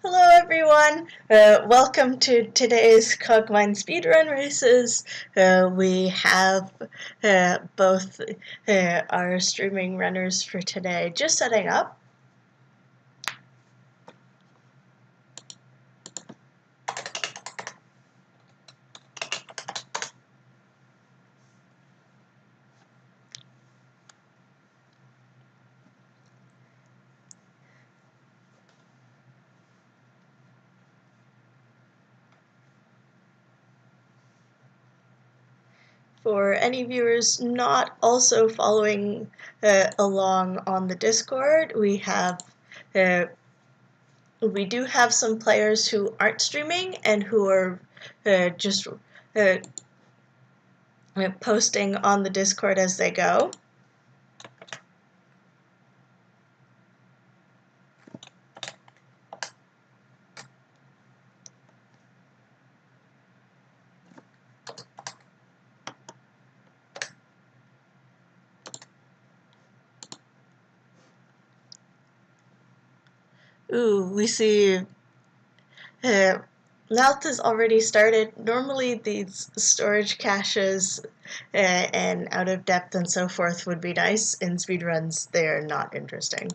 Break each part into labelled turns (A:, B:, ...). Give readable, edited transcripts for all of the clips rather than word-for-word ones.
A: Hello everyone, welcome to today's Cogmind Speedrun races. We have both our streaming runners for today just setting up. For any viewers not also following along on the Discord, we do have some players who aren't streaming and who are just posting on the Discord as they go. Ooh, we see Mouth has already started. Normally these storage caches and out of depth and so forth would be nice. In speedruns, they're not interesting.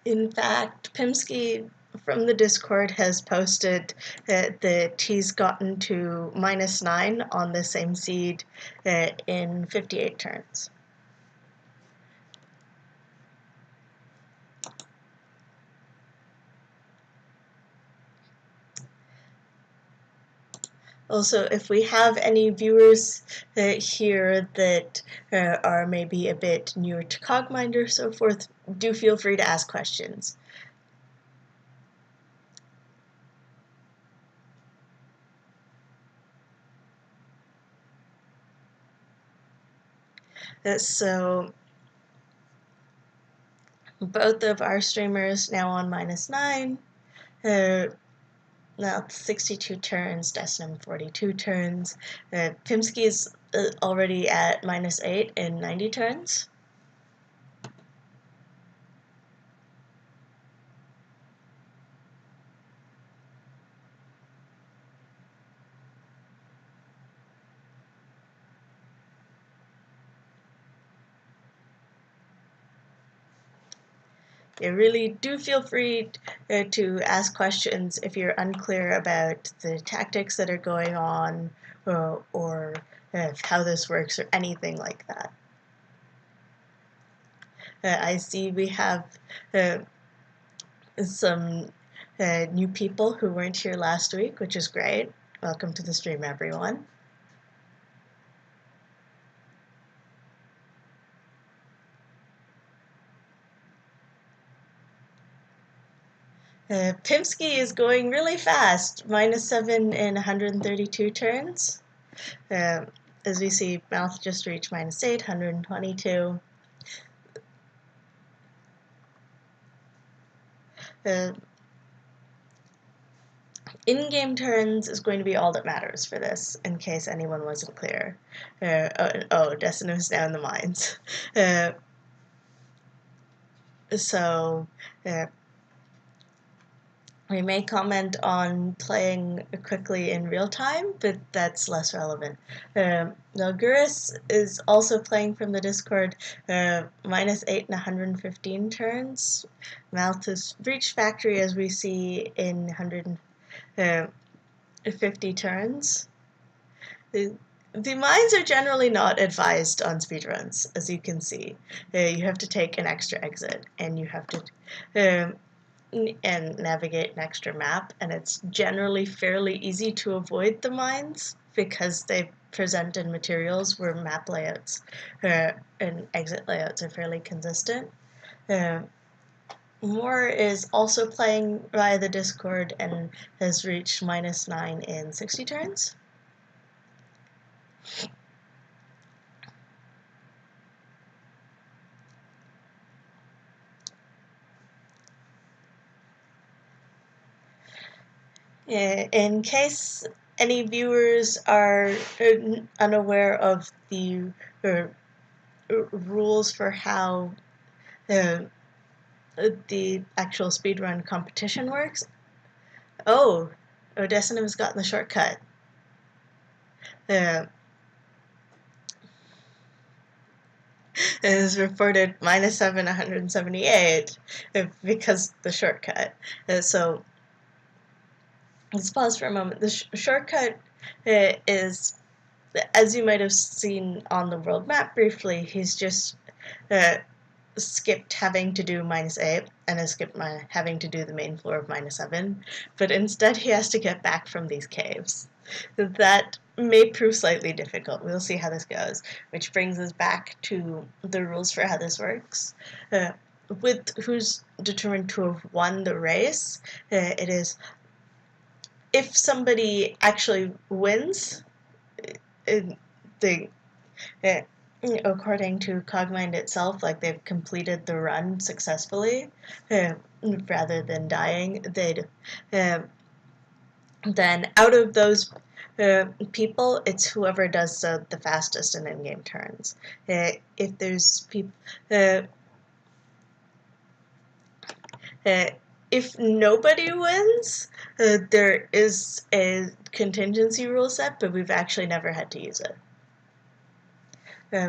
A: In fact, Pimsky from the Discord has posted that he's gotten to -9 on the same seed in 58 turns. Also, if we have any viewers here that are maybe a bit newer to Cogmind or so forth, do feel free to ask questions. So both of our streamers now on -9. Now 62 turns, Desnam 42 turns. Pimsky is already at -8 in 90 turns. You really do feel free to ask questions if you're unclear about the tactics that are going on or how this works or anything like that. I see we have some new people who weren't here last week, which is great. Welcome to the stream, everyone. Pimsky is going really fast, -7 in 132 turns. As we see, Mouth just reached -8, 122. In-game turns is going to be all that matters for this, in case anyone wasn't clear. Destiny is now in the mines. So we may comment on playing quickly in real time, but that's less relevant. Nalguris is also playing from the Discord, -8 in 115 turns. Mouth has reached factory as we see in 150 turns. The mines are generally not advised on speedruns, as you can see. You have to take an extra exit, and you have to and navigate an extra map, and it's generally fairly easy to avoid the mines because they present in materials where map layouts and exit layouts are fairly consistent. Moore is also playing via the Discord and has reached -9 in 60 turns. In case any viewers are unaware of the rules for how the actual speedrun competition works. Oh, Odessinum's gotten the shortcut. It is reported -7, 178 because the shortcut. So let's pause for a moment. The shortcut is, as you might have seen on the world map briefly, he's just skipped having to do -8 and has skipped having to do the main floor of -7, but instead he has to get back from these caves. That may prove slightly difficult. We'll see how this goes, which brings us back to the rules for how this works. With who's determined to have won the race, it is if somebody actually wins, the according to Cogmind itself, like they've completed the run successfully, rather than dying, they'd then out of those people, it's whoever does the fastest in in-game turns. If there's people, if nobody wins, there is a contingency rule set, but we've actually never had to use it.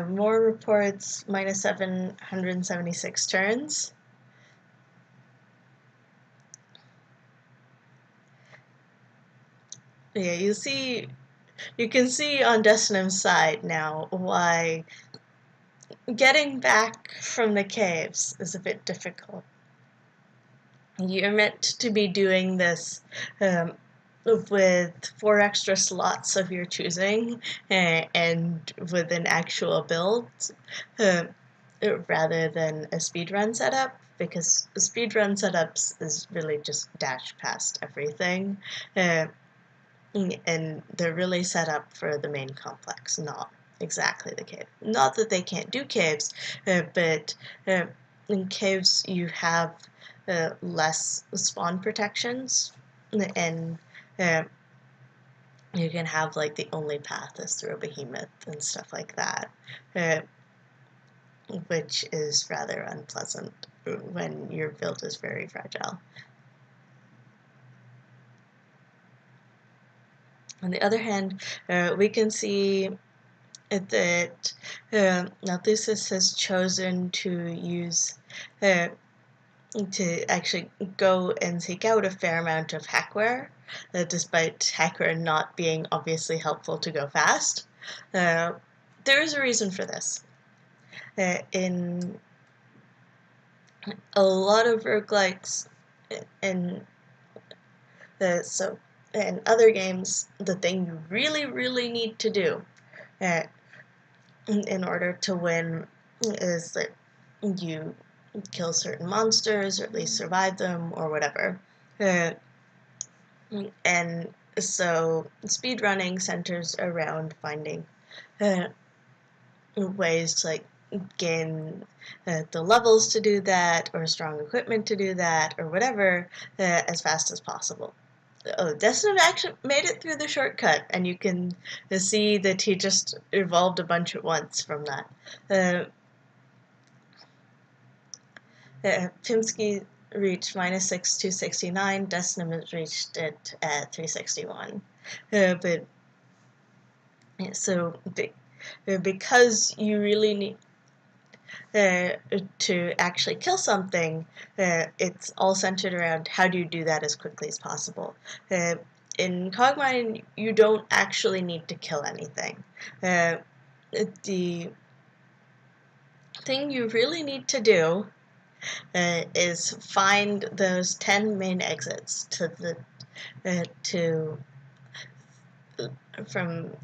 A: More reports, -7, 176 turns. Yeah, you can see on Destinum's side now why getting back from the caves is a bit difficult. You're meant to be doing this with 4 extra slots of your choosing and with an actual build rather than a speedrun setup, because speedrun setups is really just dash past everything, and they're really set up for the main complex, not exactly the cave. Not that they can't do caves, but in caves you have less spawn protections, and you can have like the only path is through a behemoth and stuff like that, which is rather unpleasant when your build is very fragile. On the other hand, we can see that Malthusis has chosen to use to actually go and seek out a fair amount of hackware, despite hackware not being obviously helpful to go fast. There is a reason for this. In a lot of roguelikes, in other games, the thing you really need to do in order to win is that you kill certain monsters, or at least survive them, or whatever. And so speedrunning centers around finding ways to like gain the levels to do that, or strong equipment to do that, or whatever, as fast as possible. Oh, Destin actually made it through the shortcut, and you can see that he just evolved a bunch at once from that. Pimsky reached -6, 269. Destinum has reached it at 361. But yeah, so because you really need to actually kill something, it's all centered around how do you do that as quickly as possible. In Cogmind, you don't actually need to kill anything. The thing you really need to do is find those 10 main exits to the from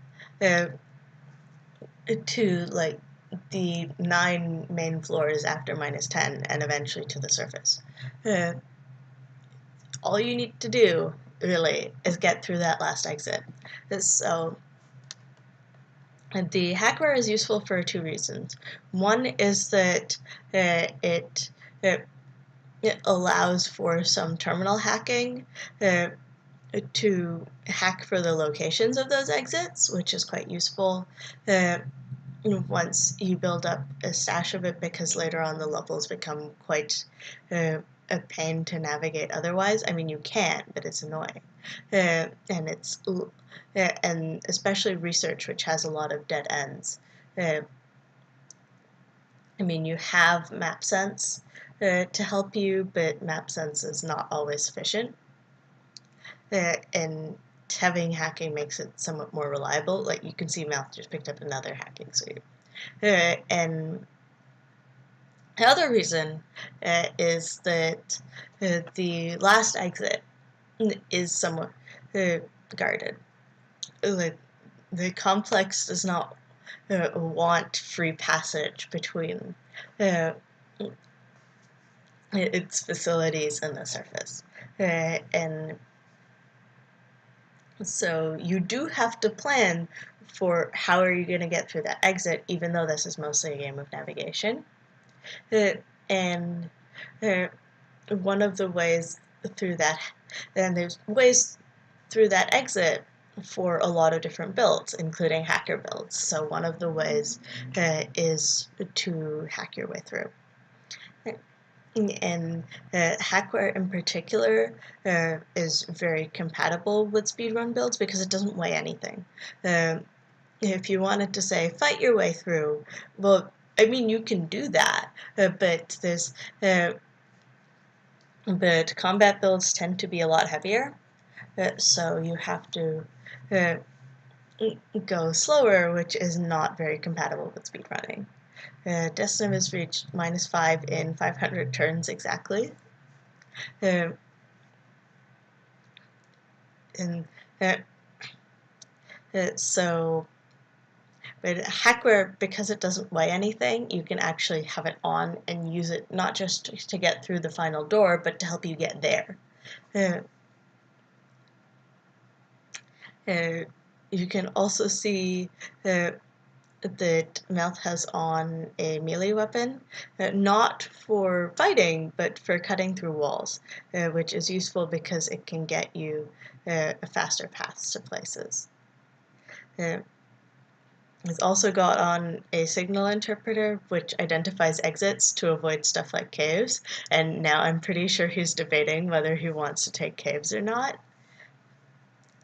A: to like the 9 main floors after -10 and eventually to the surface. All you need to do, really, is get through that last exit. So the hackware is useful for 2 reasons. One is that it allows for some terminal hacking to hack for the locations of those exits, which is quite useful once you build up a stash of it, because later on the levels become quite a pain to navigate otherwise. I mean, you can, but it's annoying. And especially research, which has a lot of dead ends. I mean, you have map sense to help you, but map sense is not always sufficient. And having hacking makes it somewhat more reliable. Like, you can see Mouth just picked up another hacking suite. And the other reason is that the last exit is somewhat guarded. Like, the complex does not want free passage between its facilities and the surface. And so you do have to plan for how are you going to get through that exit, even though this is mostly a game of navigation. And one of the ways through that, and there's ways through that exit for a lot of different builds, including hacker builds. So one of the ways is to hack your way through. And hackware in particular is very compatible with speedrun builds because it doesn't weigh anything. If you wanted to say fight your way through, well, I mean, you can do that, but combat builds tend to be a lot heavier, so you have to go slower, which is not very compatible with speedrunning. Destinum has reached -5 in 500 turns exactly. And so, but hackware, because it doesn't weigh anything, you can actually have it on and use it not just to get through the final door, but to help you get there. You can also see that Mouth has on a melee weapon, not for fighting, but for cutting through walls, which is useful because it can get you faster paths to places. He's also got on a signal interpreter, which identifies exits to avoid stuff like caves, and now I'm pretty sure he's debating whether he wants to take caves or not.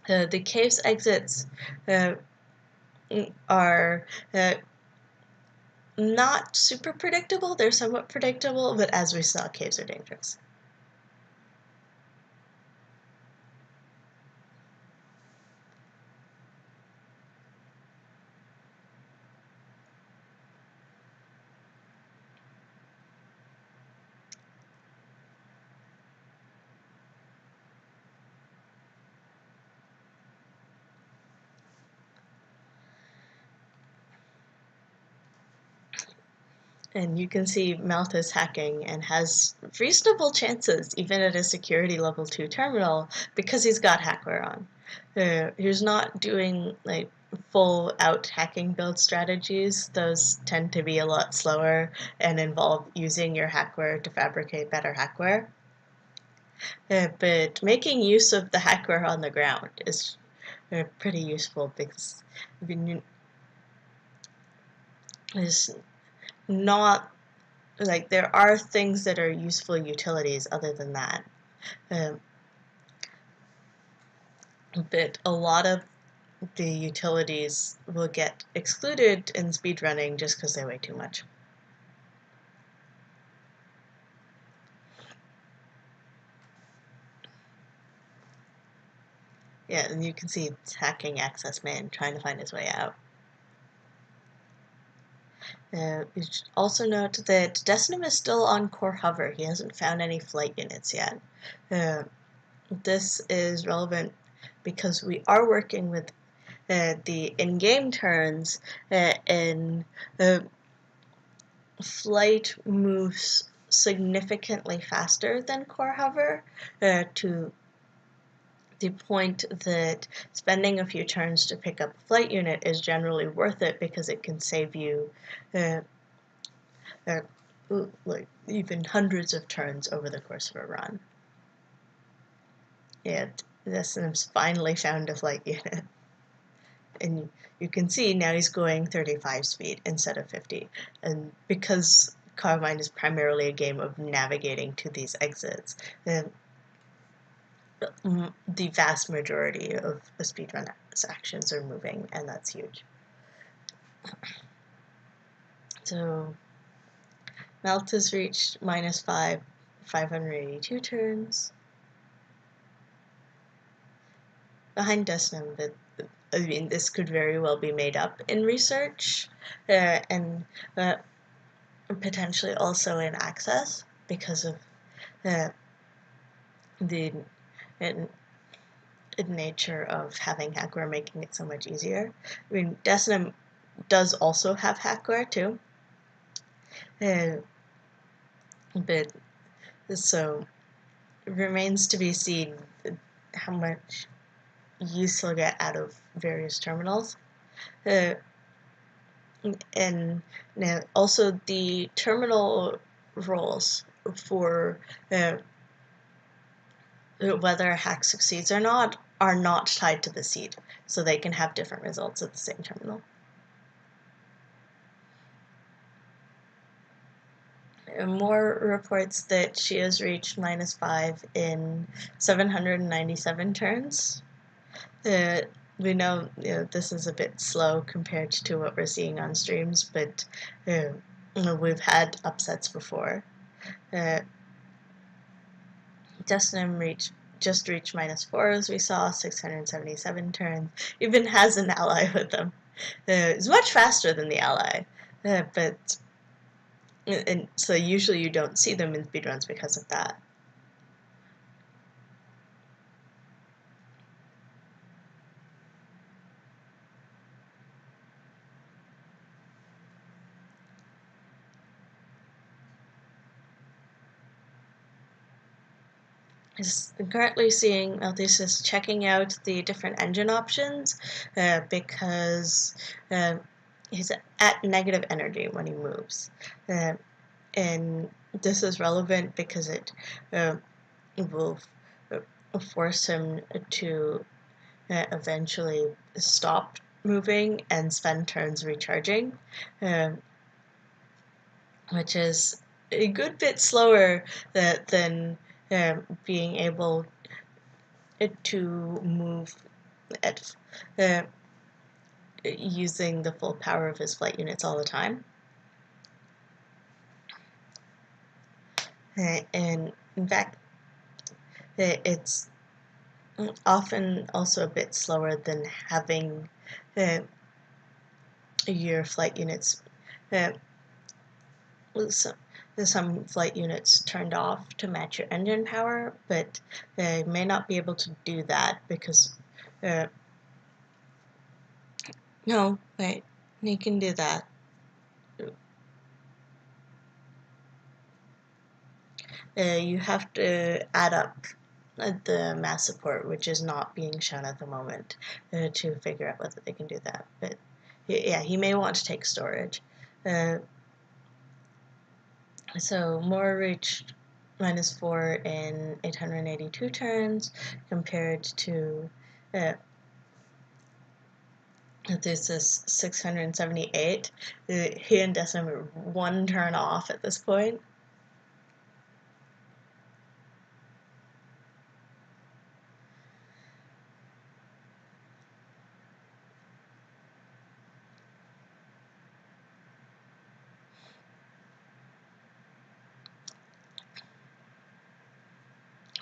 A: The caves exits are not super predictable. They're somewhat predictable, but as we saw, caves are dangerous. And you can see Mouth is hacking and has reasonable chances, even at a security level 2 terminal, because he's got hackware on. He's not doing like full out hacking build strategies. Those tend to be a lot slower and involve using your hackware to fabricate better hackware. But making use of the hackware on the ground is pretty useful because it's not like there are things that are useful utilities other than that. But a lot of the utilities will get excluded in speedrunning just because they weigh too much. Yeah, and you can see it's hacking Access Man trying to find his way out. You should also note that Destinum is still on core hover. He hasn't found any flight units yet. This is relevant because we are working with the in-game turns, and flight moves significantly faster than core hover, to the point that spending a few turns to pick up a flight unit is generally worth it because it can save you like even hundreds of turns over the course of a run. And Destinum's finally found a flight unit. And you can see now he's going 35 speed instead of 50. And because Cogmind is primarily a game of navigating to these exits, the vast majority of the speedrun actions are moving, and that's huge. So Melt has reached -5, 582 turns. Behind Desnum, but I mean, this could very well be made up in research, and potentially also in access because of the nature of having hackware making it so much easier. I mean, Desnum does also have hackware too, but so it remains to be seen how much use he'll get out of various terminals. And now also the terminal roles for whether a hack succeeds or not are not tied to the seed, so they can have different results at the same terminal. More reports that she has reached -5 in 797 turns. We know, this is a bit slow compared to what we're seeing on streams, but we've had upsets before. Destinum just reached -4, as we saw, 677 turns. Even has an ally with them. It's much faster than the ally, and so usually you don't see them in speedruns because of that. I'm currently seeing Malthus checking out the different engine options because he's at negative energy when he moves. And this is relevant because it will force him to eventually stop moving and spend turns recharging, which is a good bit slower than being able to move at using the full power of his flight units all the time. And in fact, it's often also a bit slower than having your flight units, some flight units turned off to match your engine power, but they may not be able to do that because no, wait, you can do that. You have to add up the mass support, which is not being shown at the moment, to figure out whether they can do that. But yeah, he may want to take storage. So Moore reached -4 in 882 turns compared to this is 678. He and Decim are 1 turn off at this point.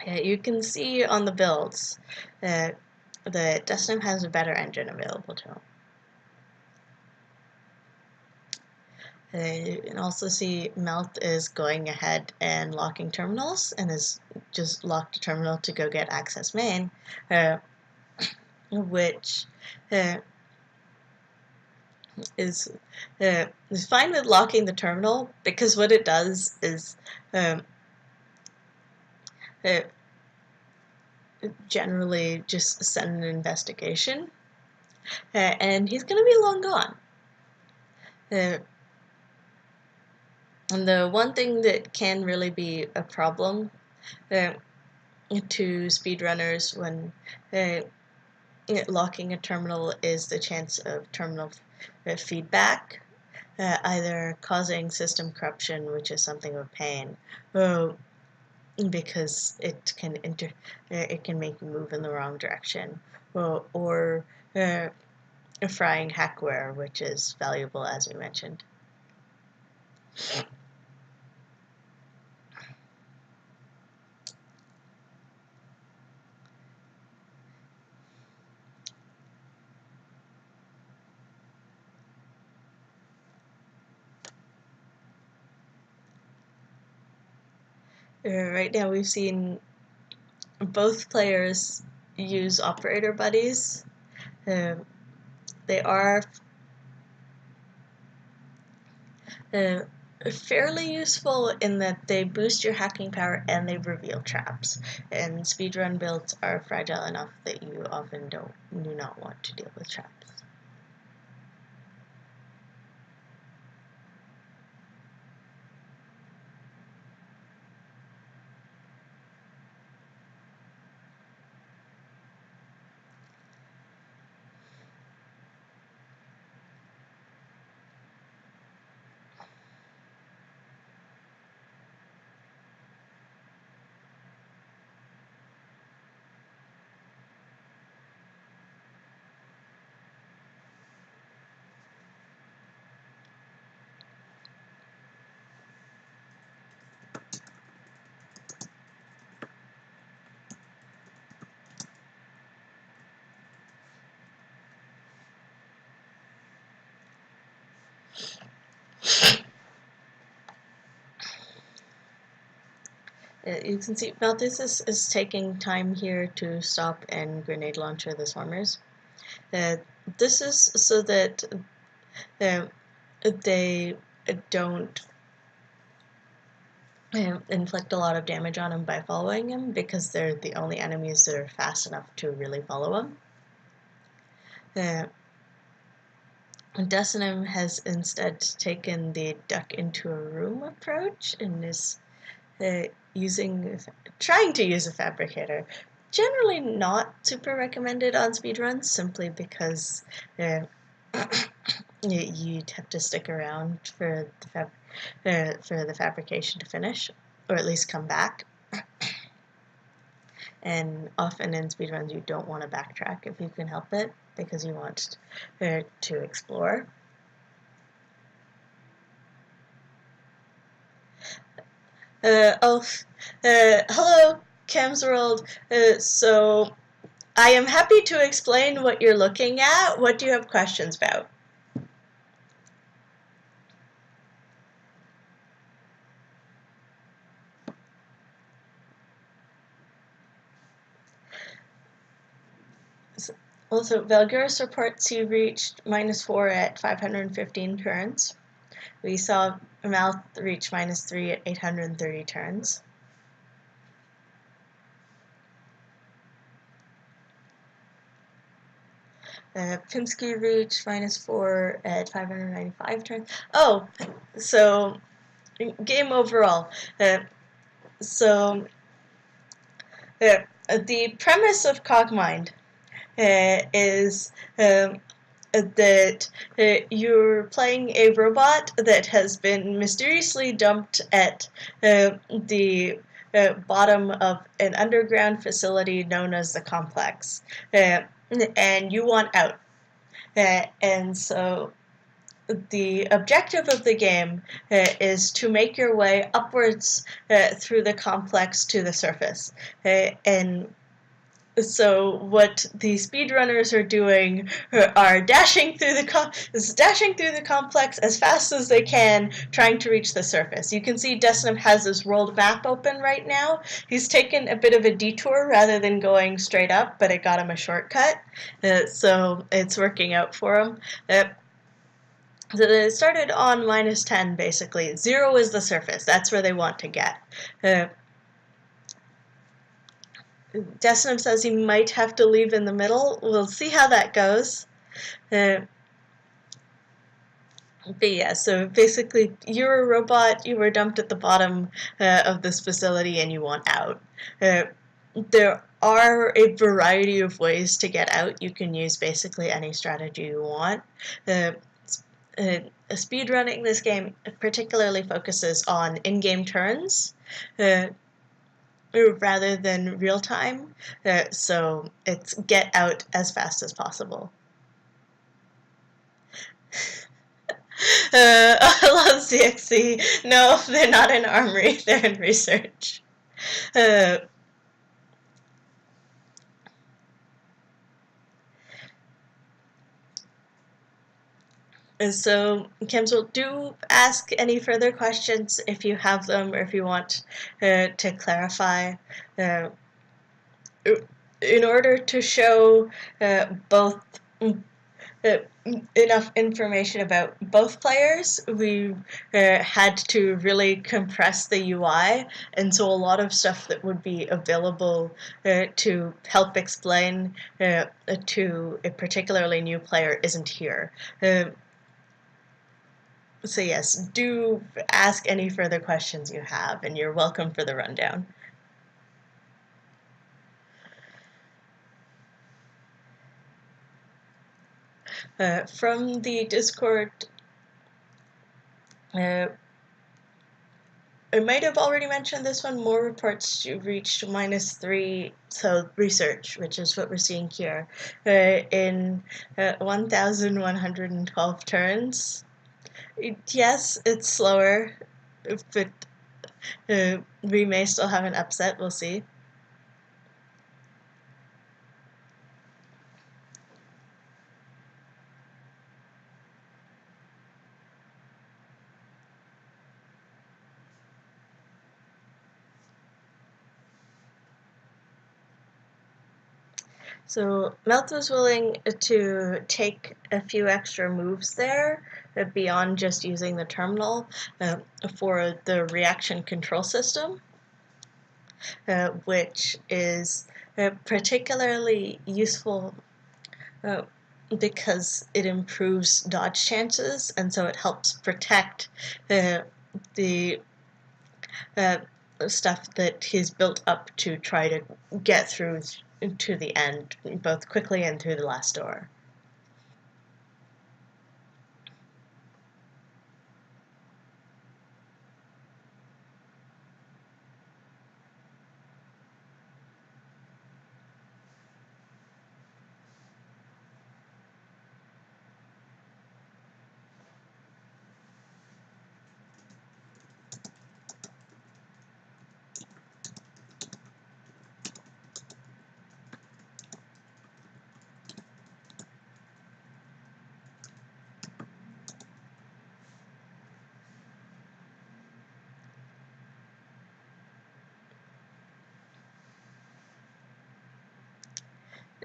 A: You can see on the builds that Destinum has a better engine available to him. You can also see Melt is going ahead and locking terminals and has just locked a terminal to go get access main, which is fine with locking the terminal, because what it does is it generally just send an investigation, and he's going to be long gone. And the one thing that can really be a problem to speedrunners when locking a terminal is the chance of terminal feedback, either causing system corruption, which is something of a pain, because it can make you move in the wrong direction, or frying hackware, which is valuable, as we mentioned. Right now we've seen both players use operator buddies. They are fairly useful in that they boost your hacking power and they reveal traps. And speedrun builds are fragile enough that you often do not want to deal with traps. You can see Malthus is taking time here to stop and grenade launcher the swarmers. This is so that they don't inflict a lot of damage on him by following him, because they're the only enemies that are fast enough to really follow him. Desinum has instead taken the duck into a room approach and is trying to use a fabricator. Generally not super recommended on speedruns, simply because you'd have to stick around for the fabrication to finish, or at least come back. And often in speedruns you don't want to backtrack if you can help it, because you want to explore. Hello, Cam's World. So I am happy to explain what you're looking at. What do you have questions about? Also, Valguris reports you reached -4 at 515 turns. We saw Mouth reach -3 at 830 turns. Pinsky reached -4 at 595 turns. Oh, so game overall. The premise of Cogmind is that you're playing a robot that has been mysteriously dumped at the bottom of an underground facility known as the Complex, and you want out. And so the objective of the game is to make your way upwards through the complex to the surface. And so what the speedrunners are doing are dashing through the complex as fast as they can, trying to reach the surface. You can see Desnum has his world map open right now. He's taken a bit of a detour rather than going straight up, but it got him a shortcut. So it's working out for him. So they started on -10, basically. 0 is the surface. That's where they want to get. Destinum says he might have to leave in the middle. We'll see how that goes. But yeah, so basically, you're a robot, you were dumped at the bottom of this facility, and you want out. There are a variety of ways to get out. You can use basically any strategy you want. Speedrunning this game particularly focuses on in-game turns rather than real time, so it's get out as fast as possible. I love CXC. No, they're not in Armory, they're in Research. So, Kimsel, do ask any further questions if you have them or if you want to clarify. Uh, in order to show both enough information about both players, we had to really compress the UI, and so a lot of stuff that would be available to help explain to a particularly new player isn't here. So yes, do ask any further questions you have, and you're welcome for the rundown. From the Discord, I might have already mentioned this one. More reports reached -3, so research, which is what we're seeing here, in 1,112 turns. Yes, it's slower, but we may still have an upset. We'll see. So Melt was willing to take a few extra moves there beyond just using the terminal for the reaction control system, which is particularly useful because it improves dodge chances, and so it helps protect the stuff that he's built up to try to get through to the end, both quickly and through the last door.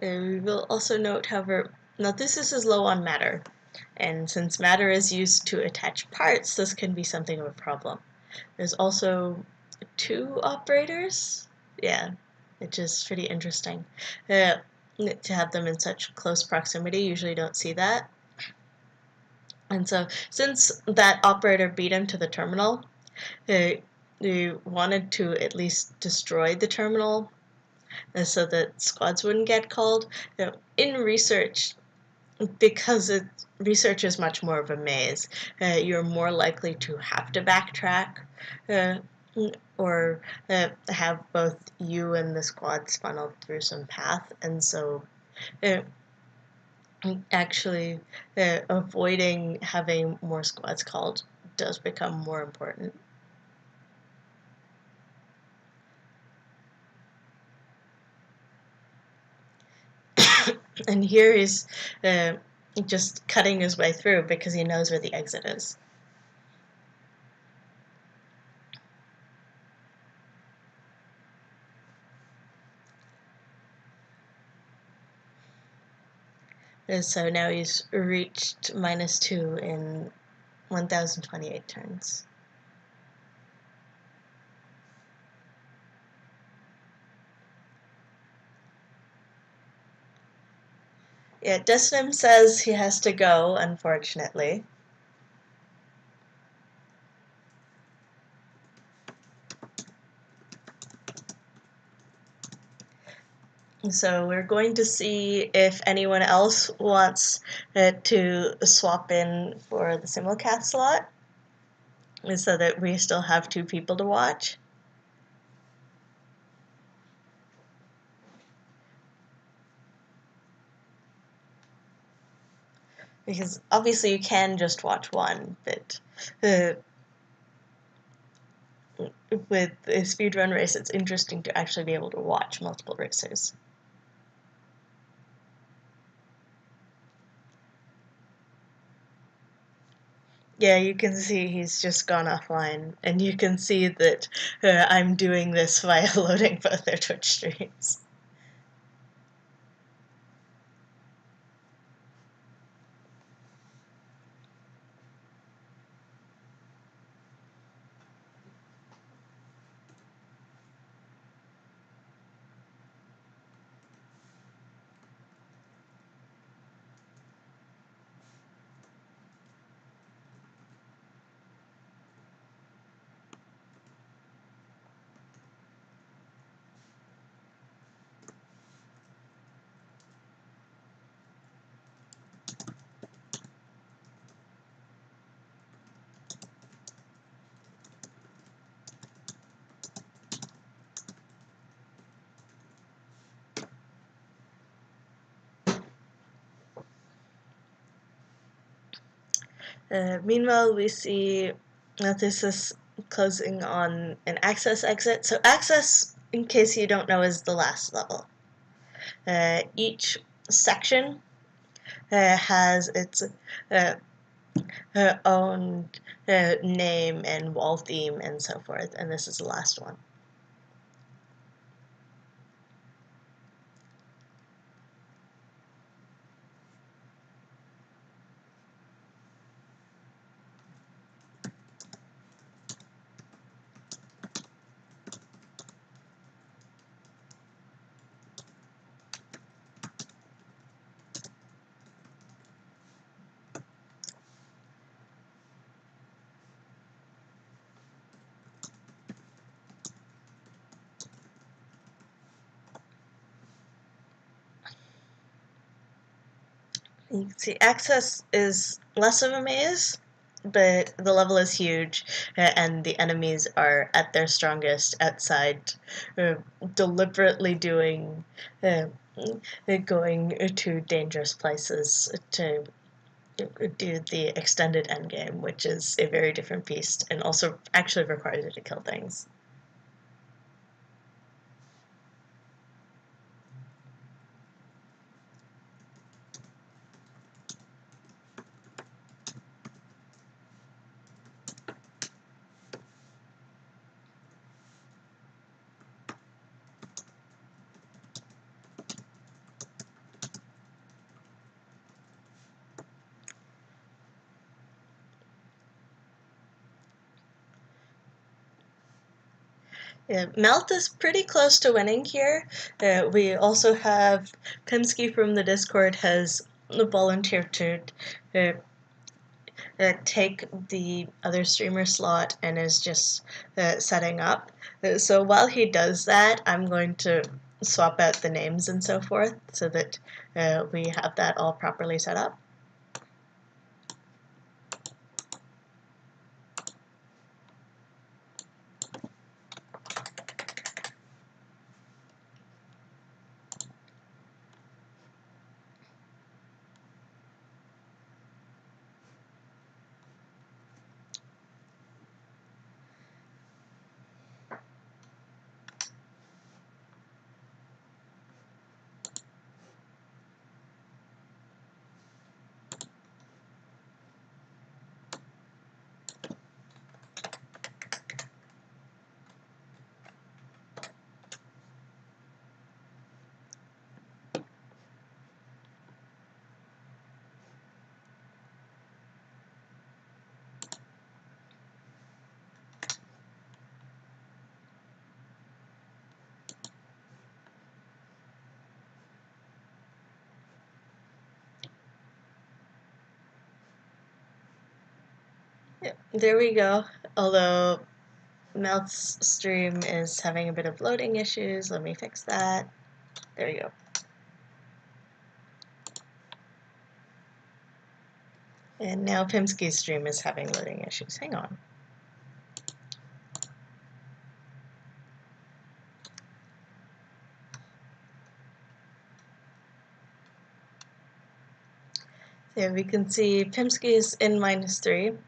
A: And we will also note, however, now this is low on matter, and since matter is used to attach parts, this can be something of a problem. There's also 2 operators, yeah, which is pretty interesting. To have them in such close proximity, usually don't see that. And so, since that operator beat him to the terminal, they wanted to at least destroy the terminal so that squads wouldn't get called. In research, because research is much more of a maze, you're more likely to have to backtrack or have both you and the squads funneled through some path, and so actually avoiding having more squads called does become more important. And here he's just cutting his way through because he knows where the exit is. So now he's reached -2 in 1028 turns. Yeah, Desnim says he has to go, unfortunately. So we're going to see if anyone else wants to swap in for the simulcast slot, so that we still have 2 people to watch. Because obviously you can just watch one, but with a speedrun race, it's interesting to actually be able to watch multiple racers. Yeah, you can see he's just gone offline, and you can see that I'm doing this via loading both their Twitch streams. Meanwhile, we see that this is closing on an access exit. So access, in case you don't know, is the last level. Each section has its own name and wall theme and so forth, and this is the last one. You can see access is less of a maze, but the level is huge, and the enemies are at their strongest outside, uh, deliberately doing, going to dangerous places to do the extended endgame, which is a very different beast and also actually requires you to kill things. Yeah, Melt is pretty close to winning here. We also have Pinsky from the Discord has volunteered to uh, take the other streamer slot and is just setting up. So while he does that, I'm going to swap out the names and so forth so that we have that all properly set up. Yep, there we go. Although Melt's stream is having a bit of loading issues. Let me fix that. There we go. And now Pimsky's stream is having loading issues. Hang on. There we can see Pimsky's in -3.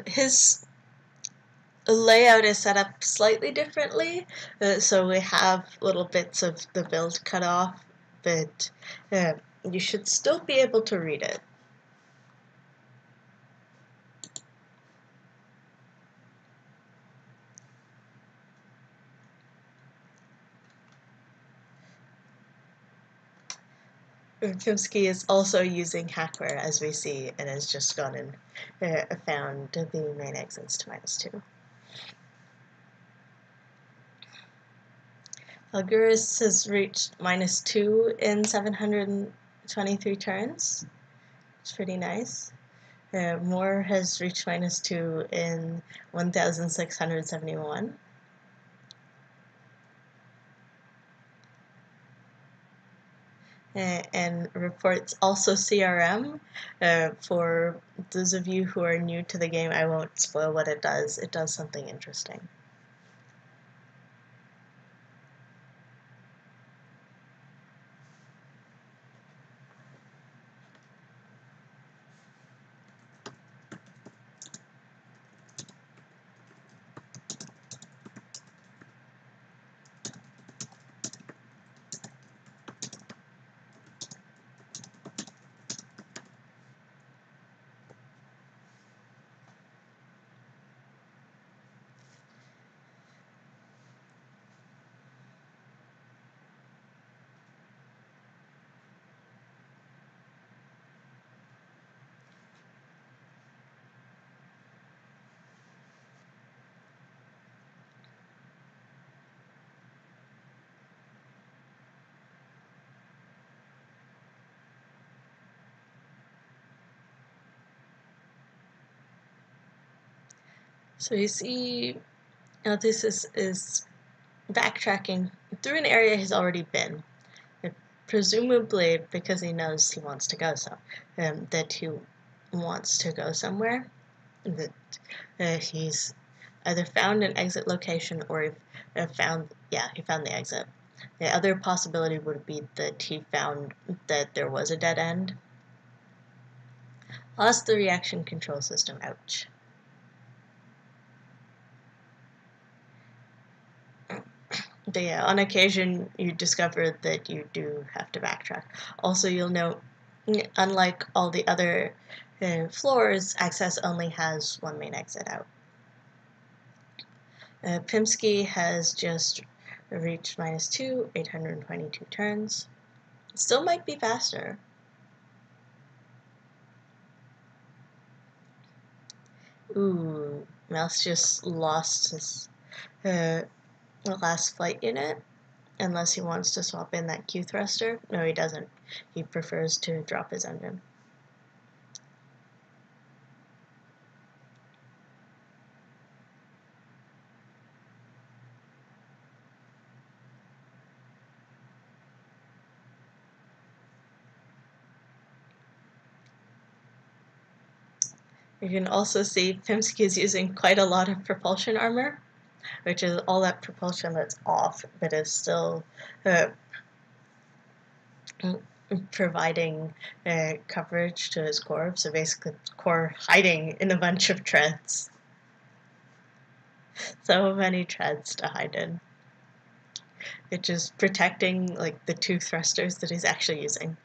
A: His layout is set up slightly differently, so we have little bits of the build cut off, but you should still be able to read it. Pimsky is also using hackware, as we see, and has just gone and found the main exits to -2. Alguris has reached -2 in 723 turns. It's pretty nice. Moore has reached -2 in 1,671. And reports also CRM. For those of you who are new to the game, I won't spoil what it does. It does something interesting. So you see, now this is backtracking through an area he's already been, presumably because he knows he wants to go that he wants to go somewhere, that he's either found an exit location or he found the exit. The other possibility would be that he found that there was a dead end. Lost the reaction control system, ouch. But yeah, on occasion you discover that you do have to backtrack. Also, you'll note, unlike all the other floors, Access only has one main exit out. Pimsky has just reached -2, 822 turns. Still might be faster. Ooh, Mouse just lost his last flight unit, unless he wants to swap in that Q thruster. No, he doesn't. He prefers to drop his engine. You can also see Pimsky is using quite a lot of propulsion armor, which is all that propulsion that's off, but is still providing coverage to his core. So basically, core hiding in a bunch of treads. So many treads to hide in. It's just protecting like the 2 thrusters that he's actually using.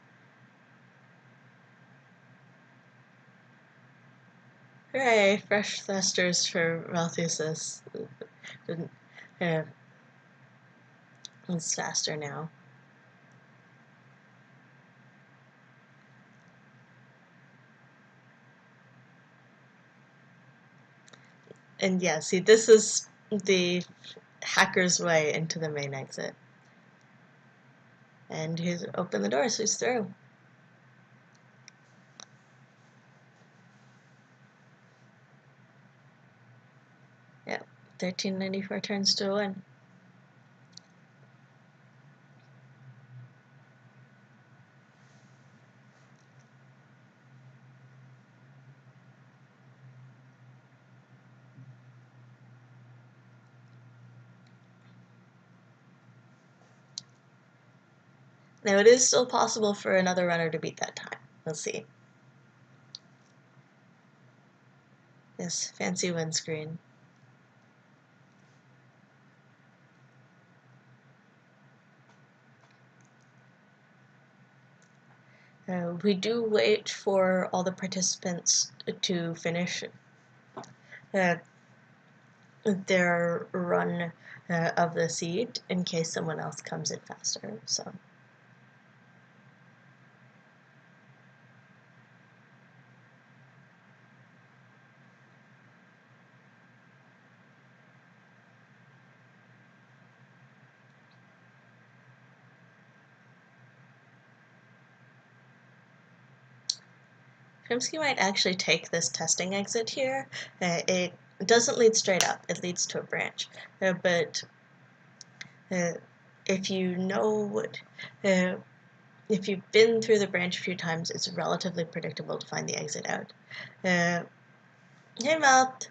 A: Hooray! Fresh thrusters for Malthusis. It's faster now. And yeah, see, this is the hacker's way into the main exit. And he's opened the door, so he's through. Yeah, 1394 turns to a win. Now, it is still possible for another runner to beat that time. We'll see. This fancy windscreen. We do wait for all the participants to finish their run of the seed in case someone else comes in faster. So. Crimsky might actually take this testing exit here. It doesn't lead straight up, it leads to a branch. But if you know what, if you've been through the branch a few times, it's relatively predictable to find the exit out. Hey, Mouth.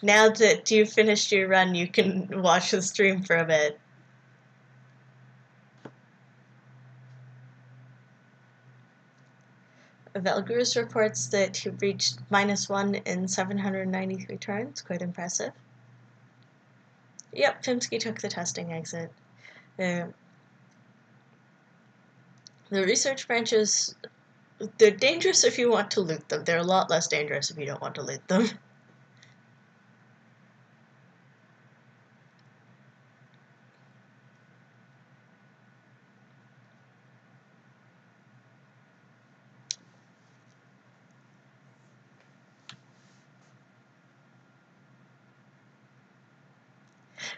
A: Now that you've finished your run, you can watch the stream for a bit. Valgurus reports that he reached -1 in 793 turns. Quite impressive. Yep, Fimsky took the testing exit. The research branches, they're dangerous if you want to loot them. They're a lot less dangerous if you don't want to loot them.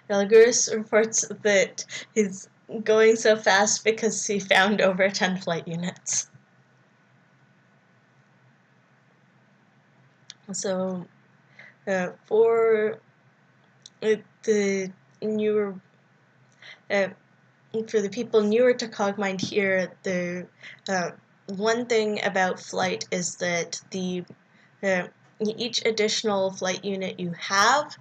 A: Valgurus reports that he's going so fast because he found over 10 flight units. So, for the newer, for the people newer to Cogmind here, the one thing about flight is that the each additional flight unit you have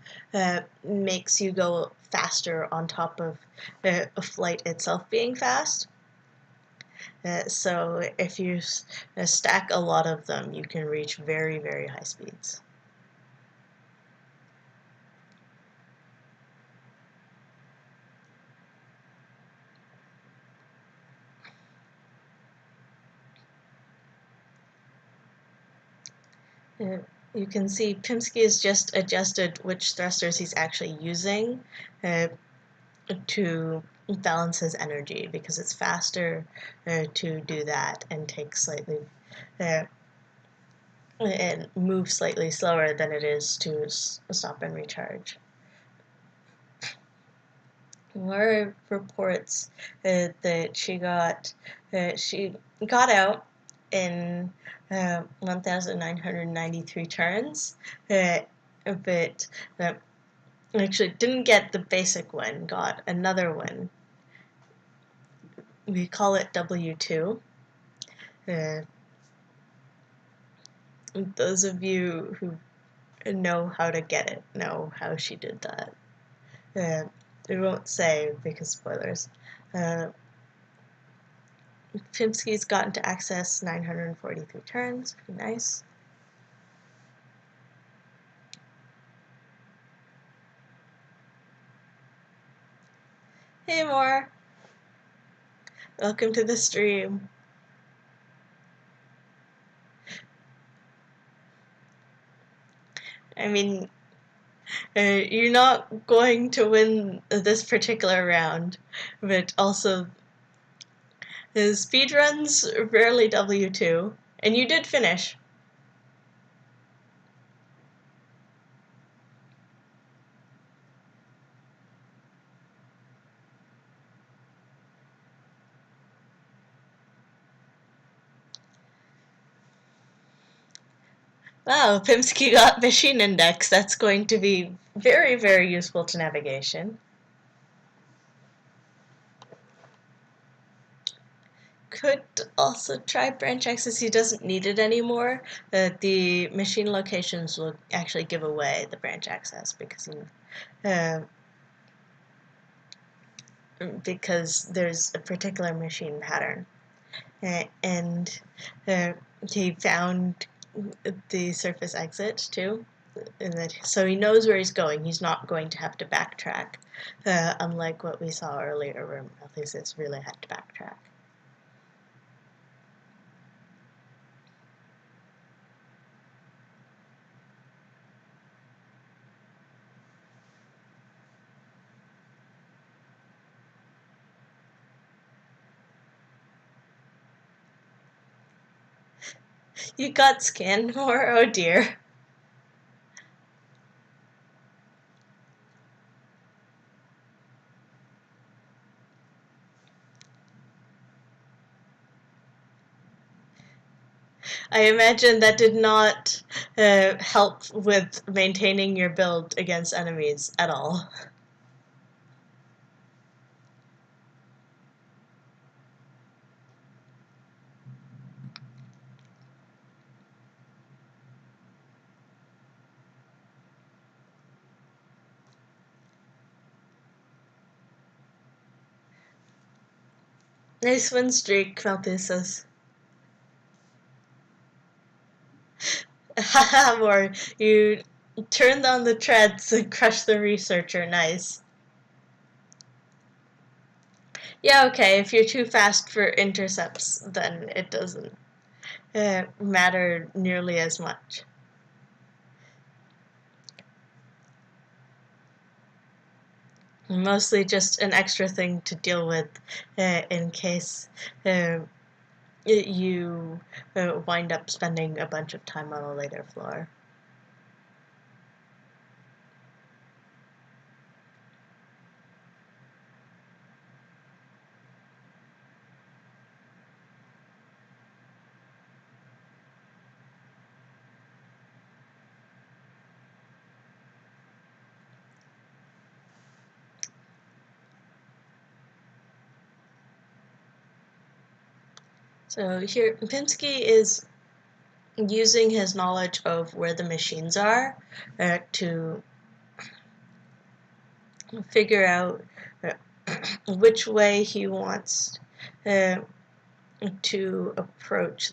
A: makes you go faster on top of a flight itself being fast. So if you stack a lot of them, you can reach very, very high speeds. You can see Pimsky has just adjusted which thrusters he's actually using to balance his energy, because it's faster to do that and take slightly and move slightly slower than it is to stop and recharge. Laura reports that she got out in 1,993 turns, but actually didn't get the basic win, got another win. We call it W2. Those of you who know how to get it know how she did that. We won't say because spoilers. Pimsky's gotten to access 943 turns. Pretty nice. Hey, Moore. Welcome to the stream. I mean, you're not going to win this particular round, but also the speedruns rarely W2, and you did finish. Wow, Pimsky got machine index. That's going to be very, very useful to navigation. Could also try branch access. He doesn't need it anymore. The machine locations will actually give away the branch access because there's a particular machine pattern. And he found the surface exit too, so he knows where he's going. He's not going to have to backtrack, unlike what we saw earlier where Malthusius really had to backtrack. You got scanned more? Oh dear. I imagine that did not help with maintaining your build against enemies at all. Nice win streak, Malthusius. Haha, more. You turned on the treads and crushed the researcher. Nice. Yeah, okay, if you're too fast for intercepts, then it doesn't matter nearly as much. Mostly just an extra thing to deal with in case you wind up spending a bunch of time on a later floor. So here, Pinsky is using his knowledge of where the machines are to figure out which way he wants to approach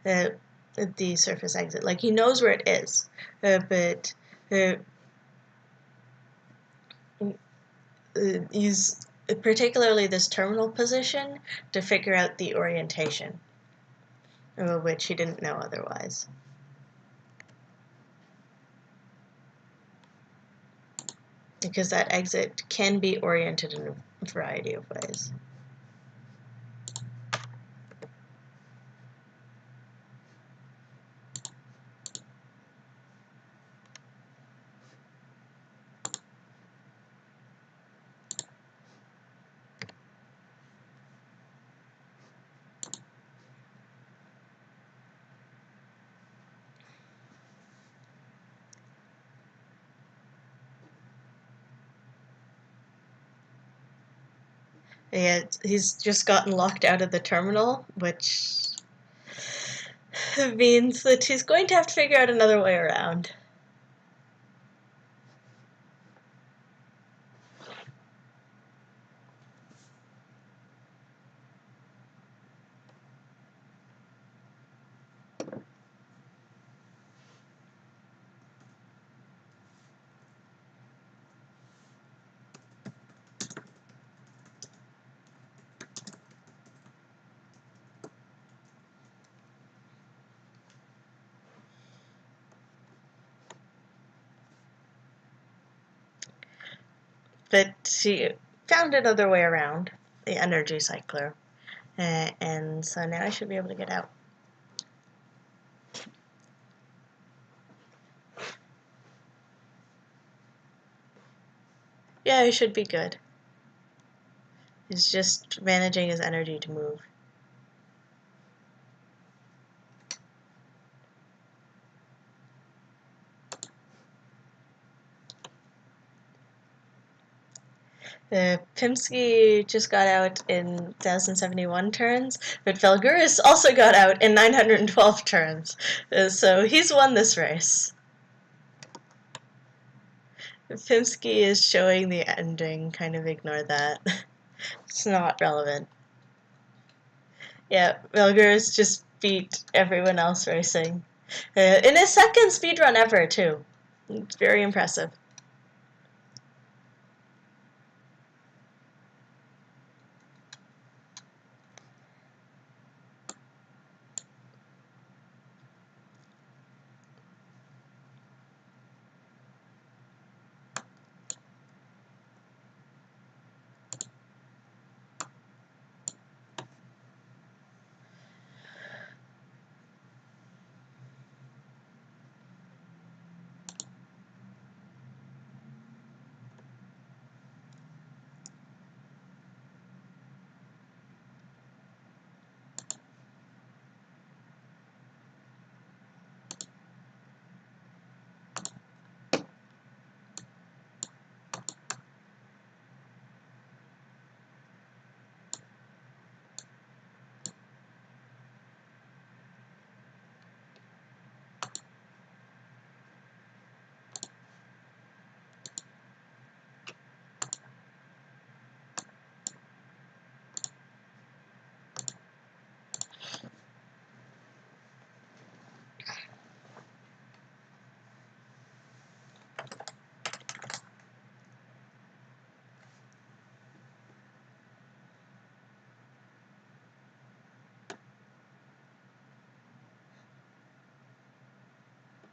A: the surface exit. Like, he knows where it is, but use particularly this terminal position to figure out the orientation, which he didn't know otherwise. Because that exit can be oriented in a variety of ways. Yeah, he's just gotten locked out of the terminal, which means that he's going to have to figure out another way around. But she found another way around, the energy cycler, and so now I should be able to get out. Yeah, he should be good. He's just managing his energy to move. Pimsky just got out in 1,071 turns, but Valguris also got out in 912 turns. So he's won this race. Pimsky is showing the ending, kind of ignore that. It's not relevant. Yeah, Valguris just beat everyone else racing. In his second speedrun ever, too. It's very impressive.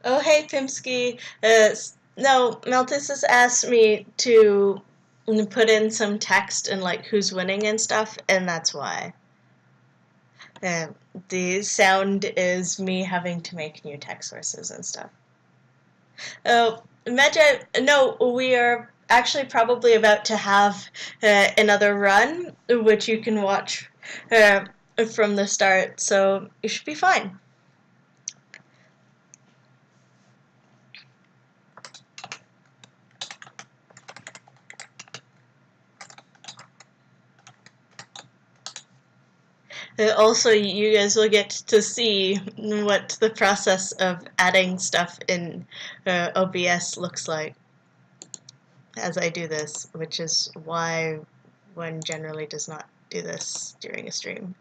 A: Oh, hey, Pimsky. No, Meltis has asked me to put in some text and like who's winning and stuff, and that's why. Uh, the sound is me having to make new text sources and stuff. Oh, Medja, no, we are actually probably about to have another run, which you can watch from the start, so you should be fine. Also, you guys will get to see what the process of adding stuff in OBS looks like as I do this, which is why one generally does not do this during a stream.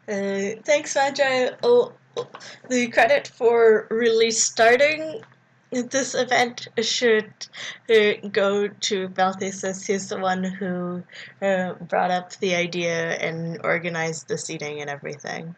A: Thanks, Magi. Oh, the credit for release starting this event should go to Balthesis. He's the one who brought up the idea and organized the seating and everything.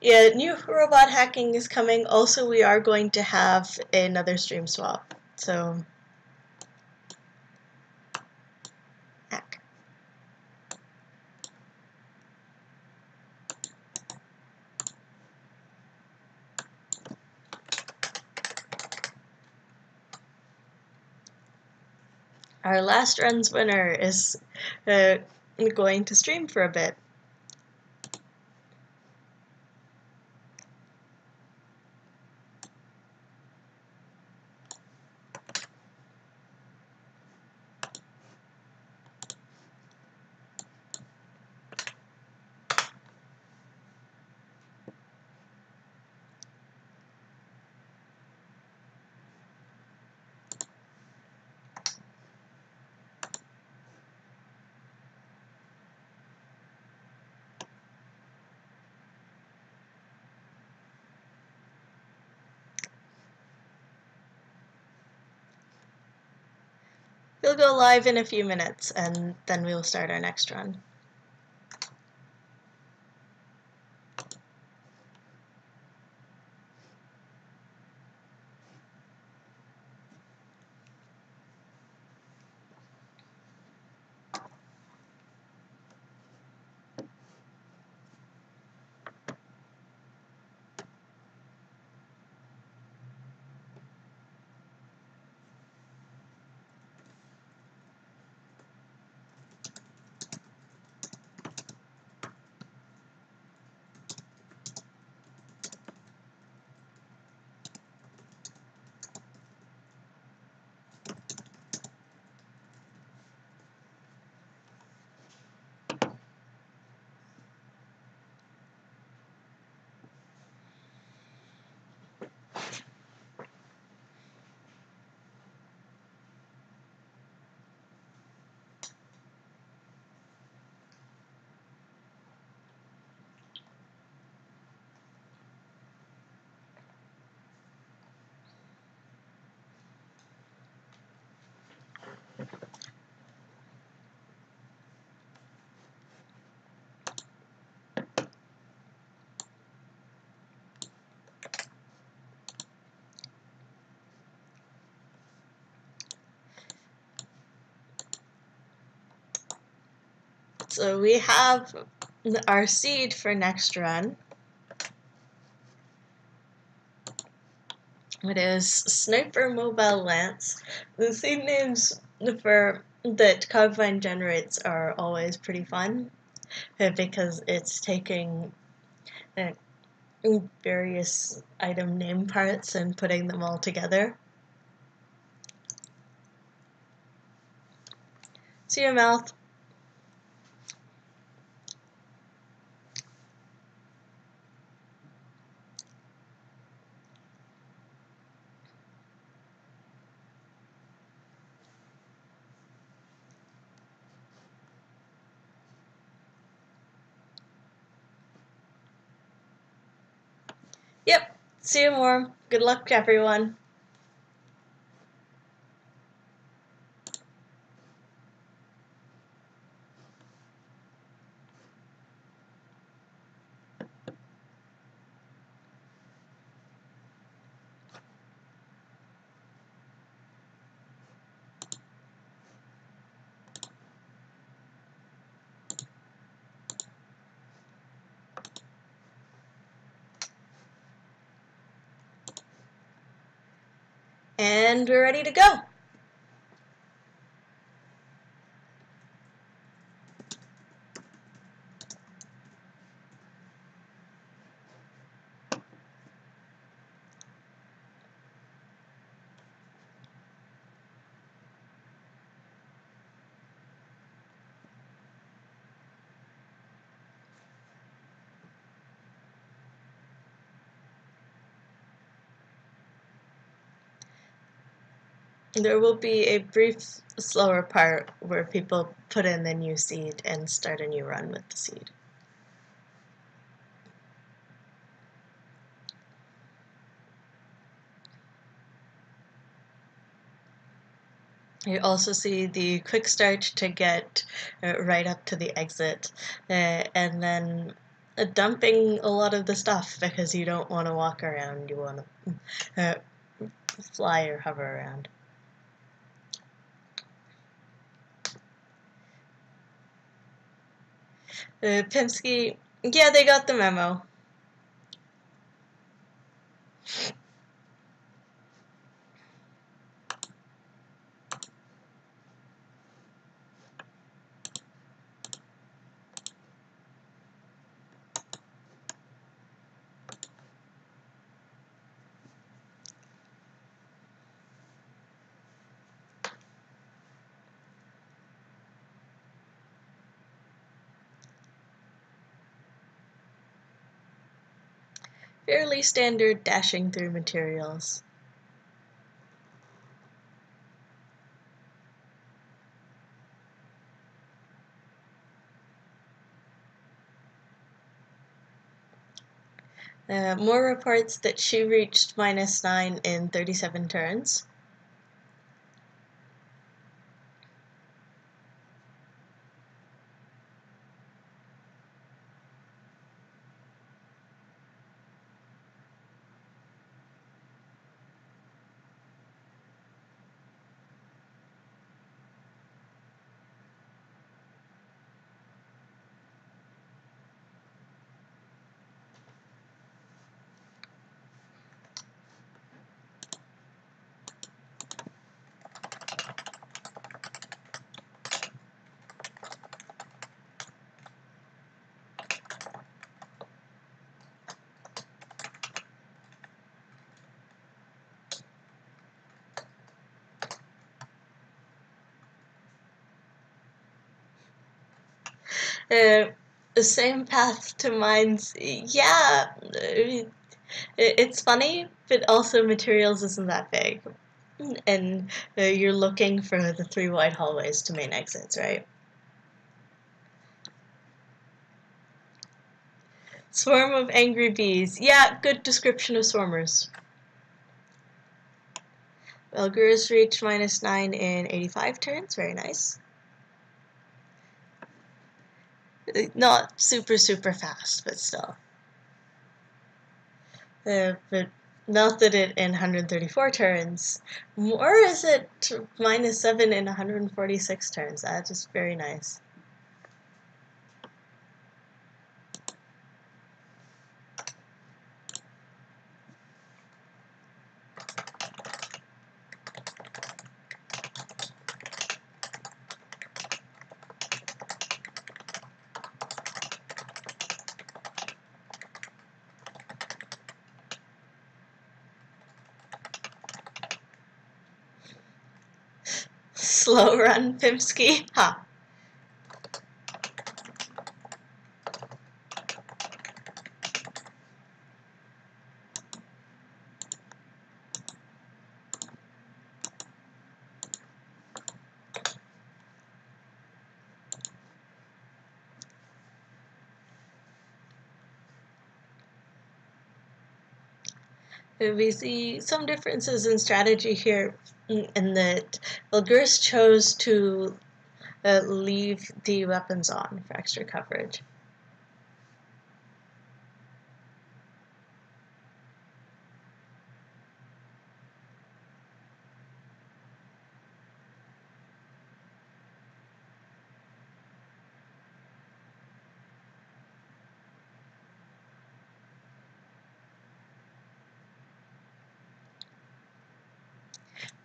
A: Yeah, new robot hacking is coming. Also, we are going to have another stream swap. So, hack. Our last run's winner is going to stream for a bit. We'll go live in a few minutes, and then we'll start our next run. So we have our seed for next run. It is Sniper Mobile Lance. The seed names for that Cogmind generates are always pretty fun. because it's taking various item name parts and putting them all together. See your mouth. Yep, see you more. Good luck, everyone. And we're ready to go. There will be a brief, slower part where people put in the new seed and start a new run with the seed. You also see the quick start to get right up to the exit, and then dumping a lot of the stuff because you don't want to walk around, you want to fly or hover around. Pinsky, yeah, they got the memo. Fairly standard dashing through materials. More reports that she reached -9 in 37 turns. The same path to mine's, yeah, it's funny, but also materials isn't that big. And you're looking for the 3 wide hallways to main exits, right? Swarm of angry bees. Yeah, good description of swarmers. Belgurus reached -9 in 85 turns, very nice. Not super fast, but still. But melted it in 134 turns. Or is it -7 in 146 turns? That is very nice. slow run, Pimsky. Ha! We see some differences in strategy here in that Valguris chose to leave the weapons on for extra coverage.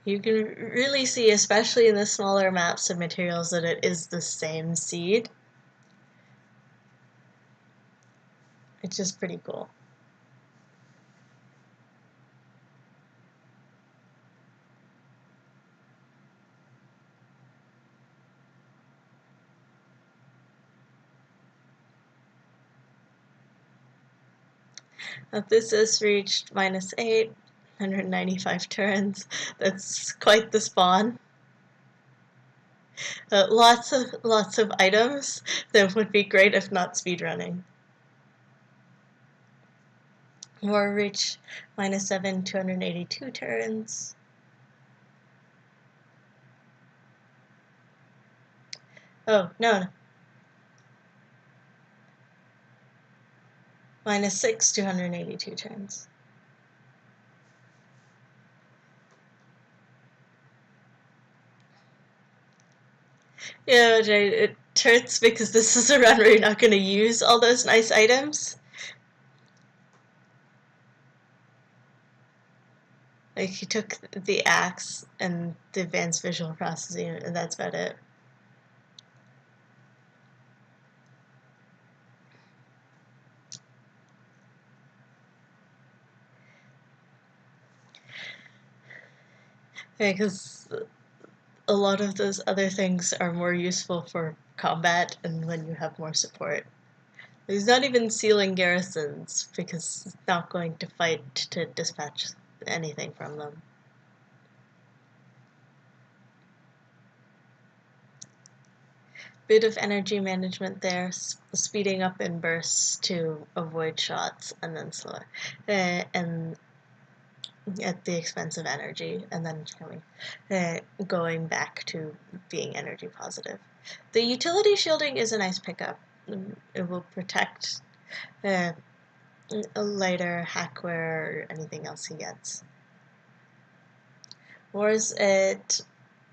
A: You can really see, especially in the smaller maps of materials, that it is the same seed. It's just pretty cool. This has reached -8, 195 turns. That's quite the spawn. Lots of items that would be great if not speedrunning. More reach -7, 282 turns. Oh, no. -6, 282 turns. Yeah, Jay, it hurts because this is a run where you're not going to use all those nice items. Like, he took the axe and the advanced visual processing, and that's about it. Because a lot of those other things are more useful for combat and when you have more support. He's not even sealing garrisons because he's not going to fight to dispatch anything from them. Bit of energy management there, speeding up in bursts to avoid shots and then slow, and at the expense of energy, and then going back to being energy positive. The utility shielding is a nice pickup. It will protect a lighter hackware or anything else he gets. Wars at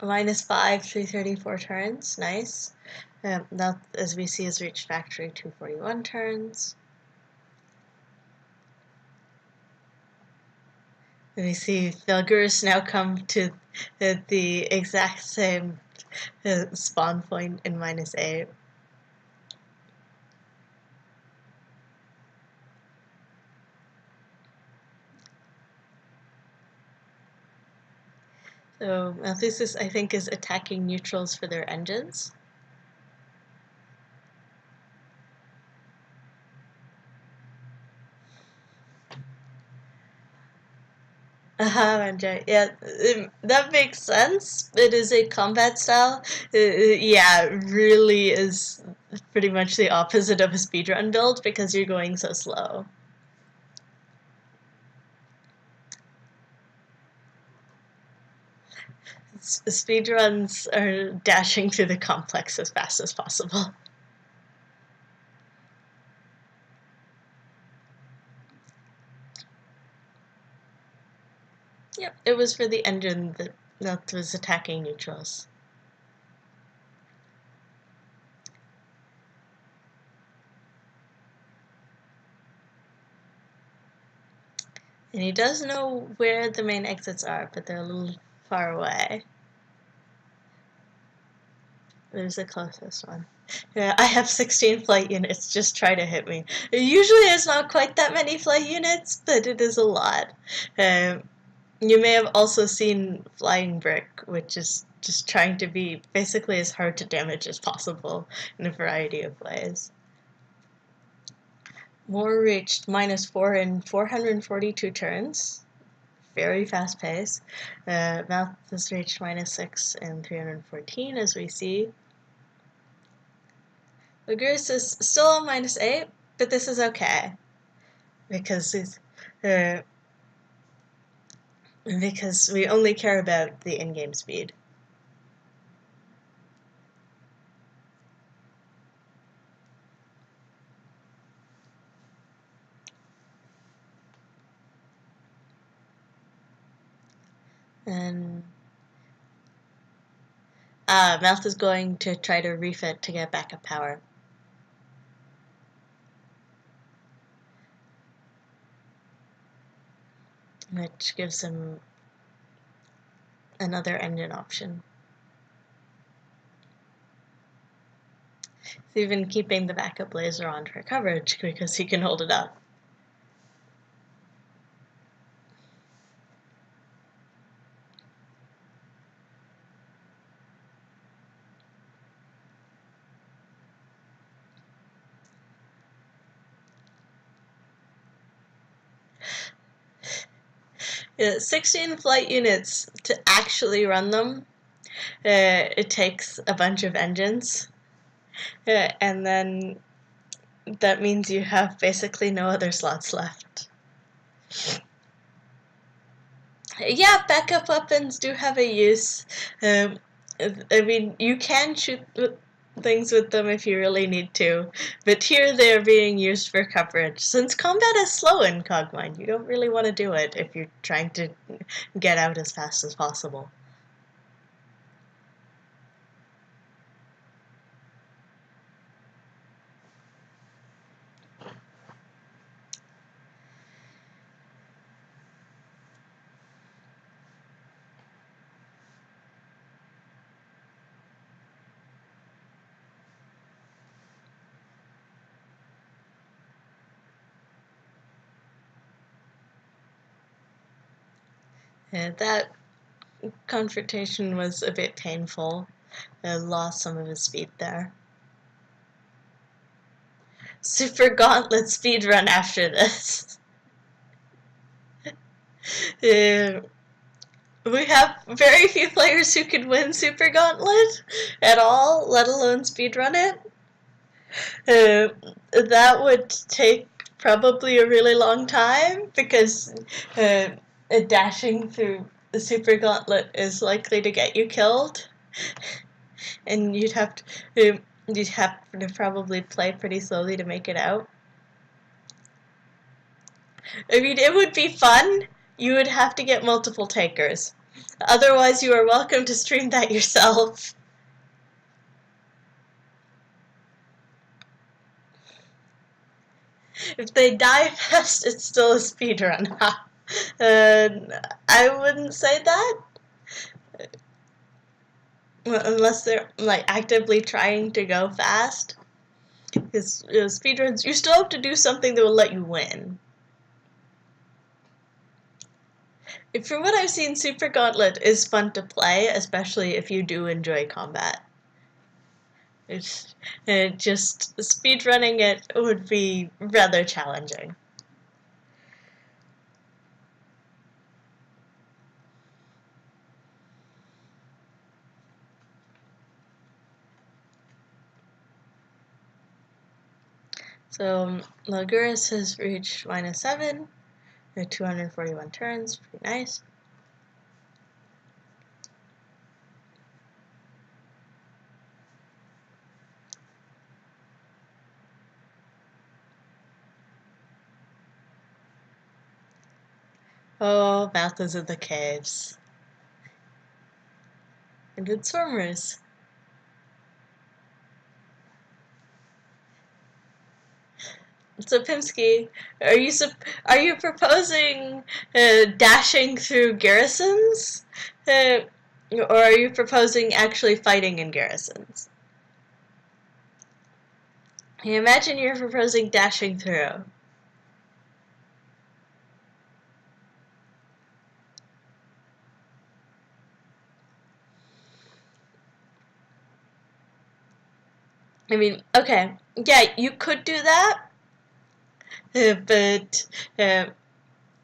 A: -5, 334 turns, nice. That, as we see, has reached factory 241 turns. And we see Valguris now come to the exact same spawn point in -8. So Malthusis, I think, is attacking neutrals for their engines. Yeah, that makes sense. It is a combat style. Yeah, it really is pretty much the opposite of a speedrun build because you're going so slow. Speedruns are dashing through the complex as fast as possible. Yep, it was for the engine that was attacking neutrals. And he does know where the main exits are, but they're a little far away. There's the closest one. Yeah, I have 16 flight units, just try to hit me. It usually is not quite that many flight units, but it is a lot. You may have also seen Flying Brick, which is just trying to be basically as hard to damage as possible in a variety of ways. Moore reached -4 in 442 turns. Very fast pace. Mouth has reached -6 in 314, as we see. Lagris is still on -8, but this is okay because we only care about the in-game speed. And Mouth is going to try to refit to get backup power. Which gives him another engine option. He's even keeping the backup laser on for coverage because he can hold it up. Yeah, 16 flight units to actually run them. It takes a bunch of engines. And then that means you have basically no other slots left. Yeah, backup weapons do have a use. I mean, you can shoot things with them if you really need to, but here they are being used for coverage. Since combat is slow in Cogmind, you don't really want to do it if you're trying to get out as fast as possible. That confrontation was a bit painful. I lost some of his speed there. Super Gauntlet speedrun after this. We have very few players who can win Super Gauntlet at all, let alone speedrun it. That would take probably a really long time because dashing through the Super Gauntlet is likely to get you killed, and you'd have to probably play pretty slowly to make it out. I mean, it would be fun. You would have to get multiple takers. Otherwise, you are welcome to stream that yourself. If they die fast, it's still a speedrun. I wouldn't say that. Unless they're like actively trying to go fast. Because speedruns, you still have to do something that will let you win. From what I've seen, Super Gauntlet is fun to play, especially if you do enjoy combat. Just speedrunning it would be rather challenging. So Laguris has reached -7, 241 turns, pretty nice. Oh, Mouth is in the caves. And good swimmers. So Pimsky, are you proposing dashing through garrisons, or are you proposing actually fighting in garrisons? I imagine you're proposing dashing through. I mean, okay, yeah, you could do that, but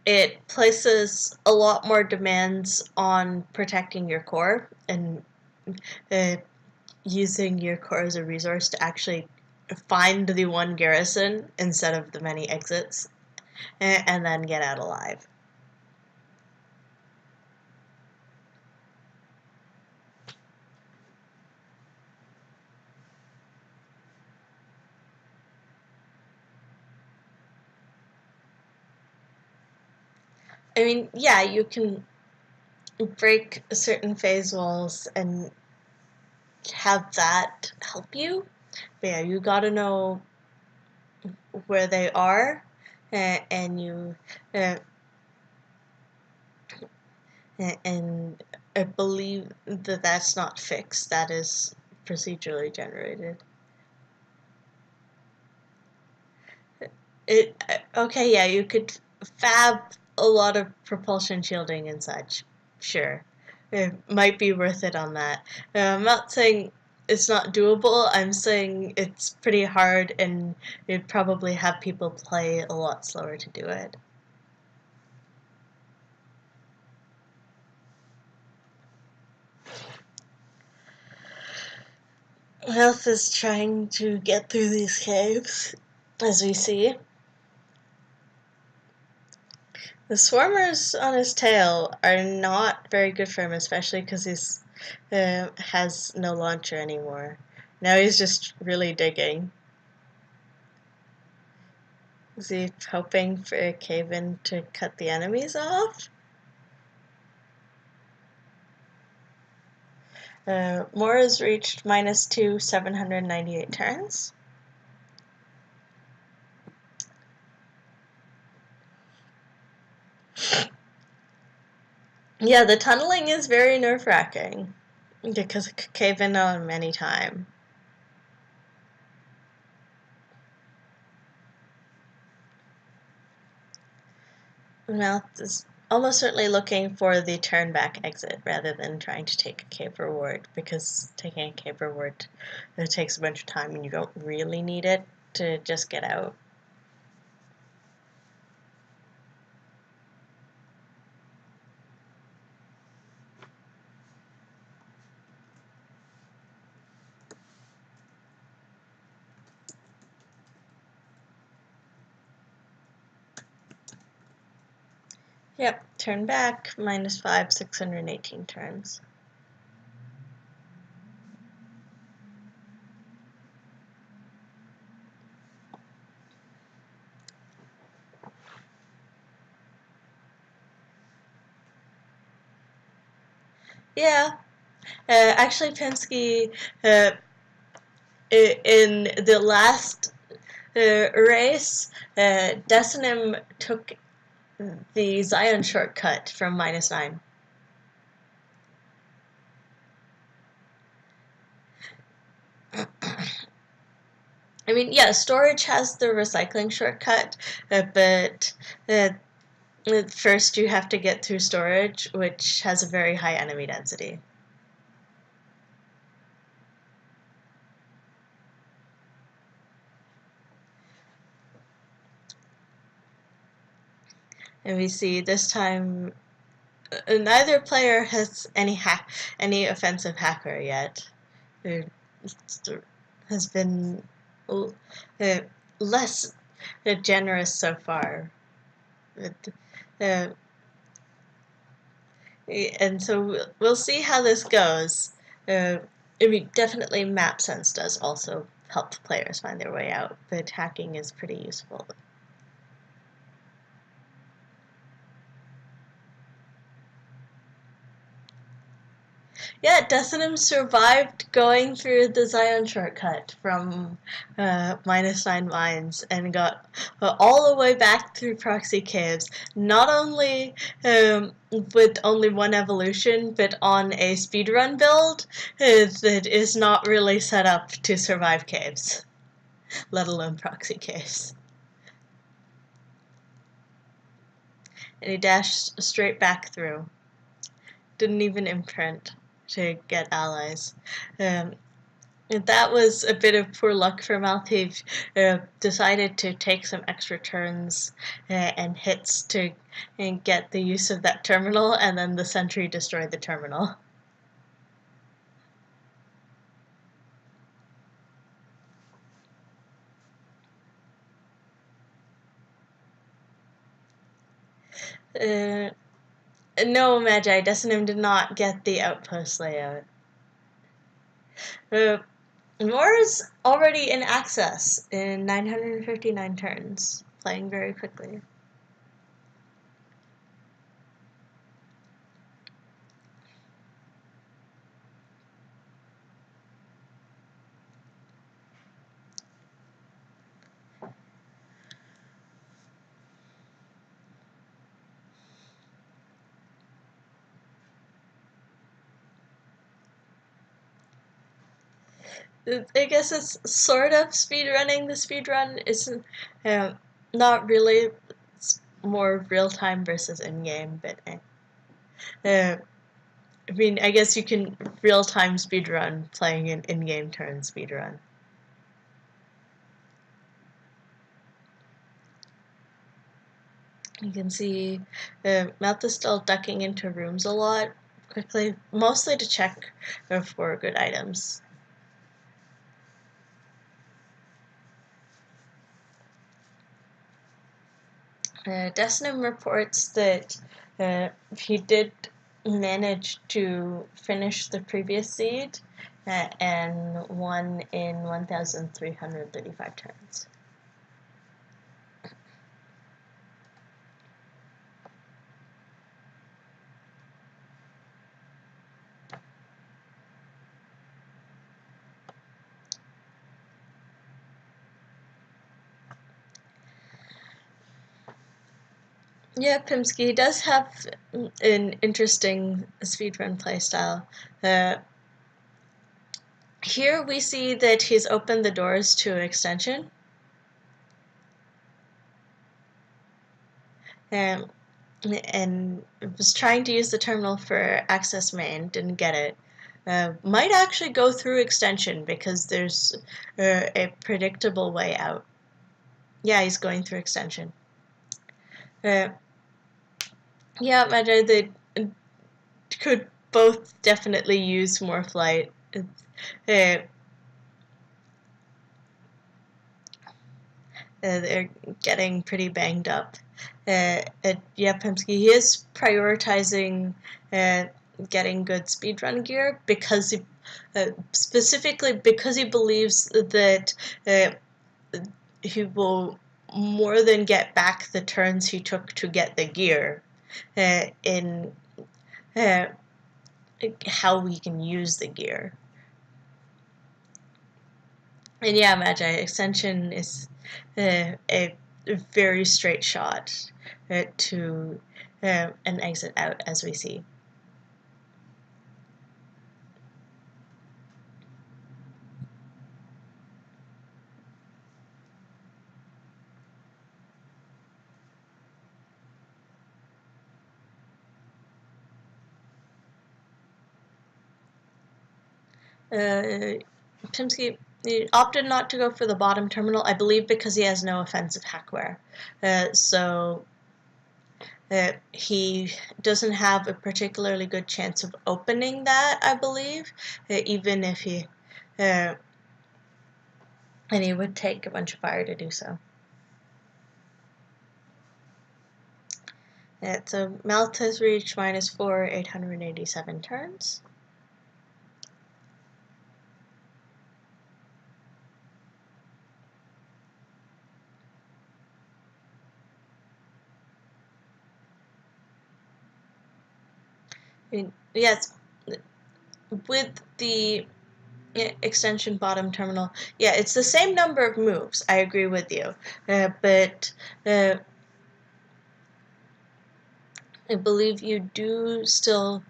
A: it places a lot more demands on protecting your core and uh, using your core as a resource to actually find the one garrison instead of the many exits, and then get out alive. I mean, yeah, you can break certain phase walls and have that help you, but yeah, you gotta know where they are, and you uh, and I believe that that's not fixed. That is procedurally generated. It okay, yeah, you could fab a lot of propulsion shielding and such. Sure, it might be worth it on that. I'm not saying it's not doable. I'm saying it's pretty hard, and you'd probably have people play a lot slower to do it. Health is trying to get through these caves, as we see. The swarmers on his tail are not very good for him, especially because he's has no launcher anymore. Now he's just really digging. Is he hoping for a cave-in to cut the enemies off? Moore has reached -2, 798 turns. Yeah, the tunneling is very nerve-wracking because it could cave in on him any time. Mouth is almost certainly looking for the turn back exit rather than trying to take a cave reward, because taking a cave reward takes a bunch of time and you don't really need it to just get out. Yep, turn back, -5, 618 turns. Yeah, actually Penske, in the last race, Decinim took the Zion shortcut from -9. I mean, yeah, storage has the recycling shortcut, but first you have to get through storage, which has a very high enemy density. And we see this time neither player has any offensive hacker yet. It has been uh, less generous so far. Uh, and so we'll see how this goes. I mean, definitely map sense does also help players find their way out, but hacking is pretty useful. Yeah, Decidim survived going through the Zion shortcut from -9 mines and got all the way back through proxy caves, not only with only one evolution, but on a speedrun build that is not really set up to survive caves, let alone proxy caves. And he dashed straight back through. Didn't even imprint to get allies. Um, That was a bit of poor luck for Malthav. Decided to take some extra turns and hits to get the use of that terminal, and then the sentry destroyed the terminal. No, Magi, Decinum did not get the outpost layout. Nora's already in access in 959 turns, playing very quickly. I guess it's sort of speedrunning. The speedrun isn't not really. It's more real time versus in game, but I mean, I guess you can real time speedrun playing an in game turn speedrun. You can see Mouth is still ducking into rooms a lot quickly, mostly to check for good items. Decinum reports that he did manage to finish the previous seed and won in 1,335 turns. Yeah, Pimsky does have an interesting speedrun playstyle. Here we see that he's opened the doors to extension. And was trying to use the terminal for access main, didn't get it. Might actually go through extension because there's a predictable way out. Yeah, he's going through extension. Yeah, Magi, they could both definitely use more flight. They're getting pretty banged up. Pimsky, he is prioritizing getting good speedrun gear because he, specifically because he believes that he will more than get back the turns he took to get the gear in how we can use the gear. And yeah, Magi, extension is a very straight shot to an exit out, as we see. Pimsky opted not to go for the bottom terminal, I believe because he has no offensive hackware. So he doesn't have a particularly good chance of opening that, I believe, even if he... and he would take a bunch of fire to do so. So Mouth has reached -4, 887 turns. Yes, with the extension bottom terminal, yeah, it's the same number of moves. I agree with you, but I believe you do still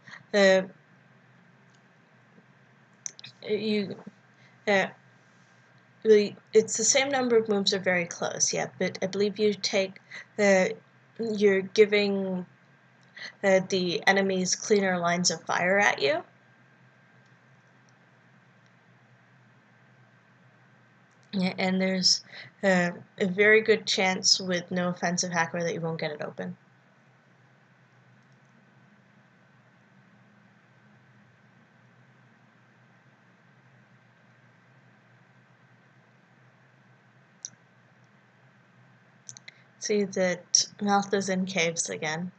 A: you it's the same number of moves are very close, yeah, but I believe you take you're giving the enemies cleaner lines of fire at you. And there's a very good chance with no offensive hacker that you won't get it open. See that Mouth is in caves again.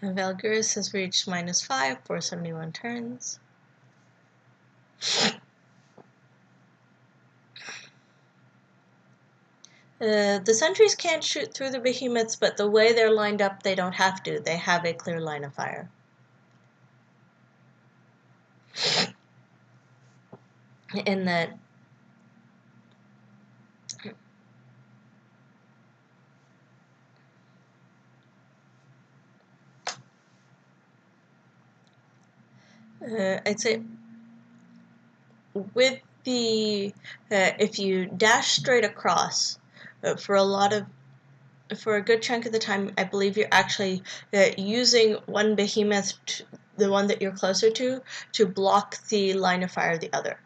A: And Valguris has reached -5, 471 turns. The sentries can't shoot through the behemoths, but the way they're lined up, they don't have to. They have a clear line of fire. In that I'd say with the if you dash straight across for a good chunk of the time, I believe you're actually using one behemoth, the one that you're closer to block the line of fire of the other,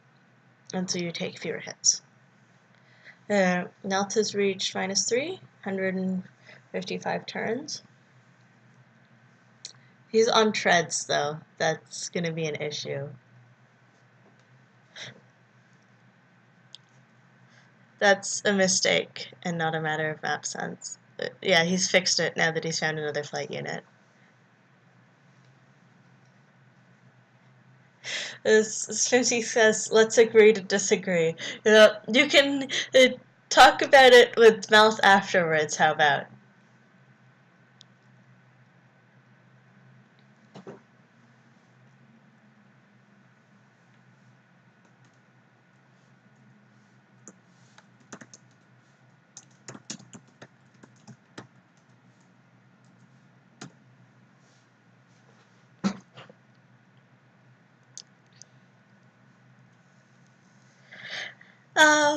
A: and so you take fewer hits. Nelt has reached -3, 155 turns. He's on treads, though. That's going to be an issue. That's a mistake and not a matter of map sense. Yeah, he's fixed it now that he's found another flight unit. As Sfinty says, let's agree to disagree. You can talk about it with Mouth afterwards, how about?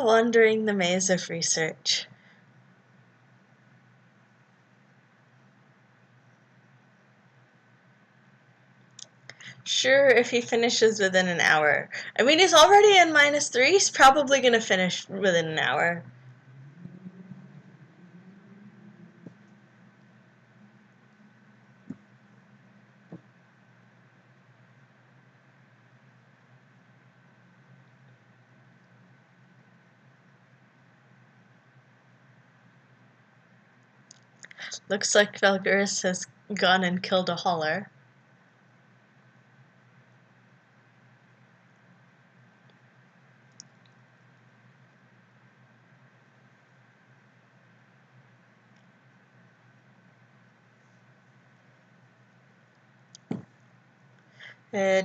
A: Wandering the maze of research. Sure, if he finishes within an hour. I mean, he's already in -3. He's probably going to finish within an hour. Looks like Valguris has gone and killed a hauler.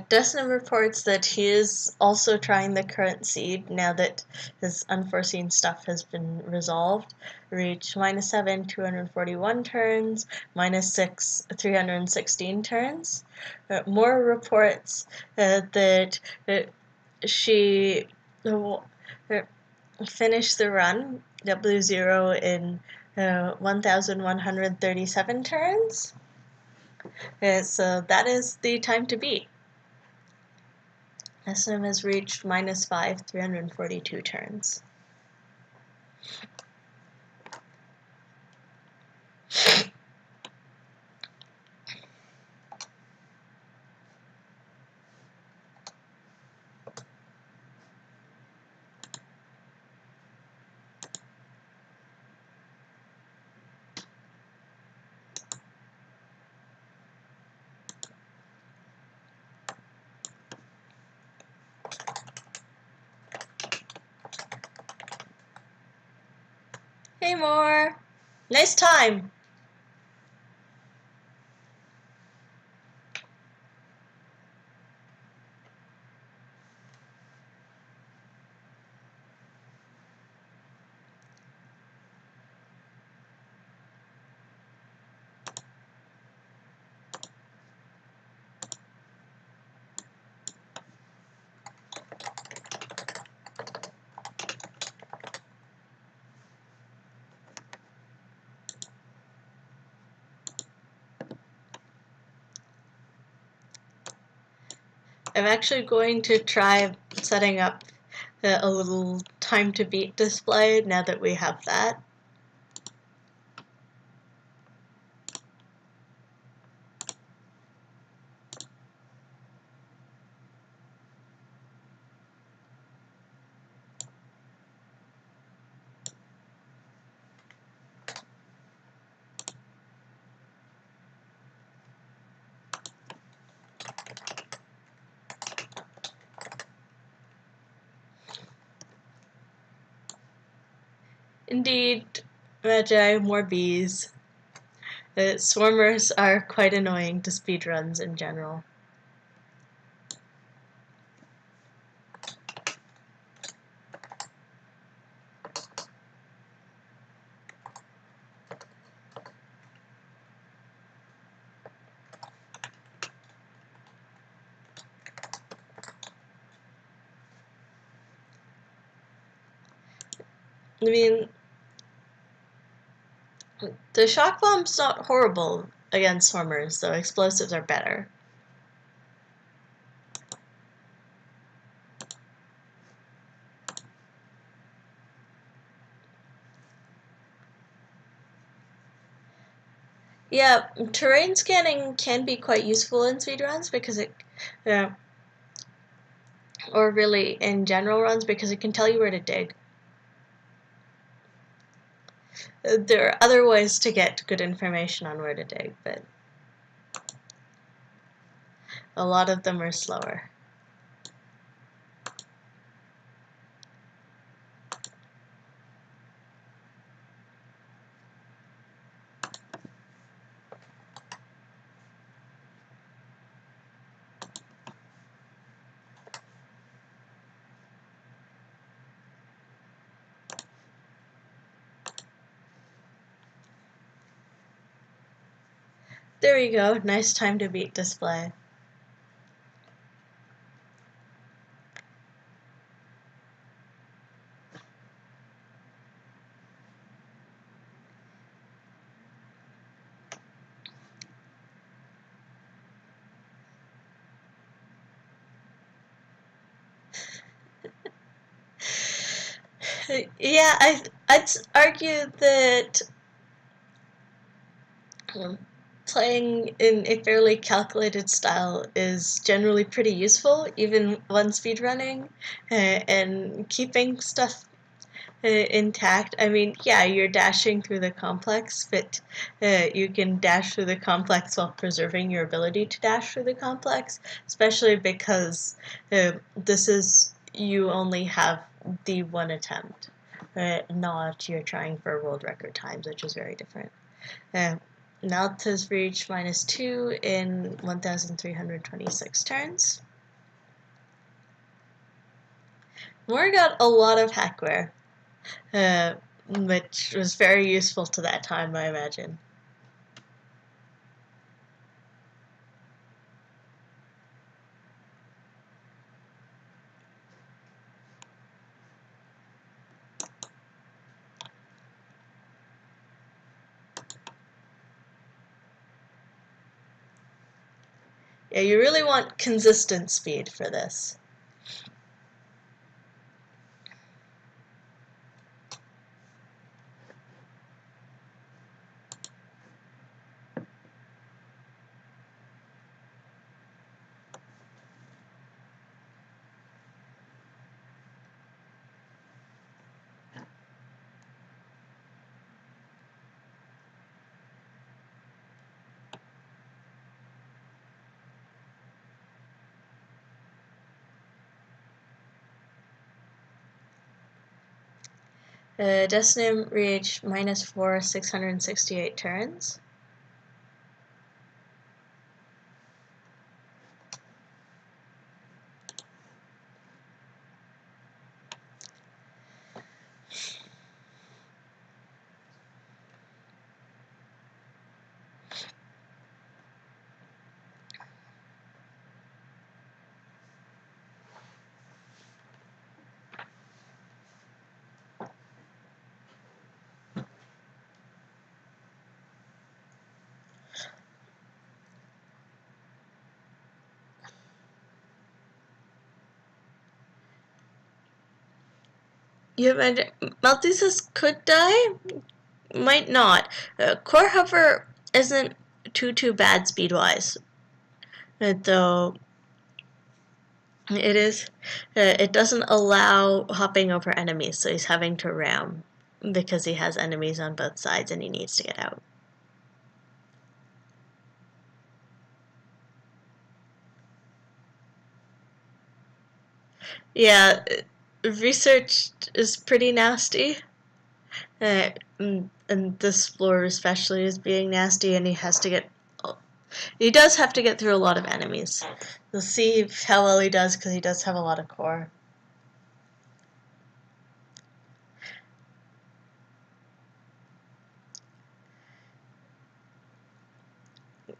A: Desna reports that he is also trying the current seed now that his unforeseen stuff has been resolved. Reach -7, 241 turns, -6, 316 turns. More reports that she finished the run, W0, in 1,137 turns. So that is the time to beat. SM has reached -5, 342 turns. Hey, Moore! Nice time! I'm actually going to try setting up a little time to beat display now that we have that. Indeed, Magi, more bees. Swarmers are quite annoying to speedruns in general. I mean, the shock bomb's not horrible against swarmers, so explosives are better. Yeah, terrain scanning can be quite useful in speedruns because it, or really in general runs, because it can tell you where to dig. There are other ways to get good information on where to dig, but a lot of them are slower. There you go, nice time to beat display. Yeah, I'd argue that playing in a fairly calculated style is generally pretty useful, even when speedrunning, and keeping stuff intact. I mean, yeah, you're dashing through the complex, but you can dash through the complex while preserving your ability to dash through the complex, especially because this is, you only have the one attempt, not you're trying for world record times, which is very different. Melt has reached -2 in 1,326 turns. Moore got a lot of hackware, which was very useful to that time, I imagine. Yeah, you really want consistent speed for this. Desnim reached -4, 668 turns. You imagine Maltesers could die, might not. Core Hover isn't too bad speed-wise, though it is. It doesn't allow hopping over enemies, so he's having to ram because he has enemies on both sides and he needs to get out. Yeah, research is pretty nasty. And this floor especially is being nasty, and he does have to get through a lot of enemies. We'll see how well he does, because he does have a lot of core.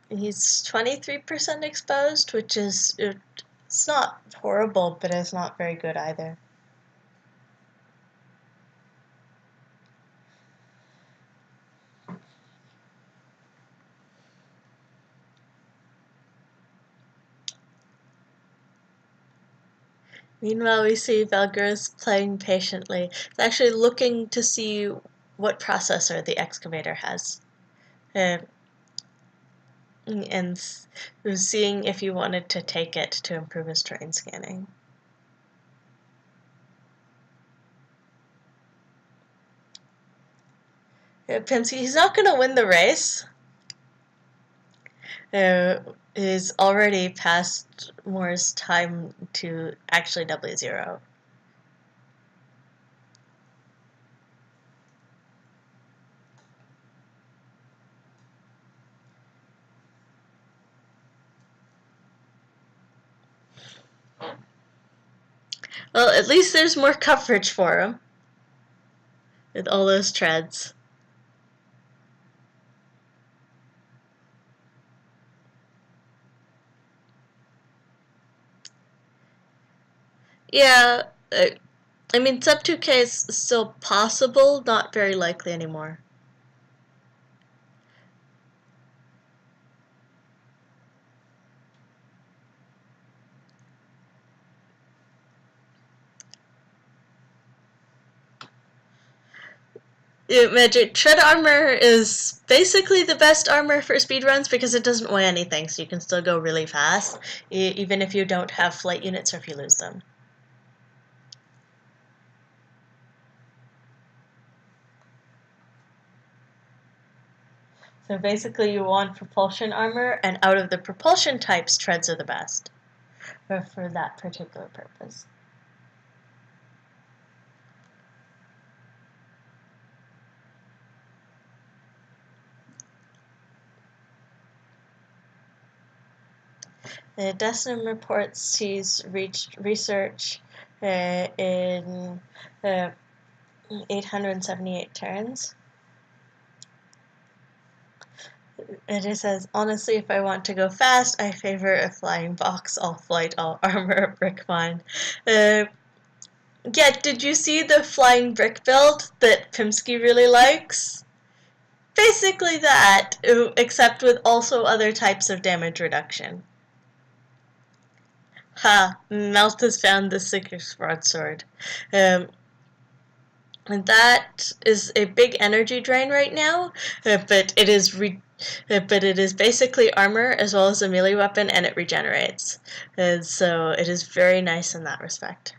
A: He's 23% exposed, which is, it's not horrible, but it's not very good either. Meanwhile, we see Valguras playing patiently. He's actually looking to see what processor the excavator has. And seeing if he wanted to take it to improve his terrain scanning. Pinsky, he's not going to win the race. He's already past Moore's time to actually W0. Well, at least there's more coverage for him with all those treads. Yeah, I mean, sub 2K is still possible, not very likely anymore. Magic Tread Armor is basically the best armor for speedruns because it doesn't weigh anything, so you can still go really fast, even if you don't have flight units or if you lose them. So basically you want propulsion armor, and out of the propulsion types, treads are the best for that particular purpose. Destin reports he's reached research in 878 turns. And it says, honestly, if I want to go fast, I favor a flying box, all flight, all armor, brick mine. Yeah, did you see the flying brick build that Pimsky really likes? Basically that, except with also other types of damage reduction. Ha, Melt has found the Seeker's Broadsword. And that is a big energy drain right now, but it is basically armor as well as a melee weapon, and it regenerates. And so it is very nice in that respect.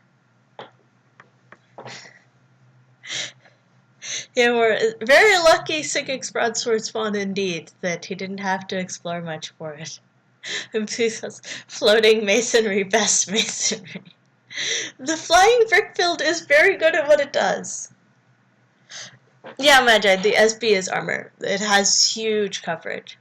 A: Yeah, we're very lucky Sigig's Broadsword spawn indeed, that he didn't have to explore much for it. And please says, floating masonry, best masonry. The flying brick build is very good at what it does. Yeah, Magi, the SB is armor. It has huge coverage.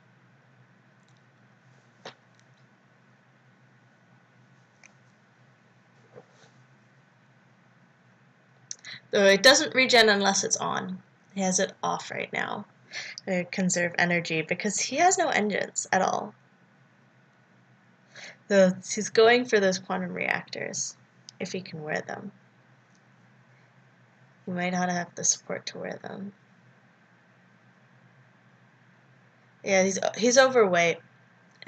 A: Though it doesn't regen unless it's on. He has it off right now to conserve energy because he has no engines at all. Though he's going for those quantum reactors, if he can wear them. He might not have the support to wear them. Yeah, he's overweight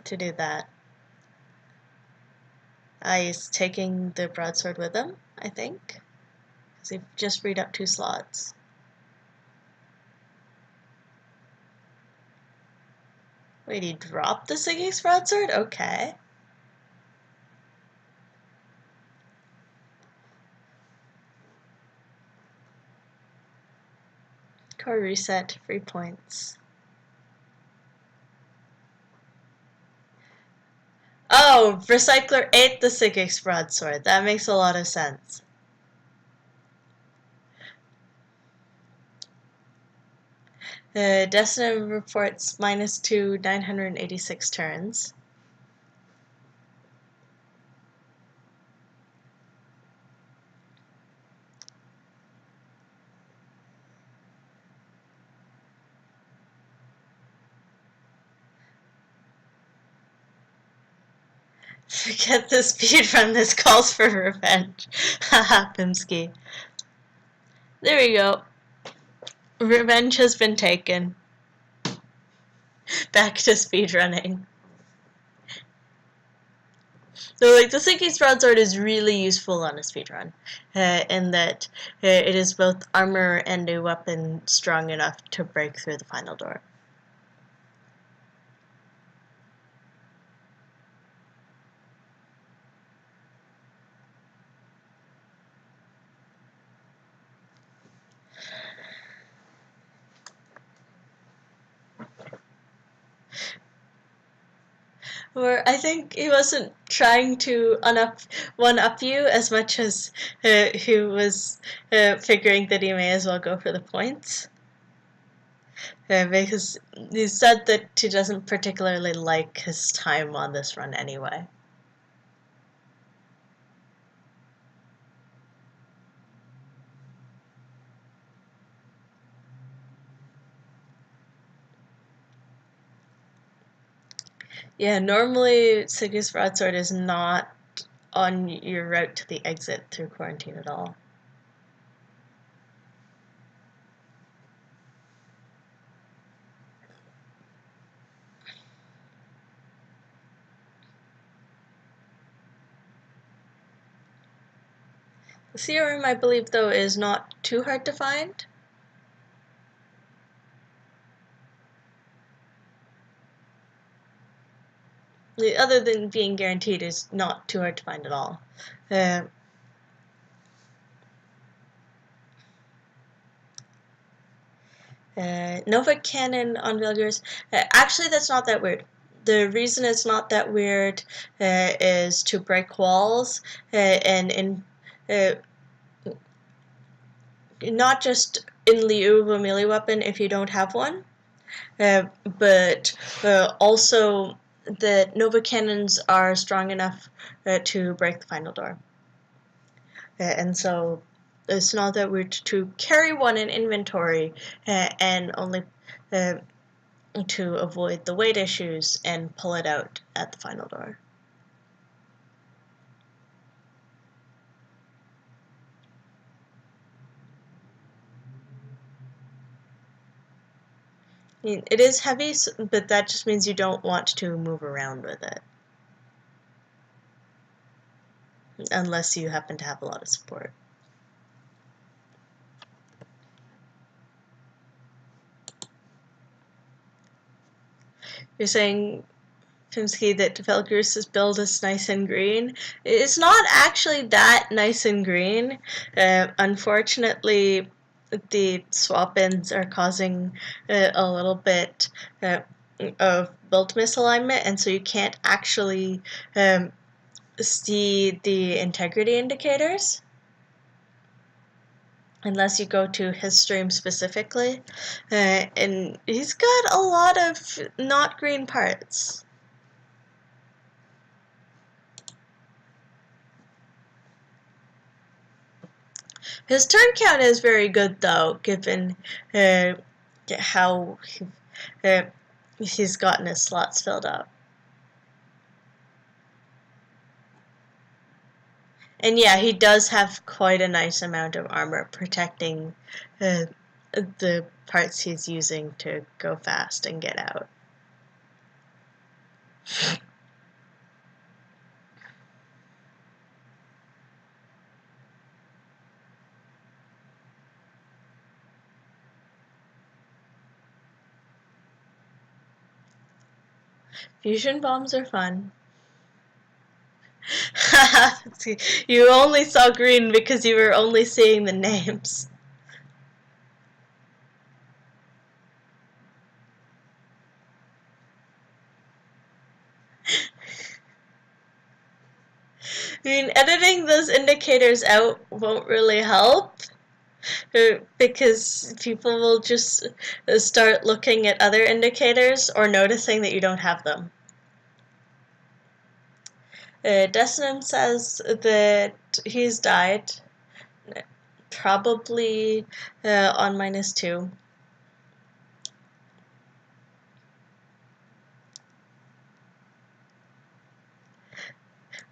A: to do that. He's taking the broadsword with him, I think. because he just freed up 2 slots. Wait, he dropped the Siggy's broadsword? Okay. Core reset, free points. Oh, Recycler ate the Siggy's broadsword. That makes a lot of sense. Destiny reports -2, 986 turns. Forget the speedrun, this calls for revenge. Haha, Pimsky. There we go. Revenge has been taken. Back to speedrunning. So, like, the Sinking Broadsword is really useful on a speedrun, in that it is both armor and a weapon strong enough to break through the final door. Or I think he wasn't trying to one-up you as much as he was figuring that he may as well go for the points. Because he said that he doesn't particularly like his time on this run anyway. Yeah, normally Siggy's Broadsword is not on your route to the exit through quarantine at all. The theorem, I believe, though, is not too hard to find. Other than being guaranteed, is not too hard to find at all. Nova Cannon on Vilgars. Actually, that's not that weird. The reason it's not that weird is to break walls and in not just in lieu of a melee weapon if you don't have one, but also that Nova Cannons are strong enough to break the final door. And so it's not that we're to carry one in inventory and only to avoid the weight issues and pull it out at the final door. I mean, it is heavy, but that just means you don't want to move around with it. Unless you happen to have a lot of support. You're saying, Pimsky, that Velgrus's build is nice and green. It's not actually that nice and green. Unfortunately, the swap-ins are causing a little bit of build misalignment, and so you can't actually see the integrity indicators unless you go to his stream specifically. And he's got a lot of not green parts. His turn count is very good, though, given how he's gotten his slots filled up. And yeah, he does have quite a nice amount of armor protecting the parts he's using to go fast and get out. Fusion bombs are fun. You only saw green because you were only seeing the names. I mean, editing those indicators out won't really help because people will just start looking at other indicators or noticing that you don't have them. Desnam says that he's died, probably on -2.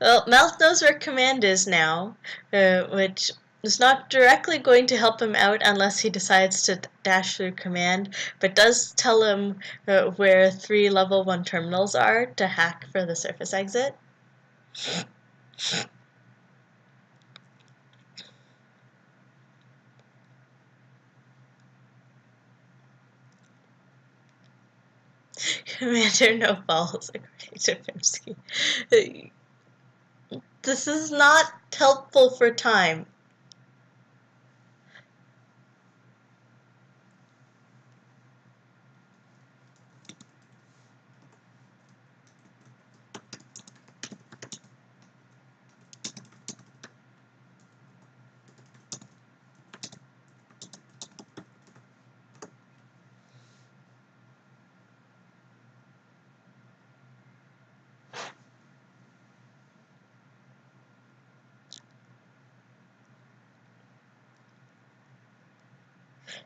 A: Well, Mouth knows where command is now, which is not directly going to help him out unless he decides to dash through command, but does tell him where 3 level 1 terminals are to hack for the surface exit. Commander no balls, according to Pimsky. This is not helpful for time.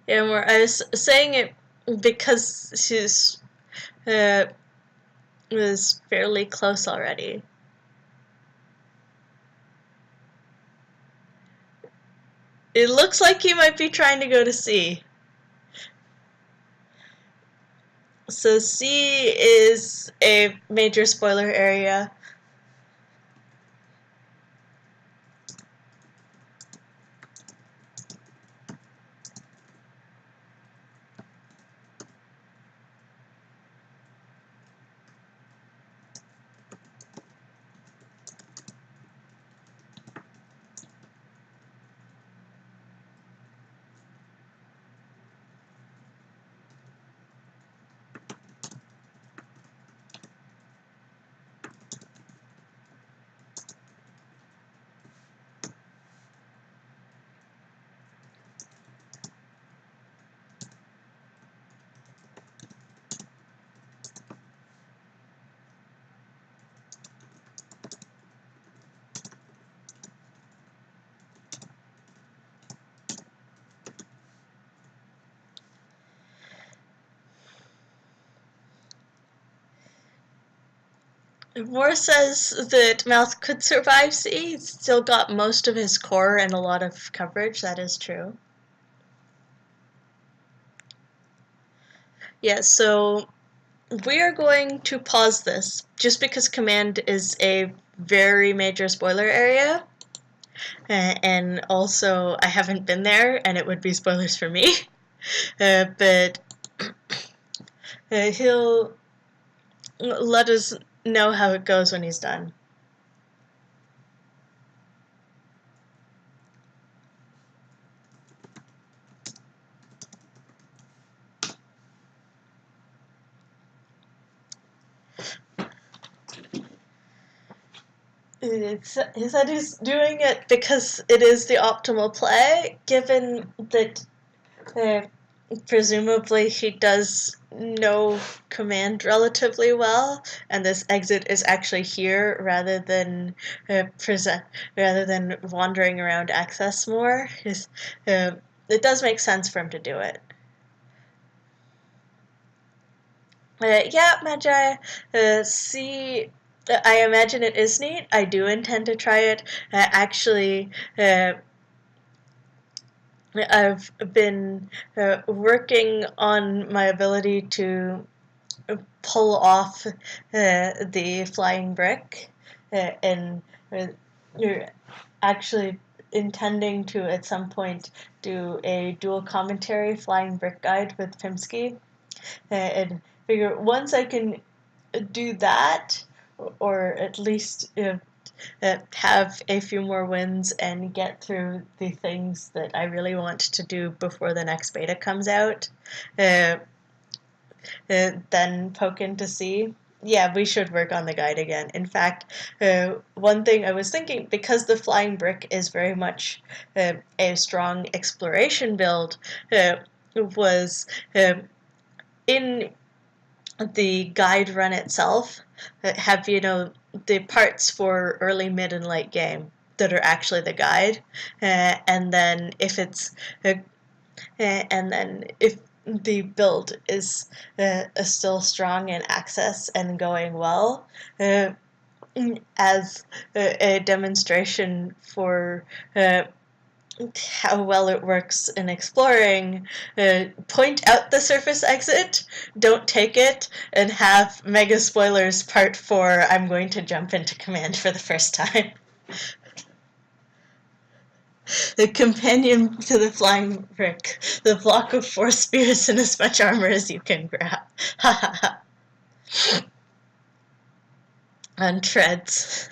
A: And where I was saying it because she's was fairly close already. It looks like he might be trying to go to C. So C is a major spoiler area. Moore says that Mouth could survive C. He's still got most of his core and a lot of coverage. That is true. Yeah, so we are going to pause this just because command is a very major spoiler area. And also, I haven't been there, and it would be spoilers for me. But he'll let us know how it goes when he's done. He said he's doing it because it is the optimal play, given that presumably he does know command relatively well, and this exit is actually here rather than wandering around access more. It does make sense for him to do it. Yeah, Magi. See, I imagine it is neat. I do intend to try it. Actually, I've been working on my ability to pull off the flying brick, and you're actually intending to at some point do a dual commentary flying brick guide with Pimsky, and figure once I can do that, or at least have a few more wins and get through the things that I really want to do before the next beta comes out, then poke in to see. Yeah, we should work on the guide again. In fact, one thing I was thinking, because the flying brick is very much a strong exploration build, was in the guide run itself, have, the parts for early, mid, and late game that are actually the guide, and then if the build is still strong in access and going well, as a demonstration for how well it works in exploring, point out the surface exit, don't take it, and have mega spoilers part 4, I'm going to jump into command for the first time. The companion to the flying brick, the block of 4 spears and as much armor as you can grab. Ha ha ha. On treads.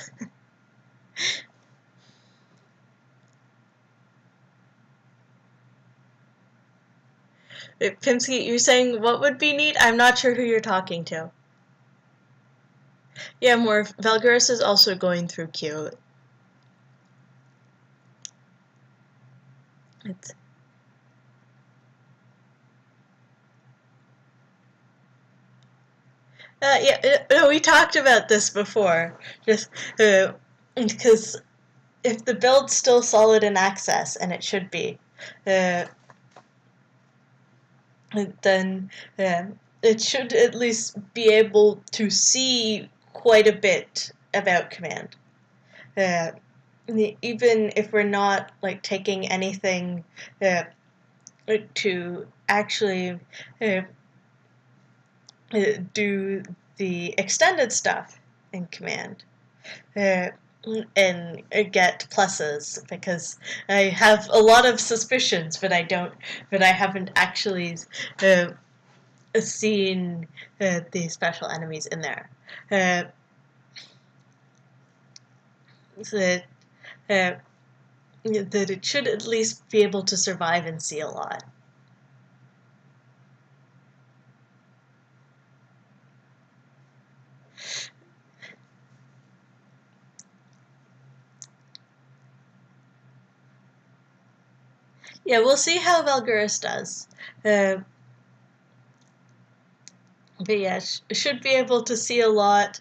A: Pinsky, you're saying what would be neat? I'm not sure who you're talking to. Yeah, more. Valguris is also going through Q. It's... we talked about this before. Just because if the build's still solid in access, and it should be, then it should at least be able to see quite a bit about command. Even if we're not like taking anything to actually do the extended stuff in command, and get pluses, because I have a lot of suspicions, but I haven't actually seen the special enemies in there. So that it should at least be able to survive and see a lot. Yeah, we'll see how Valguris does. But yeah, should be able to see a lot.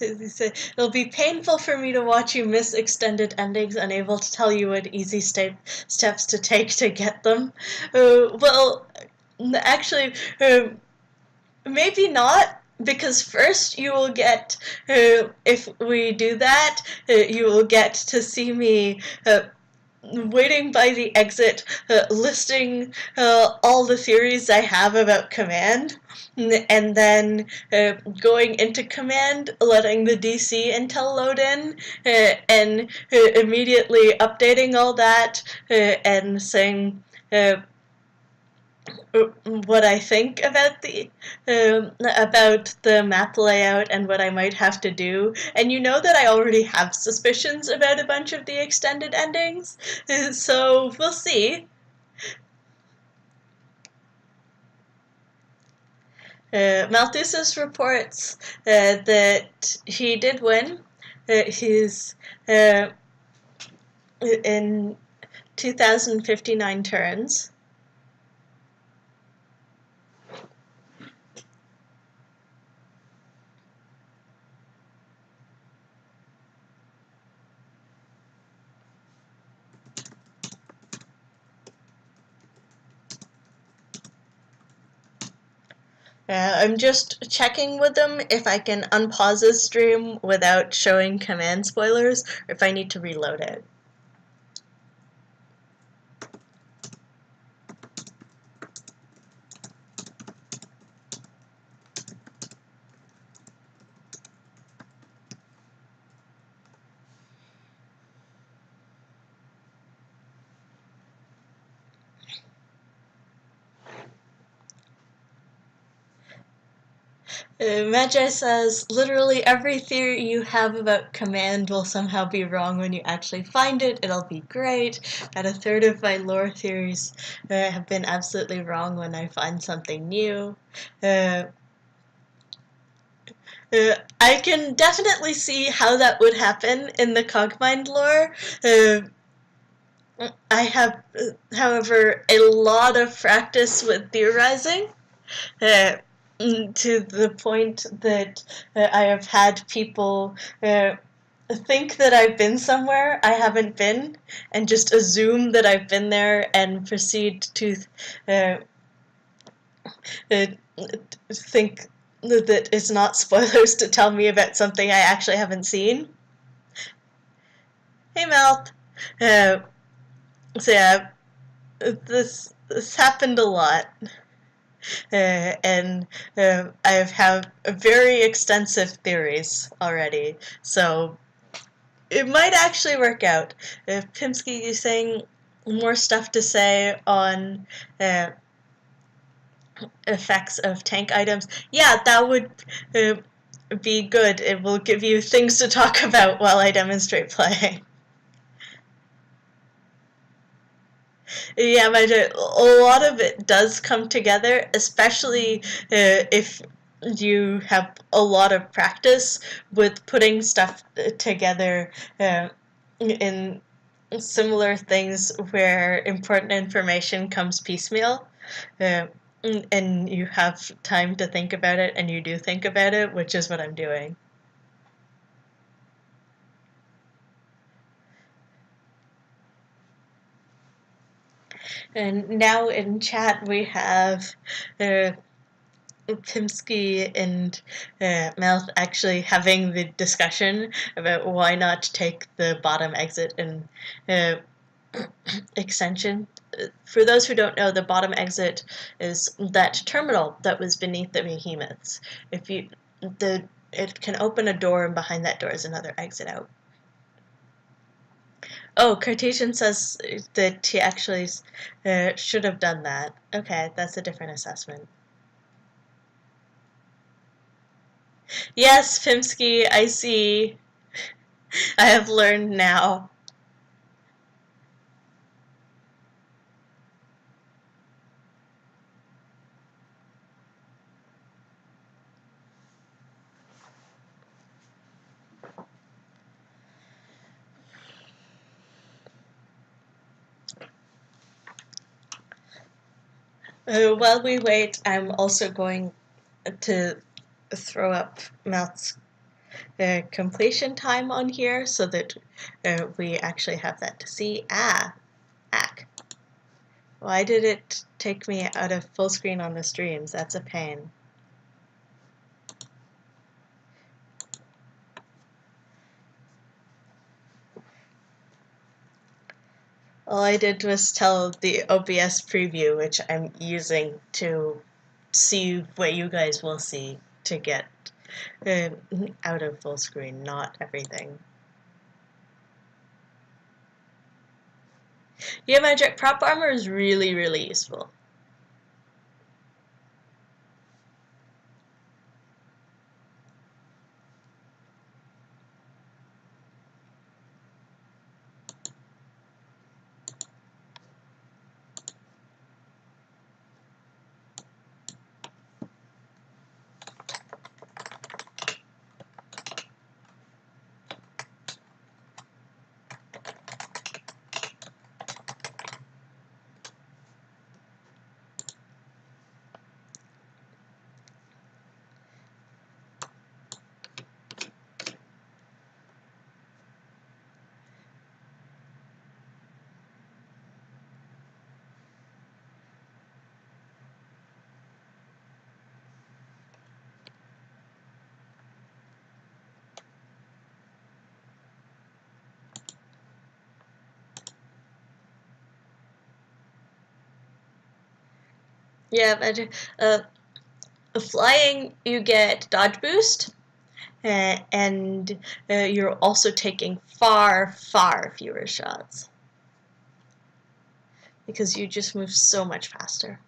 A: It'll be painful for me to watch you miss extended endings, unable to tell you what easy steps to take to get them. Well, actually, maybe not, because first you will get, if we do that, you will get to see me waiting by the exit, listing all the theories I have about command, and then going into command, letting the DC intel load in, and immediately updating all that, and saying what I think about the map layout and what I might have to do. And you know that I already have suspicions about a bunch of the extended endings, so we'll see. Malthusas reports that he did win. He's in 2,059 turns. I'm just checking with them if I can unpause this stream without showing command spoilers, or if I need to reload it. Magi says, literally every theory you have about command will somehow be wrong when you actually find it. It'll be great. About a third of my lore theories have been absolutely wrong when I find something new. I can definitely see how that would happen in the Cogmind lore. I have, however, a lot of practice with theorizing. To the point that I have had people think that I've been somewhere I haven't been, and just assume that I've been there and proceed to uh, think that it's not spoilers to tell me about something I actually haven't seen. Hey, Mel. Uh, so yeah, this happened a lot. And I've had very extensive theories already, so it might actually work out. If Pimsky is saying more stuff to say on uh, effects of tank items, yeah, that would be good. It will give you things to talk about while I demonstrate playing. Yeah, but a lot of it does come together, especially if you have a lot of practice with putting stuff together in similar things where important information comes piecemeal. Uh, and you have time to think about it, and you do think about it, which is what I'm doing. And now in chat we have Pimsky and Mouth actually having the discussion about why not take the bottom exit and extension. For those who don't know, the bottom exit is that terminal that was beneath the behemoths. If you it can open a door, and behind that door is another exit out. Oh, Cartesian says that he actually should have done that. Okay, that's a different assessment. Yes, Pimsky, I see. I have learned now. While we wait, I'm also going to throw up Mouth's completion time on here so that we actually have that to see. Ack. Why did it take me out of full screen on the streams? That's a pain. All I did was tell the OBS preview, which I'm using to see what you guys will see to get out of full screen, not everything. Yeah, Magic Prop Armor is really, really useful. Yeah, Magic. Flying, you get dodge boost, and you're also taking far, far fewer shots because you just move so much faster.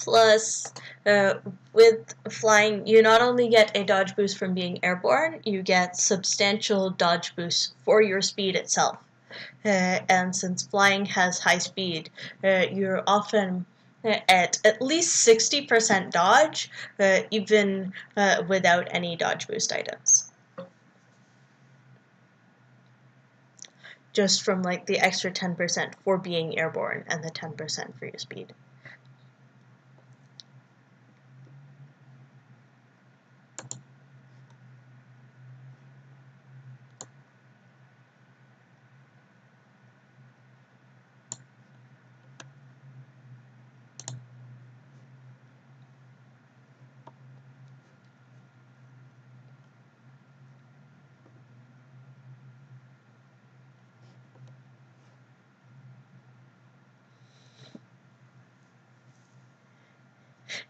A: Plus, with flying, you not only get a dodge boost from being airborne, you get substantial dodge boosts for your speed itself. And since flying has high speed, you're often at least 60% dodge, even without any dodge boost items. Just from like the extra 10% for being airborne and the 10% for your speed.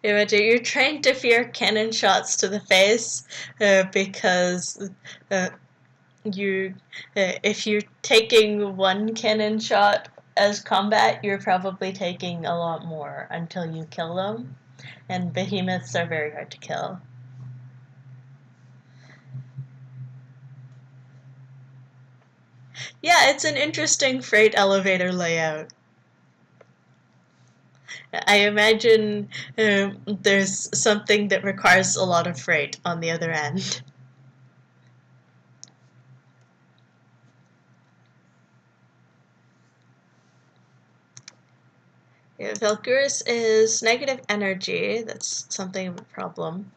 A: Imagine you're trained to fear cannon shots to the face because if you're taking one cannon shot as combat, you're probably taking a lot more until you kill them, and behemoths are very hard to kill. Yeah, it's an interesting freight elevator layout. I imagine there's something that requires a lot of freight on the other end. Yeah, Valkyris is negative energy. That's something of a problem.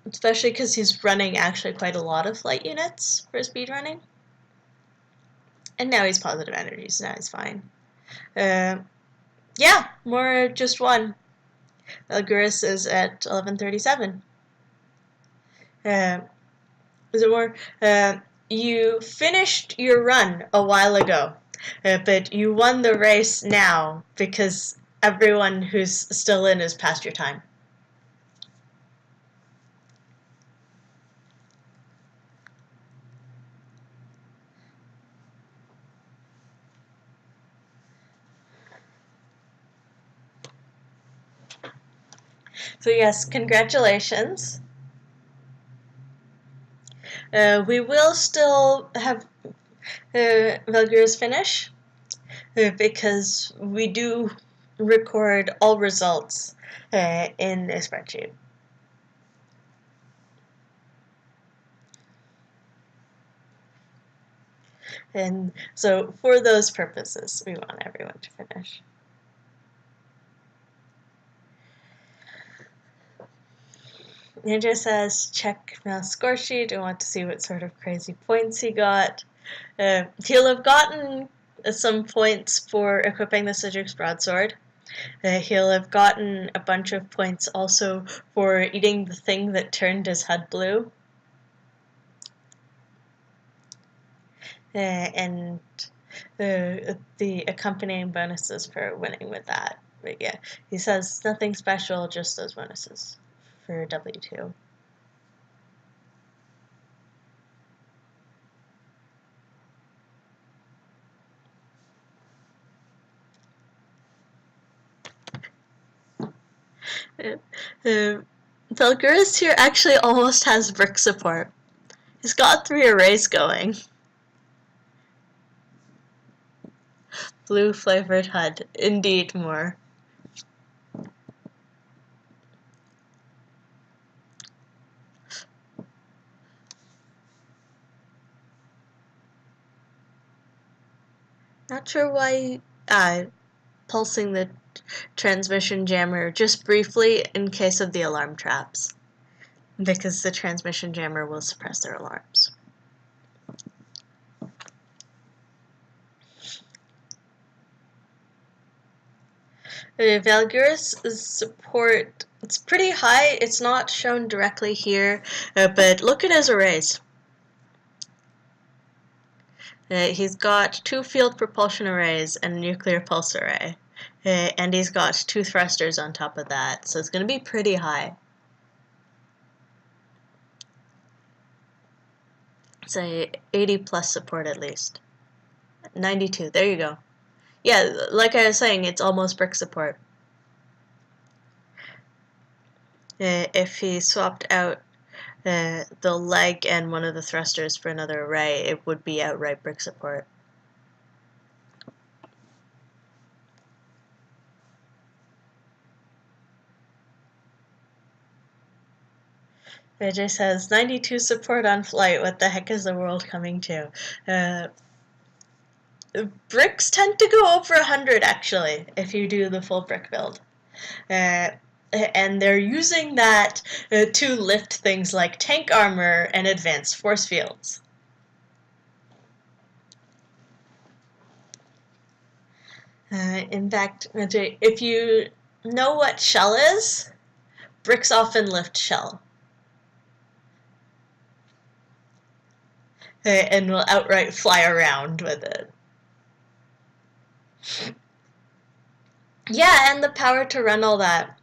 A: Especially because he's running actually quite a lot of flight units for speedrunning. And now he's positive energy, so now he's fine. Yeah, more just one. Valkyris is at 1137. Is it more? You finished your run a while ago, but you won the race now because everyone who's still in is past your time. So yes, congratulations. We will still have Valkyries finish because we do record all results in a spreadsheet. And so for those purposes, we want everyone to finish. Ninja says, check Mel's score sheet. I want to see what sort of crazy points he got. He'll have gotten some points for equipping the Cedric's Broadsword. He'll have gotten a bunch of points also for eating the thing that turned his HUD blue. And the accompanying bonuses for winning with that. But yeah, he says nothing special, just those bonuses for W2. Belguris here actually almost has brick support. He's got 3 arrays going. Blue flavored HUD, indeed more. Not sure why pulsing the transmission jammer just briefly in case of the alarm traps, because the transmission jammer will suppress their alarms. Valguris' support, it's pretty high. It's not shown directly here, but look at his arrays. He's got 2 field propulsion arrays and a nuclear pulse array. And he's got 2 thrusters on top of that, so it's going to be pretty high. Say 80 plus support at least. 92, there you go. Yeah, like I was saying, it's almost brick support. if he swapped out the leg and one of the thrusters for another array, it would be outright brick support. AJ says, 92 support on flight, what the heck is the world coming to? Bricks tend to go over 100 actually, if you do the full brick build. And they're using that to lift things like tank armor and advanced force fields. In fact, if you know what shell is, bricks often lift shell. And will outright fly around with it. Yeah, and the power to run all that.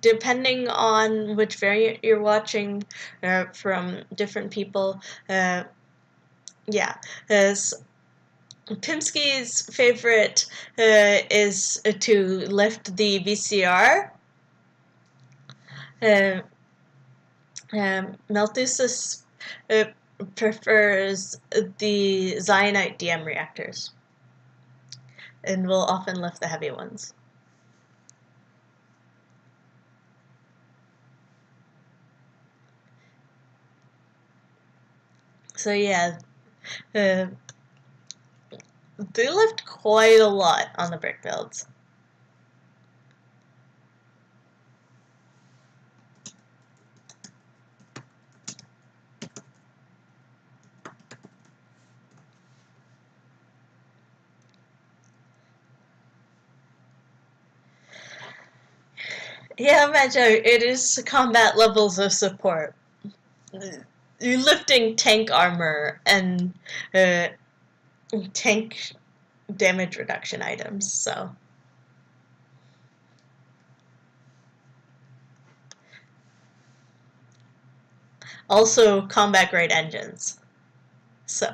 A: Depending on which variant you're watching from different people, yeah. Pimsky's favorite is to lift the VCR. Malthus's prefers the Zionite DM reactors and will often lift the heavy ones. So yeah, they lift quite a lot on the brick builds. Yeah, imagine it is combat levels of support. You're lifting tank armor and tank damage reduction items, so. Also combat grade engines. So.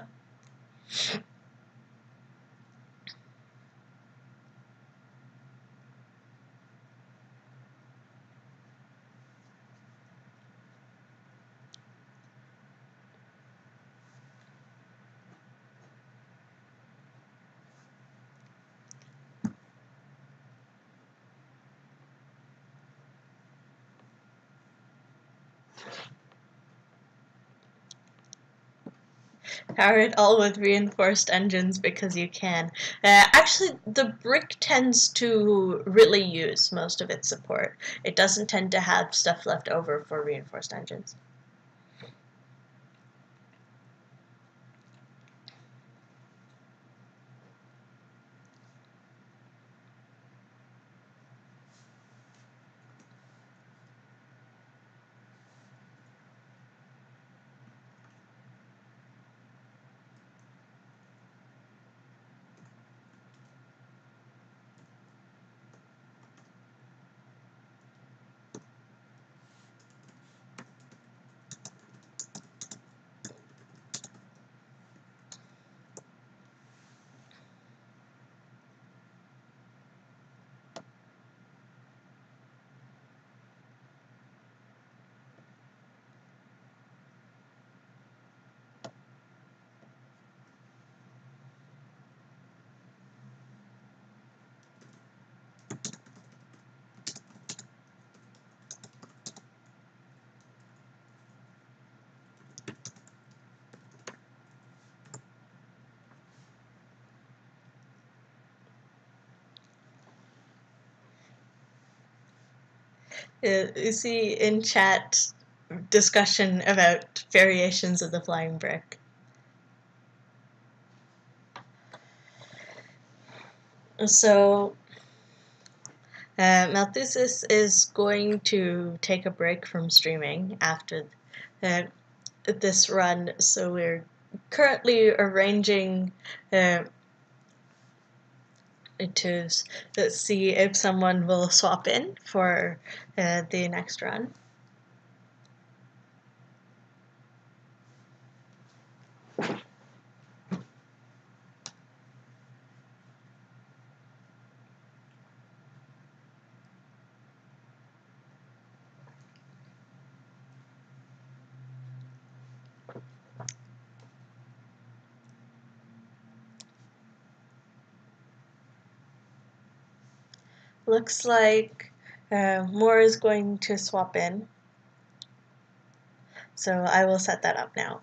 A: Power it all with reinforced engines because you can. Actually, the brick tends to really use most of its support. It doesn't tend to have stuff left over for reinforced engines. You see in chat discussion about variations of the flying brick. So Malthusis is going to take a break from streaming after this run, so we're currently arranging to see if someone will swap in for the next run. Looks like more is going to swap in. So I will set that up now.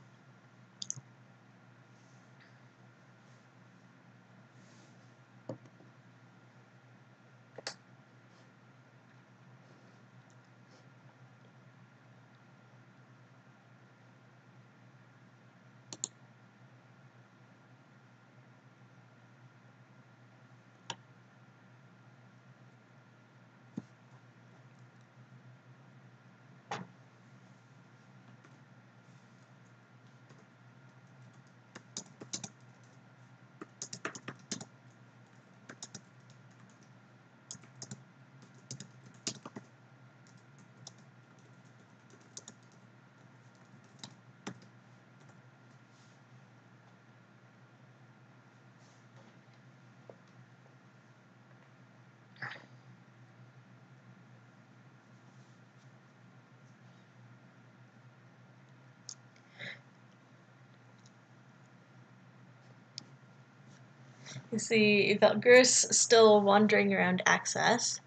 A: You see Valgyr's still wandering around access.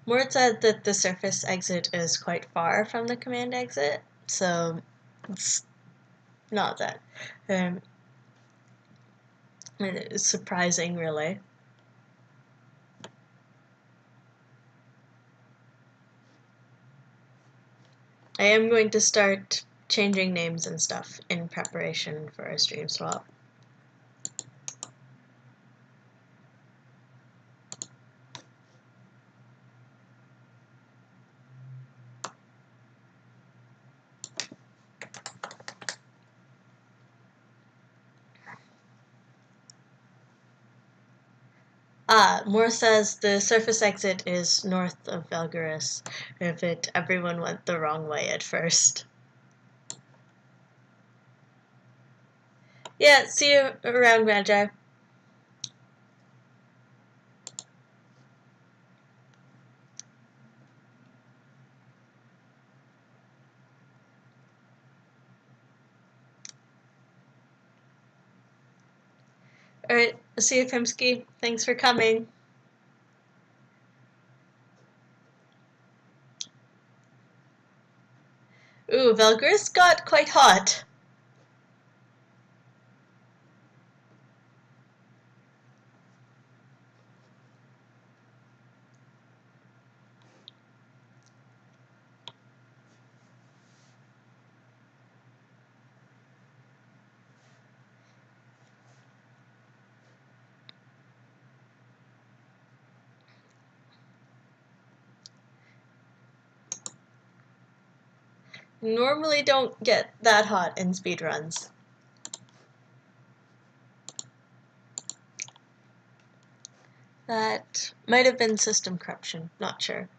A: Mort said that the surface exit is quite far from the command exit, so it's not that surprising, really. I am going to start changing names and stuff in preparation for a stream swap. Moore says the surface exit is north of Valgyrus. Everyone went the wrong way at first. Yeah, see you around, Magi. Alright, see you, Pimsky. Thanks for coming. Ooh, Valgyrus got quite hot. Normally don't get that hot in speedruns. That might have been system corruption, not sure.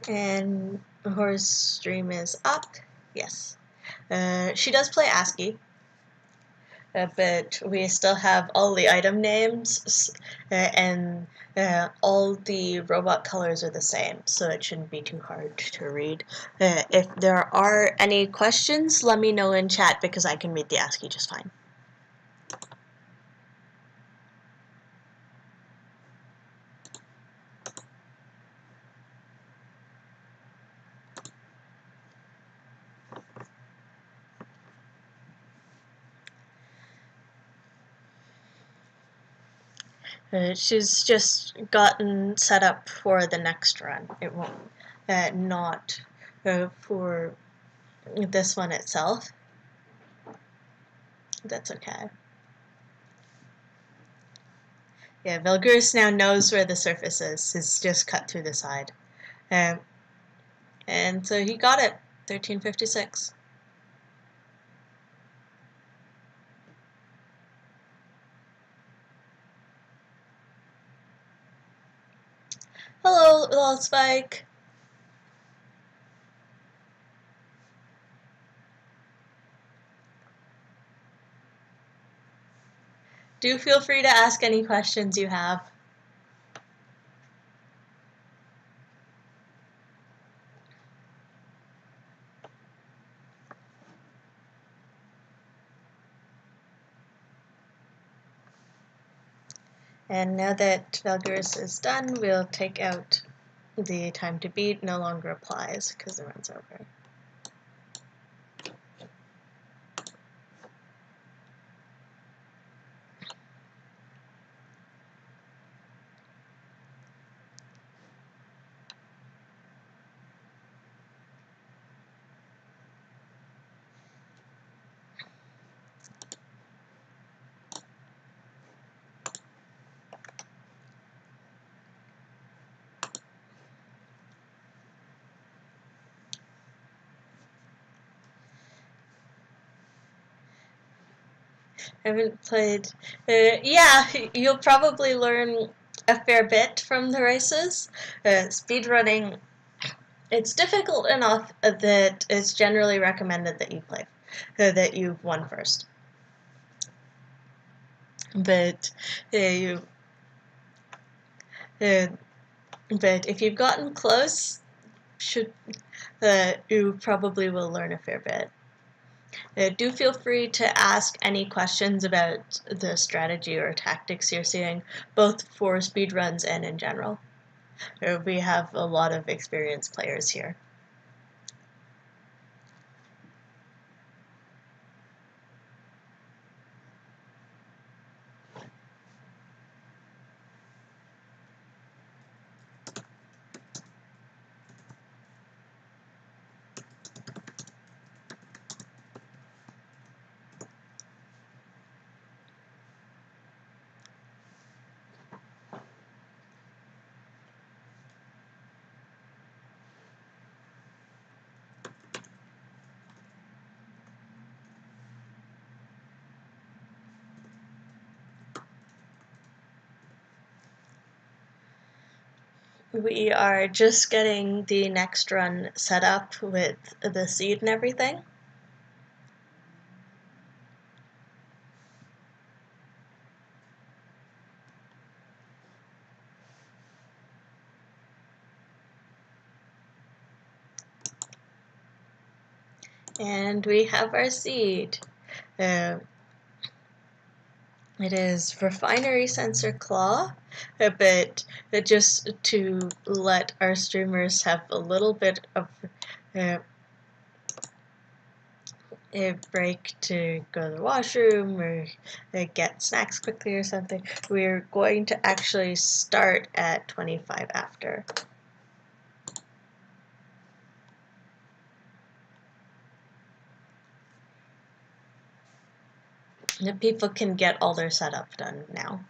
A: And Horse stream is up. Yes. She does play ASCII, but we still have all the item names, and all the robot colors are the same, so it shouldn't be too hard to read. If there are any questions, let me know in chat because I can read the ASCII just fine. She's just gotten set up for the next run. It won't, not for this one itself. That's okay. Yeah, Valgyrus now knows where the surface is. He's just cut through the side. And so he got it, 1356. Hello, little Spike. do feel free to ask any questions you have. And now that Valguris is done, we'll take out the time to beat no longer applies because the run's over. Haven't played. Yeah, you'll probably learn a fair bit from the races. Speedrunning, it's difficult enough that it's generally recommended that you play, that you won first. But you, but if you've gotten close, you probably will learn a fair bit. Do feel free to ask any questions about the strategy or tactics you're seeing, both for speedruns and in general. We have a lot of experienced players here. We are just getting the next run set up with the seed and everything. And we have our seed. It is Refinery Sensor Claw, but just to let our streamers have a little bit of a break to go to the washroom or get snacks quickly or something, we're going to actually start at 25 after. The people can get all their setup done now.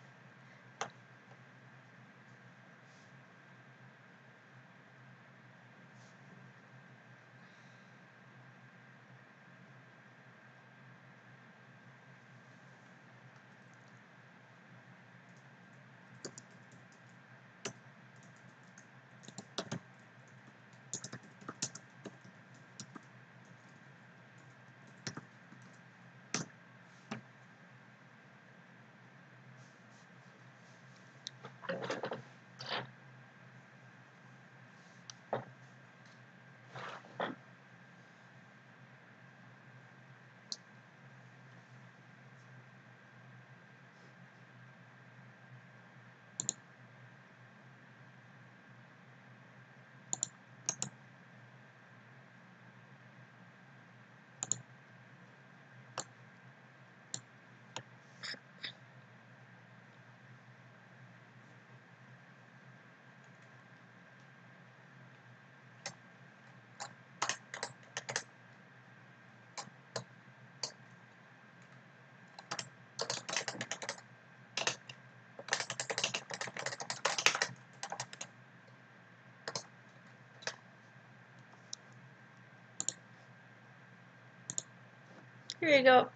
A: Here you go.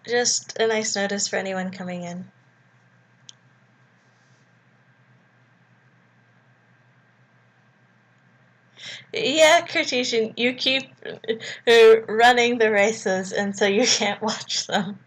A: Just a nice notice for anyone coming in. Yeah, Cartesian, you keep running the races, and so you can't watch them.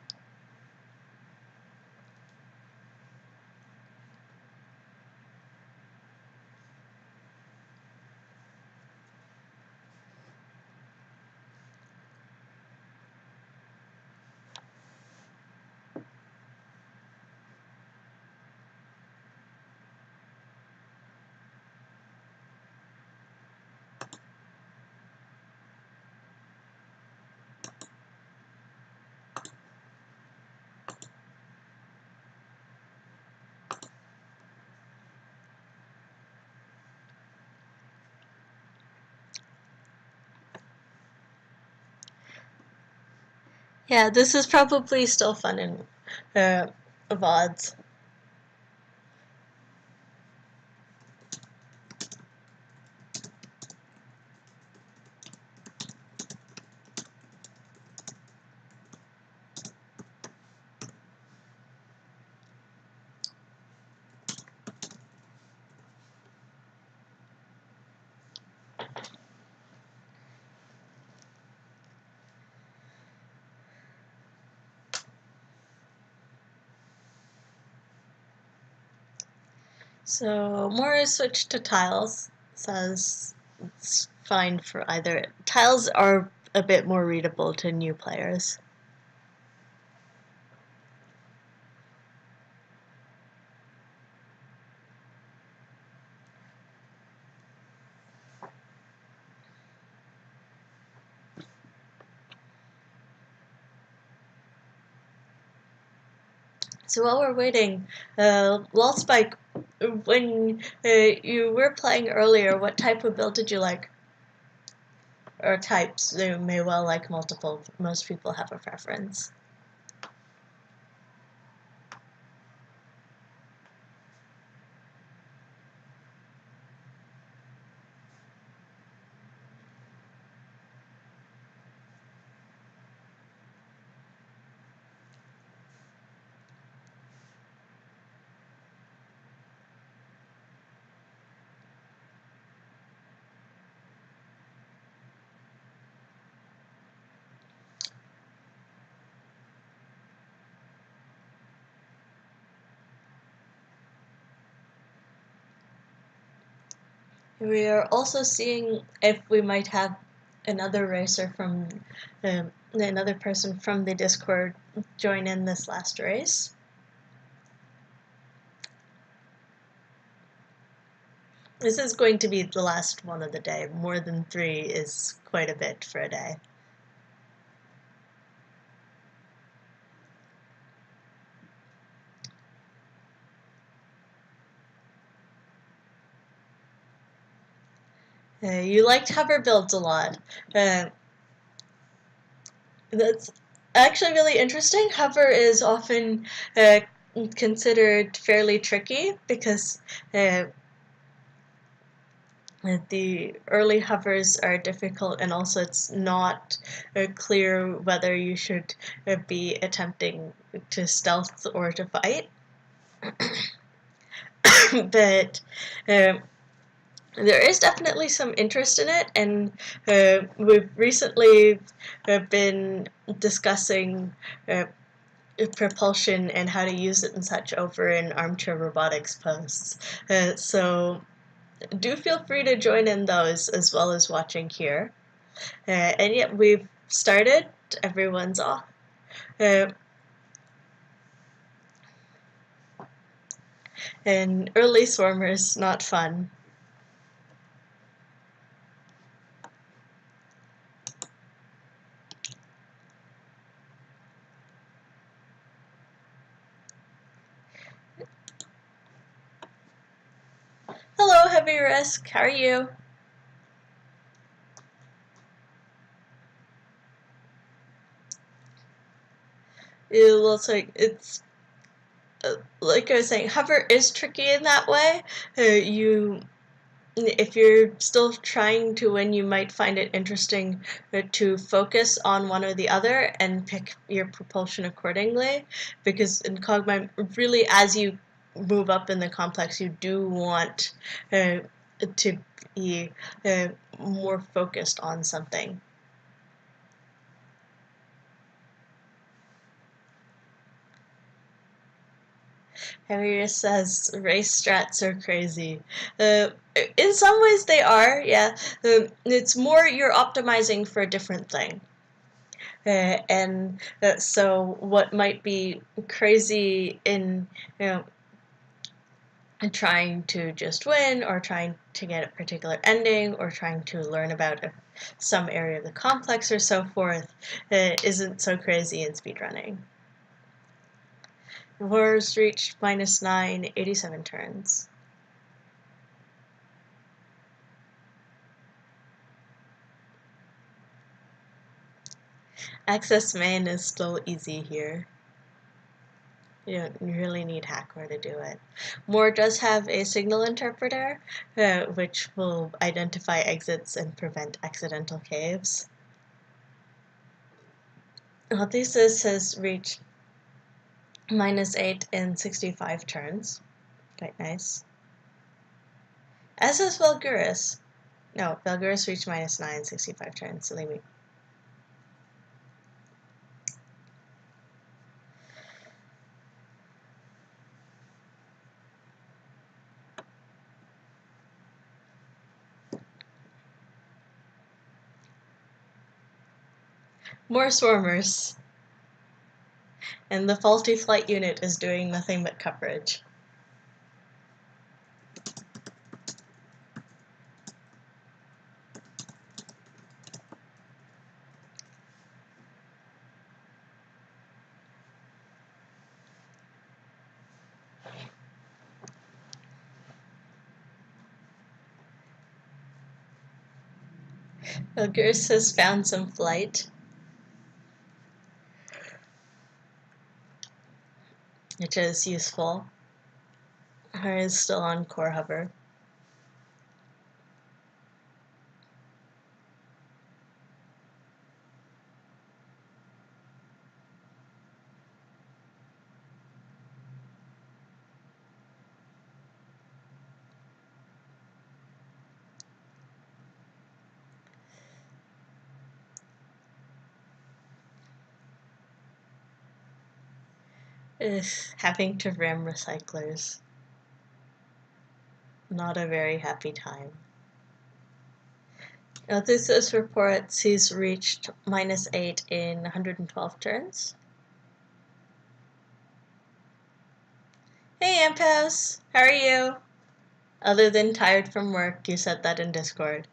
A: Yeah, this is probably still fun in VODs. So Mora switched to tiles, says it's fine for either. Tiles are a bit more readable to new players. So while we're waiting, Spike, when you were playing earlier, what type of build did you like? Or types? You may well like multiple. Most people have a preference. We are also seeing if we might have another racer from another person from the Discord join in this last race. This is going to be the last one of the day. More than 3 is quite a bit for a day. You liked hover builds a lot. That's actually really interesting. Hover is often considered fairly tricky because the early hovers are difficult, and also it's not clear whether you should be attempting to stealth or to fight. But there is definitely some interest in it, and we've recently been discussing propulsion and how to use it and such over in Armchair Robotics posts. So do feel free to join in those as well as watching here. And yet we've started, everyone's off. And early swarmers, not fun. Hello, Heavy Risk, how are you? It looks like it's like I was saying, hover is tricky in that way. If you're still trying to win, you might find it interesting to focus on one or the other and pick your propulsion accordingly. Because in Cogmind, really, as you move up in the complex, you do want to be more focused on something. Harriet says race strats are crazy. In some ways they are, yeah. It's more you're optimizing for a different thing. And so what might be crazy in, you know, trying to just win or trying to get a particular ending or trying to learn about some area of the complex or so forth isn't so crazy in speedrunning. Wars reached -9, 87 turns. Access main is still easy here. You don't really need hackware to do it. More does have a signal interpreter, which will identify exits and prevent accidental caves. Thesis has reached -8 in 65 turns. Quite nice. As has Valguris. No, Valguris reached -9 in 65 turns, silly me. More swarmers. And the faulty flight unit is doing nothing but coverage. Valguris has found some flight, which is useful. Her is still on core hover. Having to ram recyclers. Not a very happy time. Odysseus reports he's reached -8 in 112 turns. Hey Amphouse, how are you? Other than tired from work, you said that in Discord.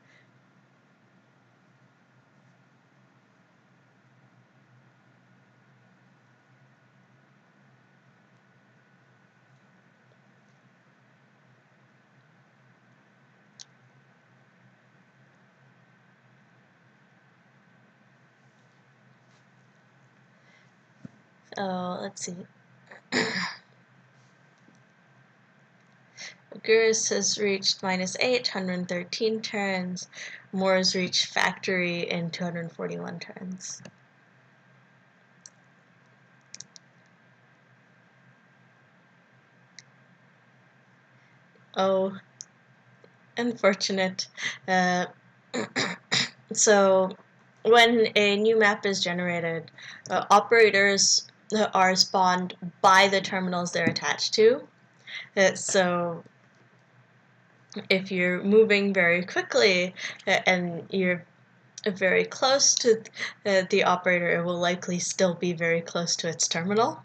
A: So let's see. Gurus has reached -8, 113 turns. Moore's reached factory in 241 turns. Oh, unfortunate. So when a new map is generated, operators are spawned by the terminals they're attached to. So if you're moving very quickly and you're very close to the operator, it will likely still be very close to its terminal.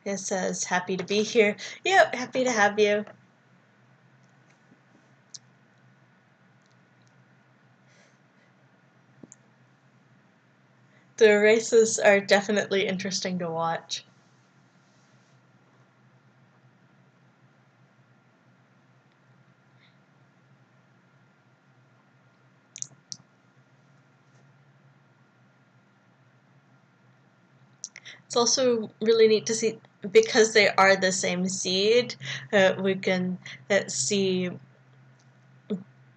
A: It says, happy to be here. Yep, happy to have you. The races are definitely interesting to watch. It's also really neat to see, because they are the same seed, we can see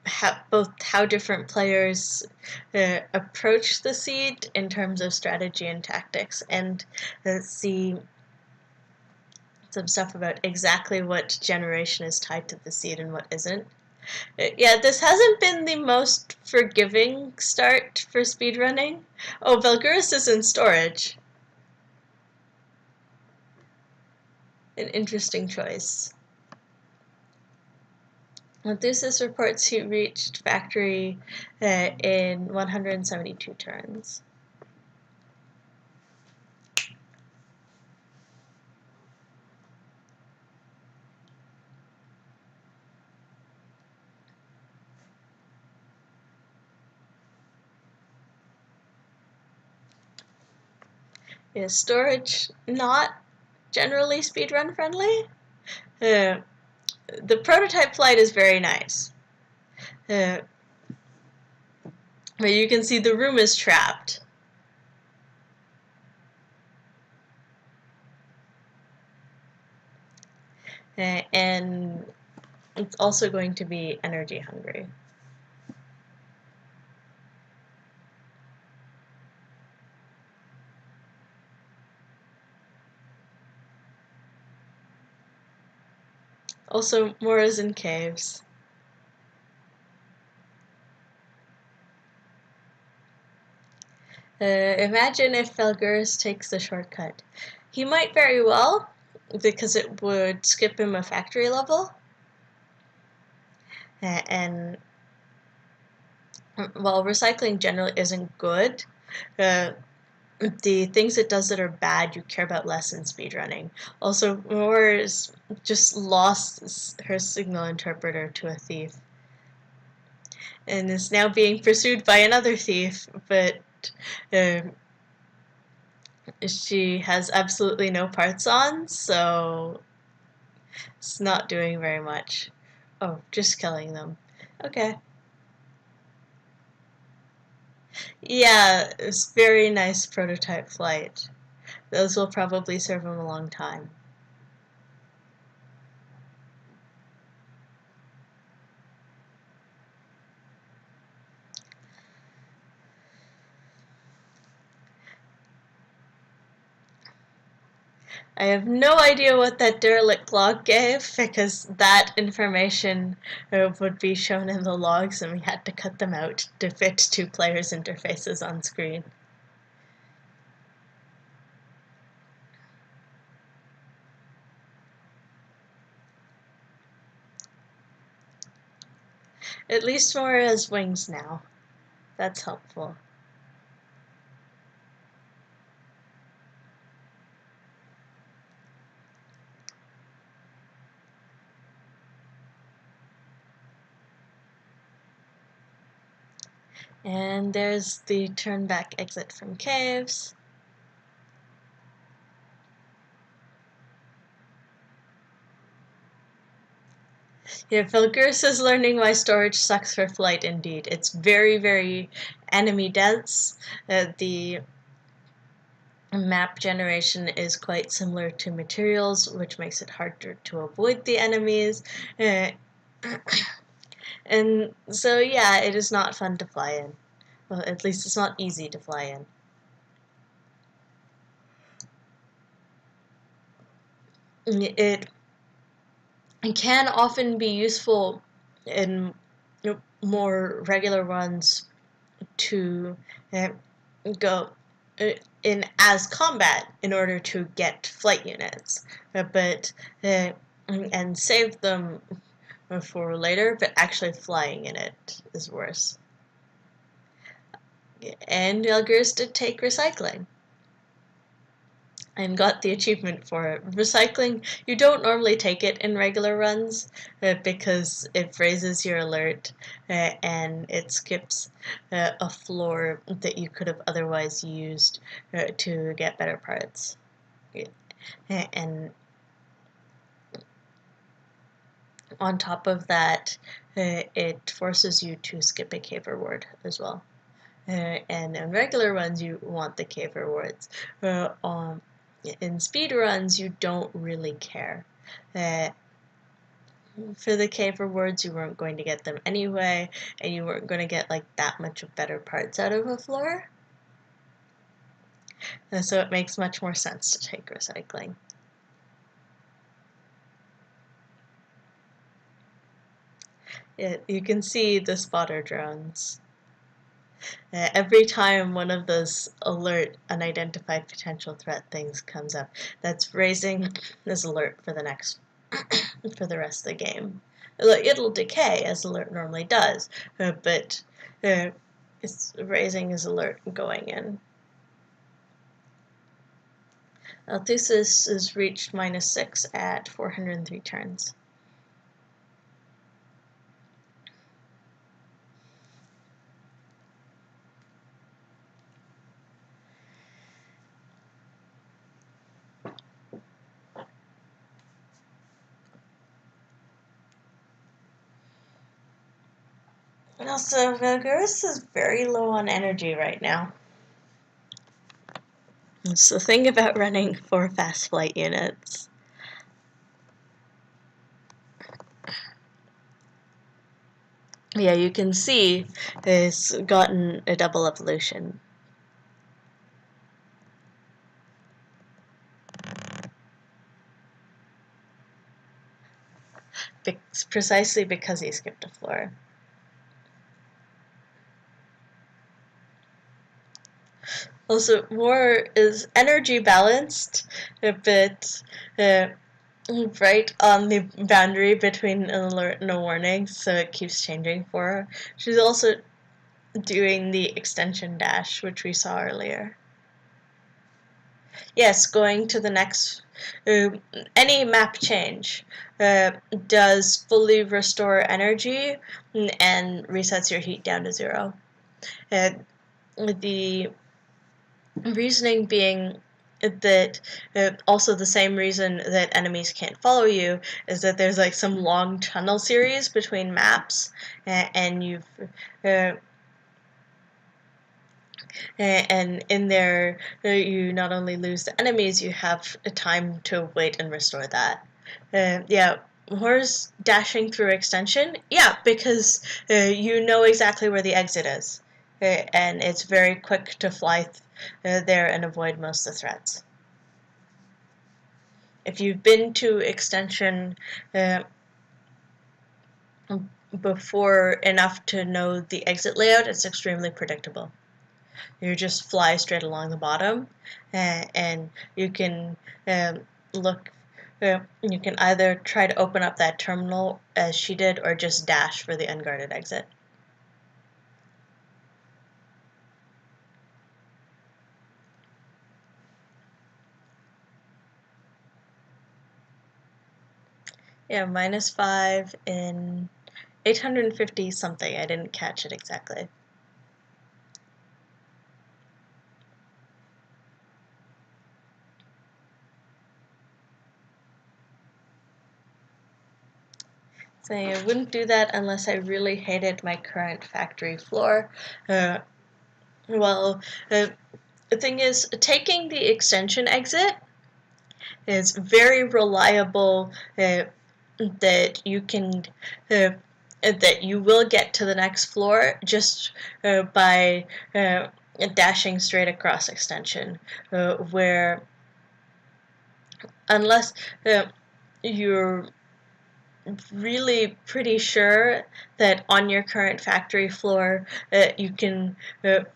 A: how different players approach the seed in terms of strategy and tactics, and see some stuff about exactly what generation is tied to the seed and what isn't. Yeah, this hasn't been the most forgiving start for speedrunning. Oh, Valguris is in storage. An interesting choice. Odysseus reports he reached factory in 172 turns. Yeah, storage not generally speedrun friendly. The prototype flight is very nice. But you can see the room is trapped. And it's also going to be energy hungry. Also, moras in caves. Imagine if Felgurus takes the shortcut. He might very well, because it would skip him a factory level. And while recycling generally isn't good, the things it does that are bad you care about less in speedrunning. Also, Mora's just lost her signal interpreter to a thief, and is now being pursued by another thief, but she has absolutely no parts on, so it's not doing very much. Oh, just killing them. Okay. Yeah, it's very nice prototype flight. Those will probably serve him a long time. I have no idea what that derelict log gave, because that information would be shown in the logs and we had to cut them out to fit two players' interfaces on screen. At least Mora has wings now. That's helpful. And there's the turn back exit from caves. Yeah, Felgurus is learning why storage sucks for flight indeed. It's very, very enemy dense. The map generation is quite similar to materials, which makes it harder to avoid the enemies. And so, yeah, it is not fun to fly in. Well, at least it's not easy to fly in. It can often be useful in more regular runs to go in as combat in order to get flight units, but and save them for later, but actually flying in it is worse. And Elgers did take recycling and got the achievement for it. Recycling, you don't normally take it in regular runs because it raises your alert and it skips a floor that you could have otherwise used to get better parts. And on top of that, it forces you to skip a cave reward as well. And in regular runs, you want the cave rewards. In speed runs, you don't really care. For the cave rewards, you weren't going to get them anyway, and you weren't going to get like that much better parts out of a floor. And so it makes much more sense to take recycling. You can see the spotter drones. Every time one of those alert unidentified potential threat things comes up, that's raising this alert for the next for the rest of the game. It'll decay as alert normally does, but it's raising his alert going in. Thesis is reached -6 at 403 turns. Also, Valguris is very low on energy right now. That's the thing about running 4 fast flight units. Yeah, you can see it's gotten a double evolution. It's precisely because he skipped a floor. Also, more is energy balanced, but right on the boundary between an alert and a warning, so it keeps changing for her. She's also doing the extension dash, which we saw earlier. Yes, going to the next, any map change does fully restore energy and resets your heat down to 0. The reasoning being that also the same reason that enemies can't follow you is that there's like some long tunnel series between maps, and you've and in there you not only lose the enemies, you have a time to wait and restore that. Yeah, Horror's dashing through extension. Yeah, because you know exactly where the exit is, and it's very quick to fly there and avoid most of the threats. If you've been to extension before enough to know the exit layout, it's extremely predictable. You just fly straight along the bottom, and you can look. You can either try to open up that terminal as she did, or just dash for the unguarded exit. Yeah, -5 in 850 something. I didn't catch it exactly. So I wouldn't do that unless I really hated my current factory floor. Well, the thing is, taking the extension exit is very reliable, that you can that you will get to the next floor just by dashing straight across extension, where unless you're really pretty sure that on your current factory floor you can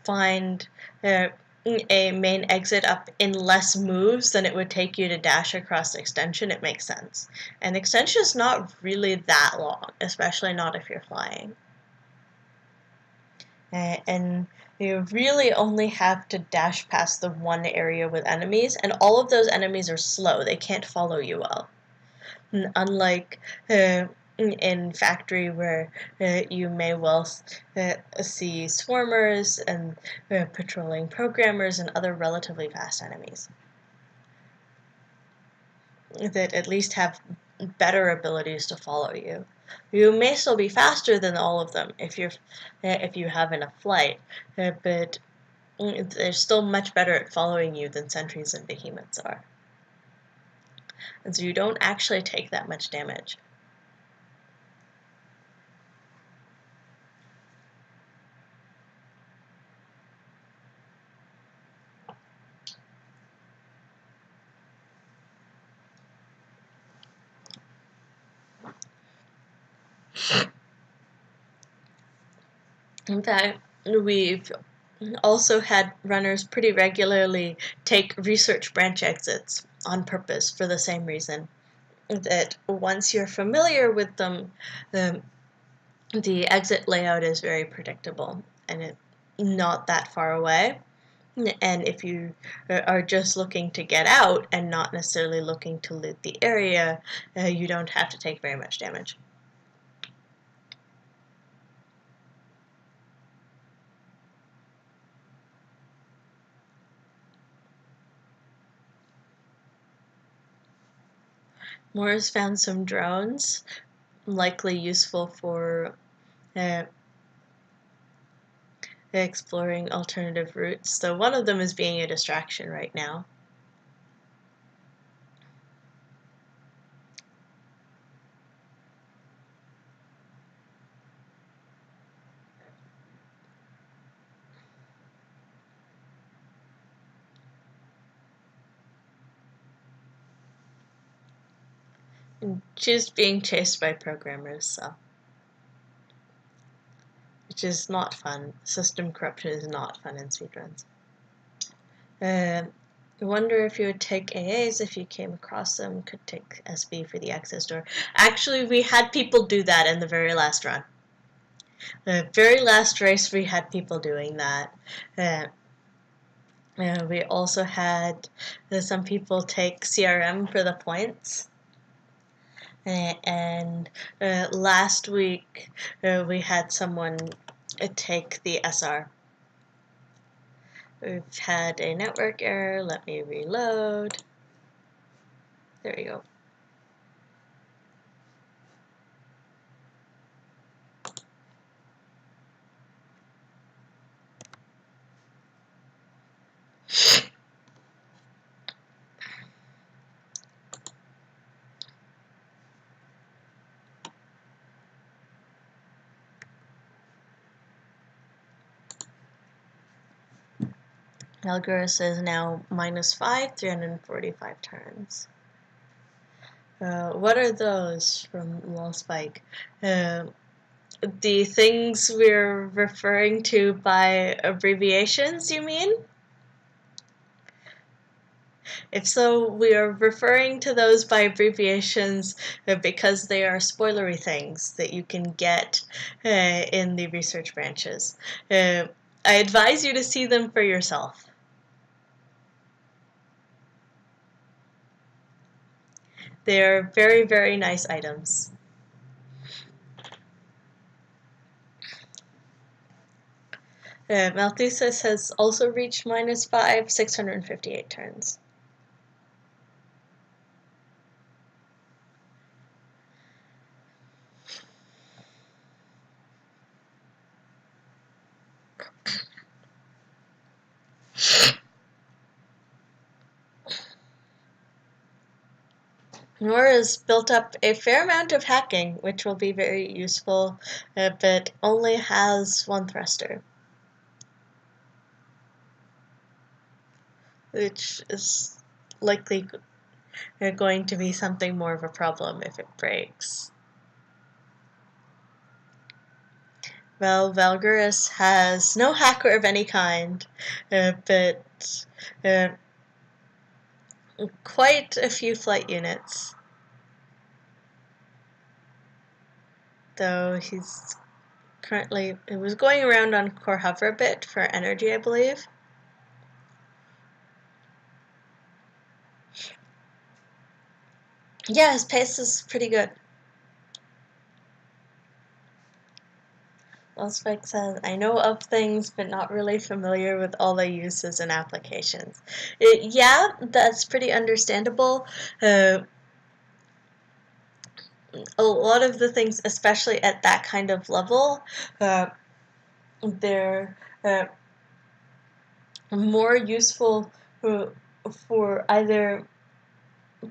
A: find a main exit up in less moves than it would take you to dash across extension, it makes sense. And extension is not really that long, especially not if you're flying. And you really only have to dash past the one area with enemies, and all of those enemies are slow. They can't follow you well. Unlike in factory, where you may well see swarmers and patrolling programmers and other relatively fast enemies that at least have better abilities to follow you. You may still be faster than all of them if you have enough flight, but they're still much better at following you than sentries and behemoths are. And so you don't actually take that much damage. In fact, we've also had runners pretty regularly take research branch exits on purpose for the same reason. That once you're familiar with them, the exit layout is very predictable and it's not that far away. And if you are just looking to get out and not necessarily looking to loot the area, you don't have to take very much damage. Moore's found some drones, likely useful for exploring alternative routes, though one of them is being a distraction right now. And she's being chased by programmers, so. Which is not fun. System corruption is not fun in speedruns. I wonder if you would take AAs if you came across them. Could take SB for the access door. Actually, we had people do that in the very last run. The very last race, we had people doing that. We also had some people take CRM for the points. And last week, we had someone take the SR. We've had a network error. Let me reload. There we go. Algorithms is now -5, 345 turns. What are those from Wallspike? The things we're referring to by abbreviations, you mean? If so, we are referring to those by abbreviations because they are spoilery things that you can get in the research branches. I advise you to see them for yourself. They're very, very nice items. Malthusas has also reached -5, 658 turns. Nora's built up a fair amount of hacking, which will be very useful, but only has one thruster, which is likely going to be something more of a problem if it breaks. Well, Valguris has no hacker of any kind, but quite a few flight units. Though he's currently, it was going around on core hover a bit for energy, I believe. Yeah, his pace is pretty good. Spike says, I know of things, but not really familiar with all the uses and applications. Yeah, that's pretty understandable. A lot of the things, especially at that kind of level, they're more useful for either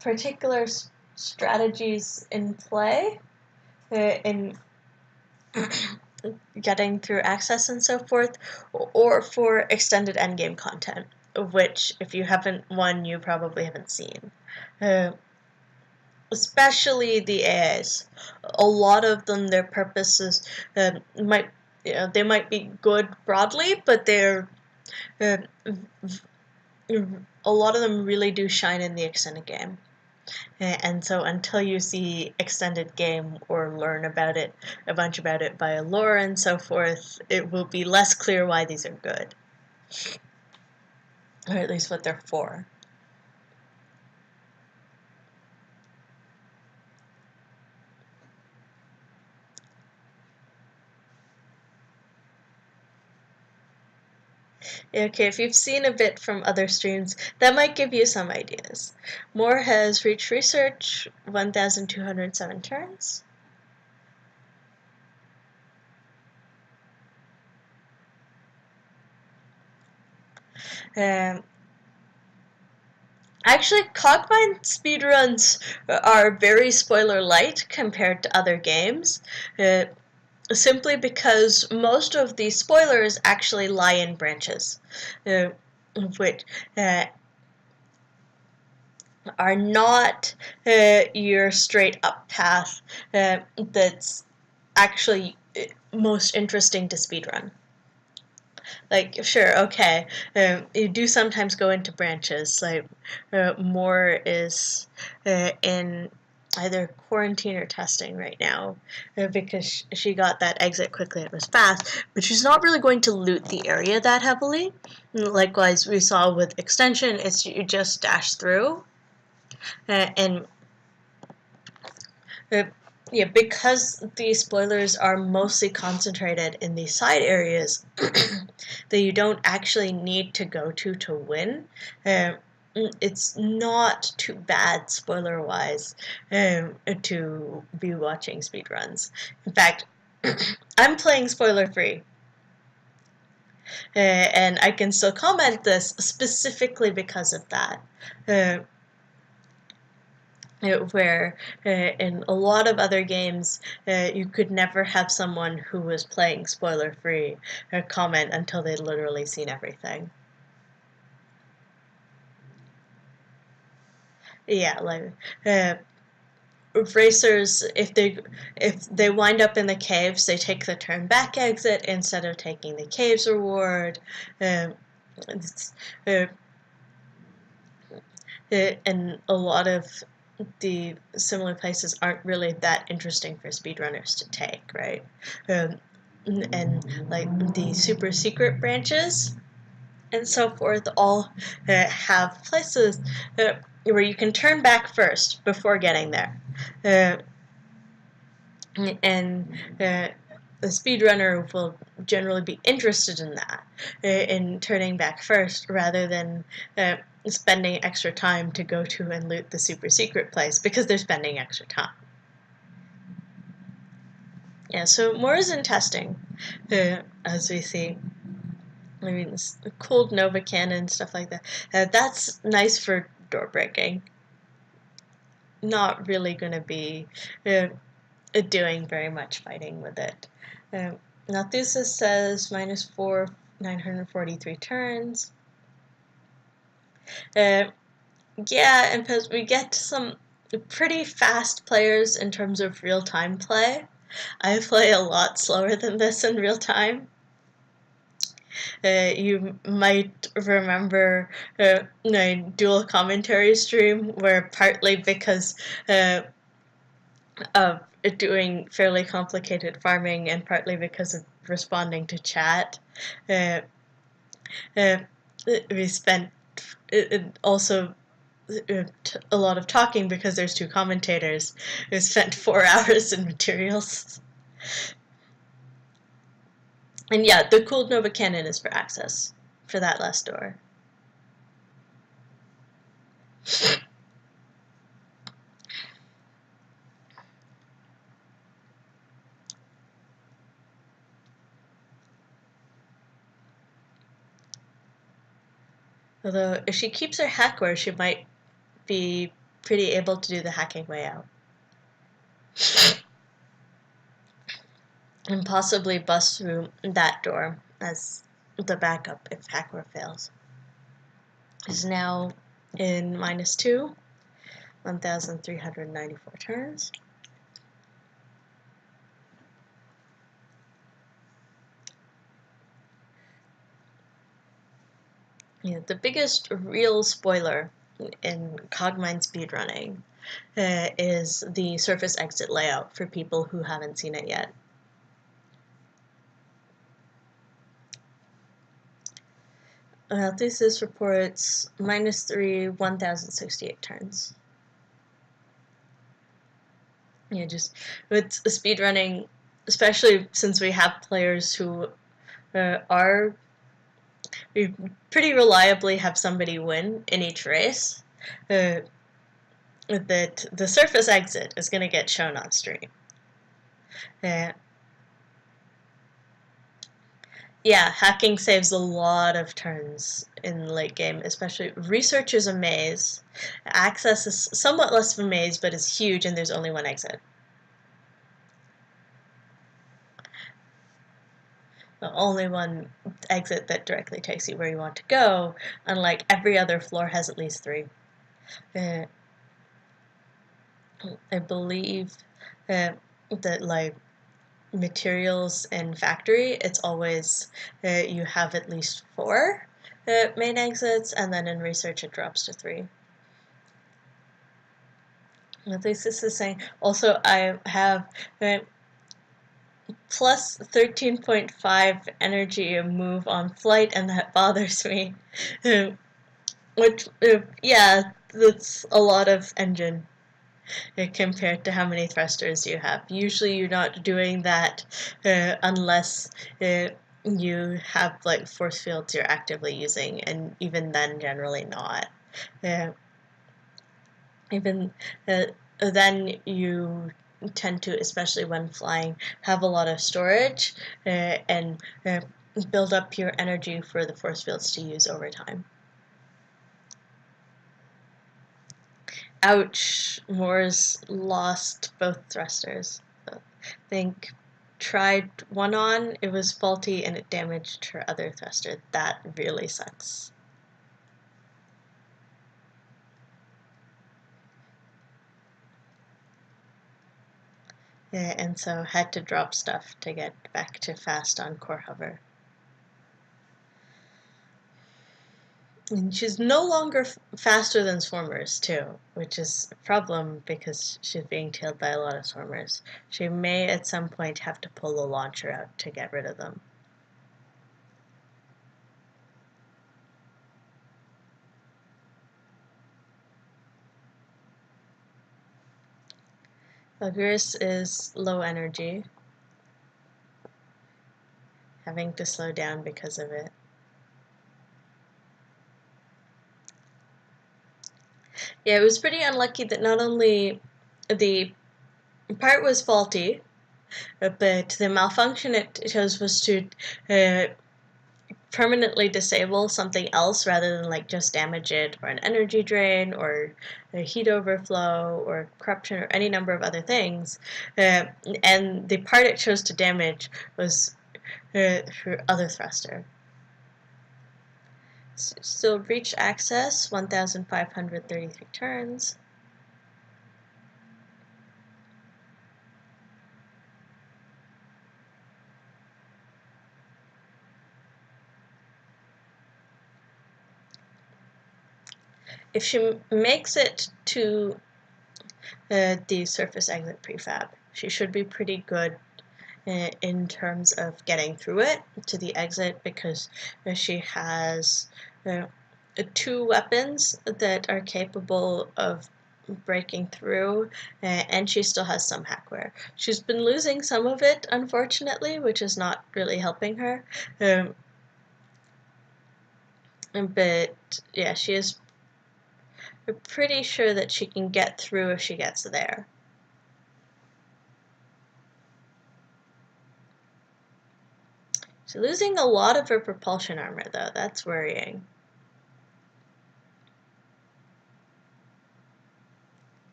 A: particular strategies in play, in getting through access and so forth, or for extended endgame content, which, if you haven't won, you probably haven't seen. Especially the AAs. A lot of them, their purposes might, they might be good broadly, but they're a lot of them really do shine in the extended game. And so until you see extended game or learn about it, a bunch about it by lore and so forth, it will be less clear why these are good. Or at least what they're for. Okay, if you've seen a bit from other streams, that might give you some ideas. Moore has reached research 1,207 turns. Actually, Cogmind speedruns are very spoiler light compared to other games, simply because most of the spoilers actually lie in branches, which are not your straight up path that's actually most interesting to speedrun. Like, sure, okay, you do sometimes go into branches, like more is in either quarantine or testing right now, because she got that exit quickly and it was fast, but she's not really going to loot the area that heavily. Likewise, we saw with extension, it's you just dash through, and yeah, because the spoilers are mostly concentrated in the side areas that you don't actually need to go to win, it's not too bad spoiler-wise to be watching speedruns. In fact, I'm playing spoiler-free, and I can still comment this specifically because of that. Where in a lot of other games you could never have someone who was playing spoiler-free comment until they'd literally seen everything. Yeah, like racers, if they wind up in the caves, they take the turn back exit instead of taking the caves reward. It's, and a lot of the similar places aren't really that interesting for speedrunners to take, right? And like the super secret branches and so forth all have places where you can turn back first before getting there. And the speedrunner will generally be interested in that, in turning back first rather than spending extra time to go to and loot the super secret place because they're spending extra time. Yeah, so more is in testing, as we see. I mean, cooled Nova Cannon, stuff like that. That's nice for door breaking. Not really going to be doing very much fighting with it. Nalthusis says -4, 943 turns. Yeah, and because we get some pretty fast players in terms of real-time play. I play a lot slower than this in real time. You might remember my dual commentary stream where partly because of doing fairly complicated farming and partly because of responding to chat, uh, uh, we spent also a lot of talking because there's two commentators. We spent 4 hours in materials. And yeah, the cooled Nova Cannon is for access for that last door. Although, if she keeps her hackware, she might be pretty able to do the hacking way out. And possibly bust through that door as the backup if hackware fails. Is now in -2, 1,394 turns. Yeah, the biggest real spoiler in Cogmind speedrunning is the surface exit layout for people who haven't seen it yet. Thesis reports -3, 1,068 turns. Yeah, just with speedrunning, especially since we have players who we pretty reliably have somebody win in each race, that the surface exit is going to get shown on stream. Yeah, hacking saves a lot of turns in late game, especially research is a maze. Access is somewhat less of a maze, but it's huge and there's only one exit. The only one exit that directly takes you where you want to go, unlike every other floor has at least 3. I believe that like materials and factory, it's always you have at least 4 main exits, and then in research it drops to 3. At least this is saying. Also, I have plus 13.5 energy move on flight, and that bothers me. Which, yeah, that's a lot of engine compared to how many thrusters you have. Usually you're not doing that unless you have like force fields you're actively using, and even then generally not. Uh, even then you tend to, especially when flying, have a lot of storage and build up your energy for the force fields to use over time. Ouch, Moore's lost both thrusters. I think tried one on, it was faulty and it damaged her other thruster. That really sucks. Yeah, and so had to drop stuff to get back to fast on core hover. And she's no longer faster than swarmers too, which is a problem because she's being tailed by a lot of swarmers. She may at some point have to pull the launcher out to get rid of them. Valkyris is low energy, having to slow down because of it. Yeah, it was pretty unlucky that not only the part was faulty, but the malfunction it chose was to permanently disable something else rather than like just damage it, or an energy drain, or a heat overflow, or corruption, or any number of other things. And the part it chose to damage was her other thruster. Still reached access, 1,533 turns. If she makes it to the surface exit prefab, she should be pretty good in terms of getting through it to the exit, because she has 2 weapons that are capable of breaking through, and she still has some hackware. She's been losing some of it, unfortunately, which is not really helping her. But yeah, she is pretty sure that she can get through if she gets there. She's losing a lot of her propulsion armor, though. That's worrying.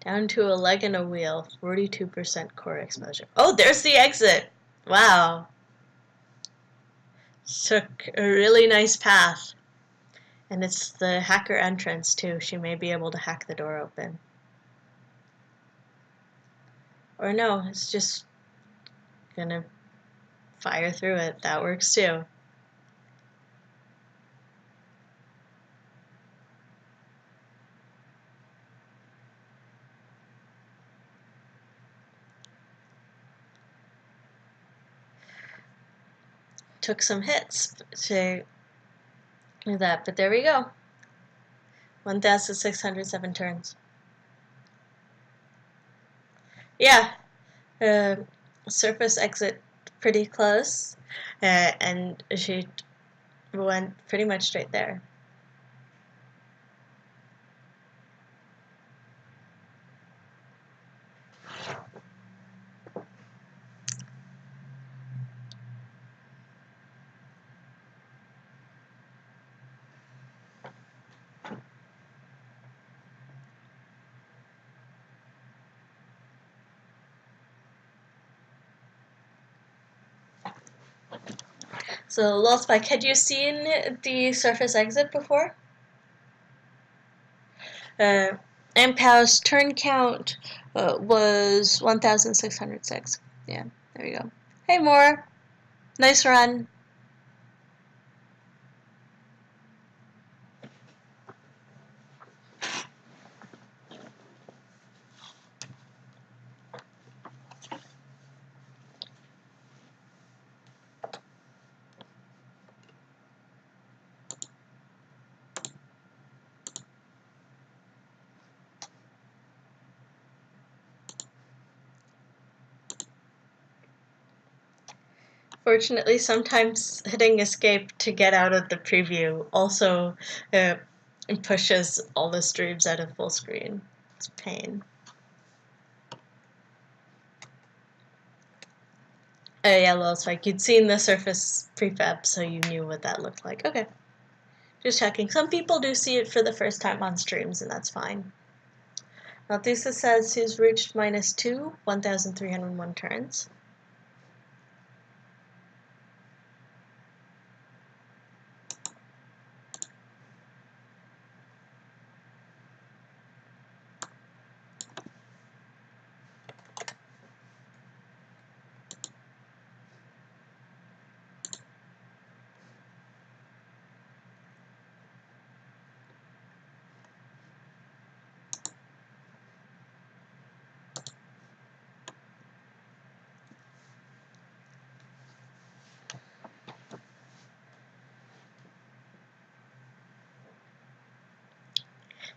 A: Down to a leg and a wheel, 42% core exposure. Oh, there's the exit! Wow. Took a really nice path. And it's the hacker entrance, too. She may be able to hack the door open. Or no, it's just gonna fire through it. That works, too. Took some hits to do that, but there we go. 1,607 turns. Yeah, surface exit pretty close, and she went pretty much straight there. So, Lulspike, had you seen the surface exit before? Ampow's turn count was 1,606. Yeah, there you go. Hey, Moore. Nice run. Fortunately, sometimes hitting escape to get out of the preview also pushes all the streams out of full screen. It's a pain. Oh yeah, well, it's like you'd seen the surface prefab, so you knew what that looked like. Okay. Just checking. Some people do see it for the first time on streams, and that's fine. Malthusa says he's reached -2, 1,301 turns.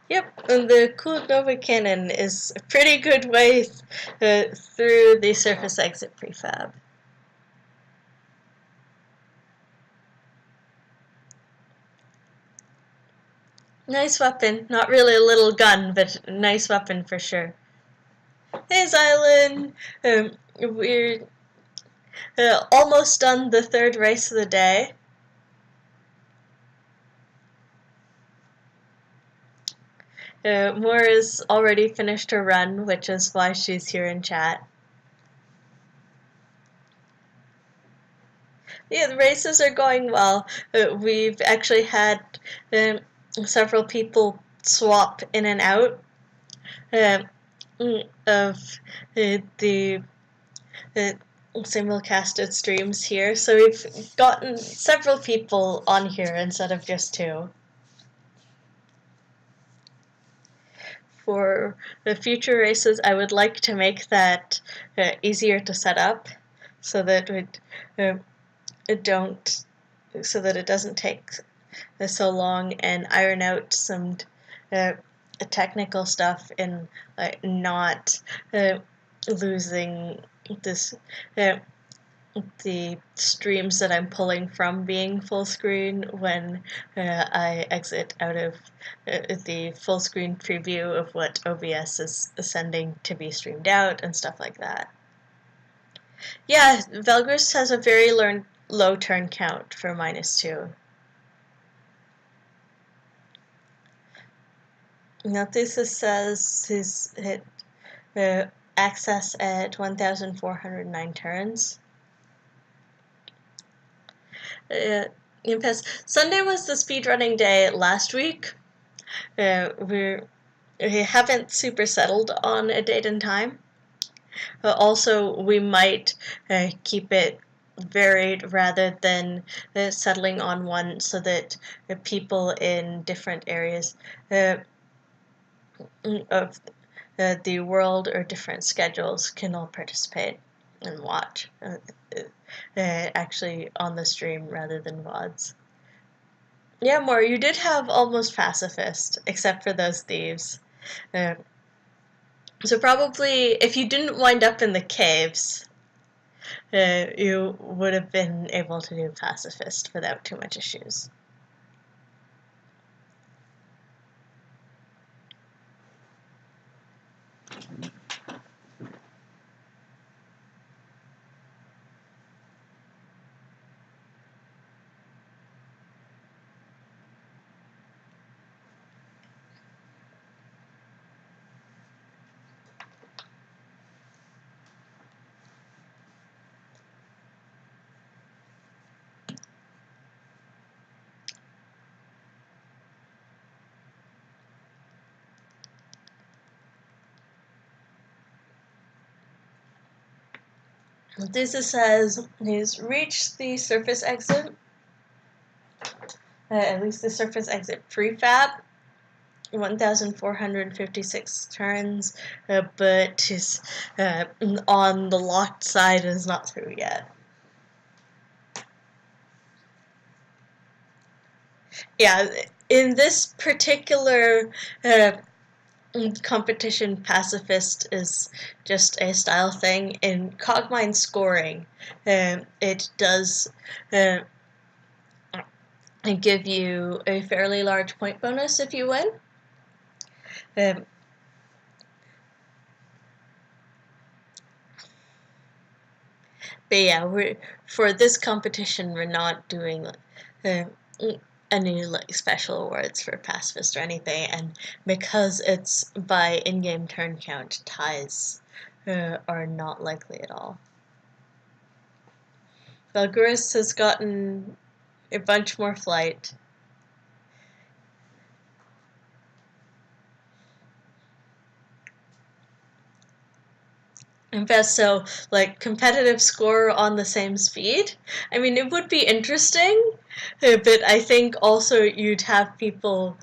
A: Yep, and the cooled Nova Cannon is a pretty good way through the surface exit prefab. Nice weapon. Not really a little gun, but a nice weapon for sure. Hey, Xylan! We're almost done the third race of the day. Moore has already finished her run, which is why she's here in chat. Yeah, the races are going well. We've actually had several people swap in and out of the simulcasted streams here, so we've gotten several people on here instead of just two. For the future races, I would like to make that easier to set up, so that it doesn't take so long and iron out some technical stuff and not losing this the streams that I'm pulling from being full screen when I exit out of the full screen preview of what OBS is sending to be streamed out and stuff like that. Yeah, Velgris has a very low turn count for -2. Nothusa says he's hit access at 1,409 turns. Sunday was the speedrunning day last week. We haven't super settled on a date and time. Also, we might keep it varied rather than settling on one, so that people in different areas of the world or different schedules can all participate and watch actually on the stream rather than VODs. Yeah, Moore, you did have almost pacifist, except for those thieves. So probably, if you didn't wind up in the caves, you would have been able to do pacifist without too much issues. This says he's reached the surface exit, at least the surface exit prefab, 1,456 turns, but his on the locked side is not through yet. Yeah, in this particular competition, pacifist is just a style thing. In Cogmind scoring, it does give you a fairly large point bonus if you win. But yeah, for this competition, we're not doing any like special awards for pacifist or anything, and because it's by in-game turn count, ties are not likely at all. Valguris has gotten a bunch more flight. In fact, so like competitive score on the same speed. I mean, it would be interesting, but I think also you'd have people